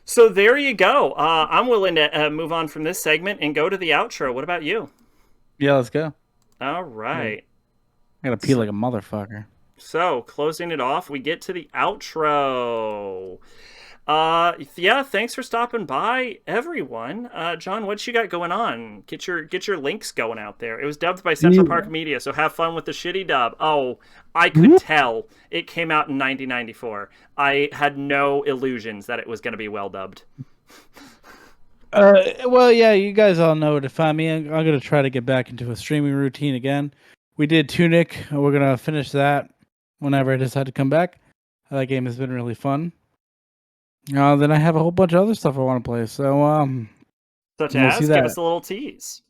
So there you go. I'm willing to move on from this segment and go to the outro. What about you? Yeah, let's go. All right. I gotta pee like a motherfucker. So, closing it off, we get to the outro. Yeah, thanks for stopping by, everyone. John, what you got going on? Get your links going out there. It was dubbed by Central Park Media, so have fun with the shitty dub. Oh, I could tell. It came out in 1994. I had no illusions that it was going to be well dubbed. Well, yeah, you guys all know where to find me. I'm gonna try to get back into a streaming routine again. We did Tunic. We're gonna finish that whenever I decide to come back. That game has been really fun. Then I have a whole bunch of other stuff I want to play. So, such as, give us a little tease.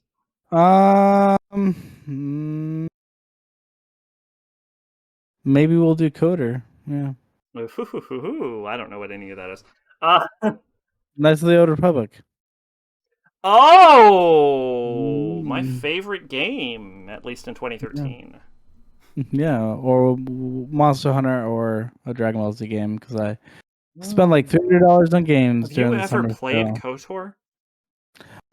Maybe we'll do Coder. Yeah. I don't know what any of that is. Knights of the Old Republic. Oh, my favorite game, at least in 2013. Yeah, or Monster Hunter or a Dragon Ball Z game, because I spent like $300 on games during the summer. Have you ever played KOTOR?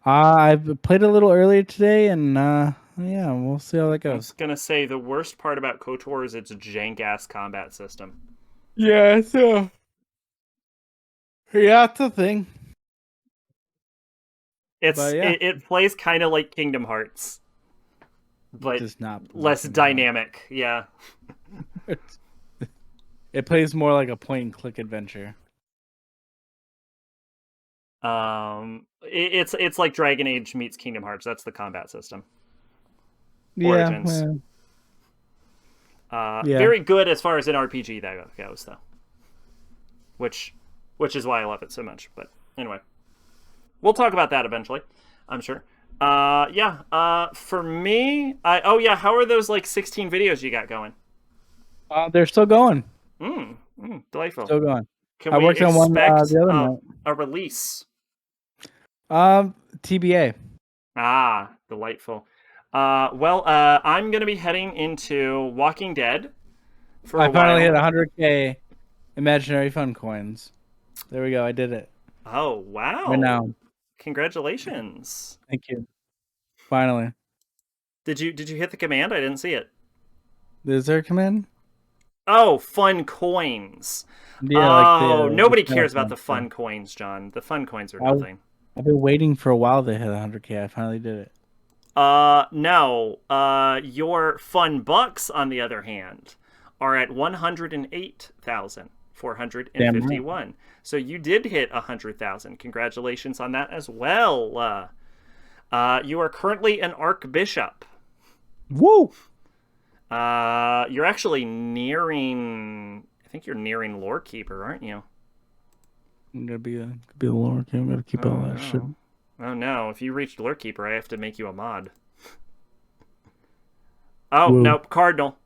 I've played a little earlier today, and yeah, we'll see how that goes. I was gonna say the worst part about KOTOR is its jank-ass combat system. Yeah, so yeah, it's a thing. It plays kind of like Kingdom Hearts, but just not less dynamic. Yeah. It plays more like a point-and-click adventure. It's like Dragon Age meets Kingdom Hearts. That's the combat system. Origins. Yeah. Very good as far as an RPG that goes, though. Which is why I love it so much. But anyway, we'll talk about that eventually, I'm sure. For me, how are those like 16 videos you got going? They're still going. Delightful. Still going. Can we expect on one, a release? TBA. Delightful. I'm going to be heading into Walking Dead for a while. I finally hit 100K imaginary fun coins. There we go. I did it. Oh, wow. Right now. Congratulations. Thank you. Finally. Did you hit the command? I didn't see it. Is there a command? Oh, fun coins. Yeah, nobody cares about the fun coins, John. The fun coins are nothing. I've been waiting for a while to hit 100K. I finally did it. No. Your fun bucks, on the other hand, are at 108,451. Right. So you did hit 100,000. Congratulations on that as well. You are currently an Archbishop. Woo! You're actually nearing. I think you're nearing Lore Keeper, aren't you? I'm gonna be a Lore Keeper. I'm gonna keep all that shit. Oh no! If you reach Lore Keeper, I have to make you a mod. Oh nope! Cardinal.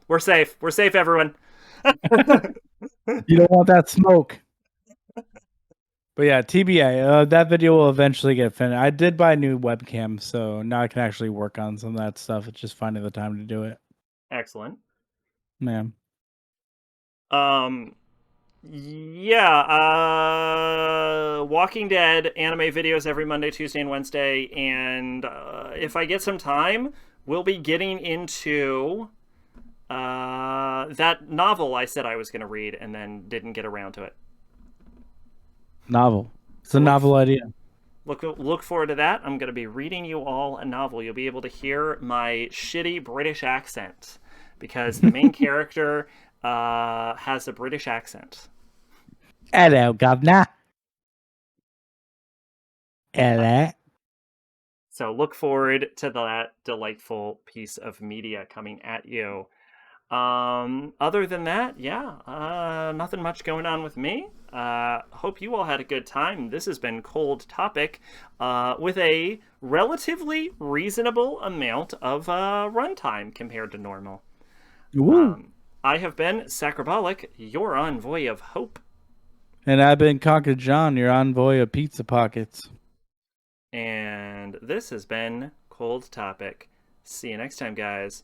We're safe. We're safe, everyone. You don't want that smoke. But yeah, TBA, that video will eventually get finished. I did buy a new webcam, so now I can actually work on some of that stuff. It's just finding the time to do it. Excellent. Man. Yeah, Walking Dead anime videos every Monday, Tuesday, and Wednesday, and if I get some time, we'll be getting into that novel I said I was going to read and then didn't get around to it. Novel. It's a So novel idea. look forward to that. I'm going to be reading you all a novel. You'll be able to hear my shitty British accent because the main character has a British accent. Hello, governor. Uh, Hello. So look forward to that delightful piece of media coming at you. Other than that, yeah, nothing much going on with me. Hope you all had a good time. This has been Cold Topic with a relatively reasonable amount of runtime compared to normal. Woo. I have been Sacrabalic, your envoy of hope. And I've been ConquertheJohn, your envoy of pizza pockets. And this has been Cold Topic. See you next time, guys.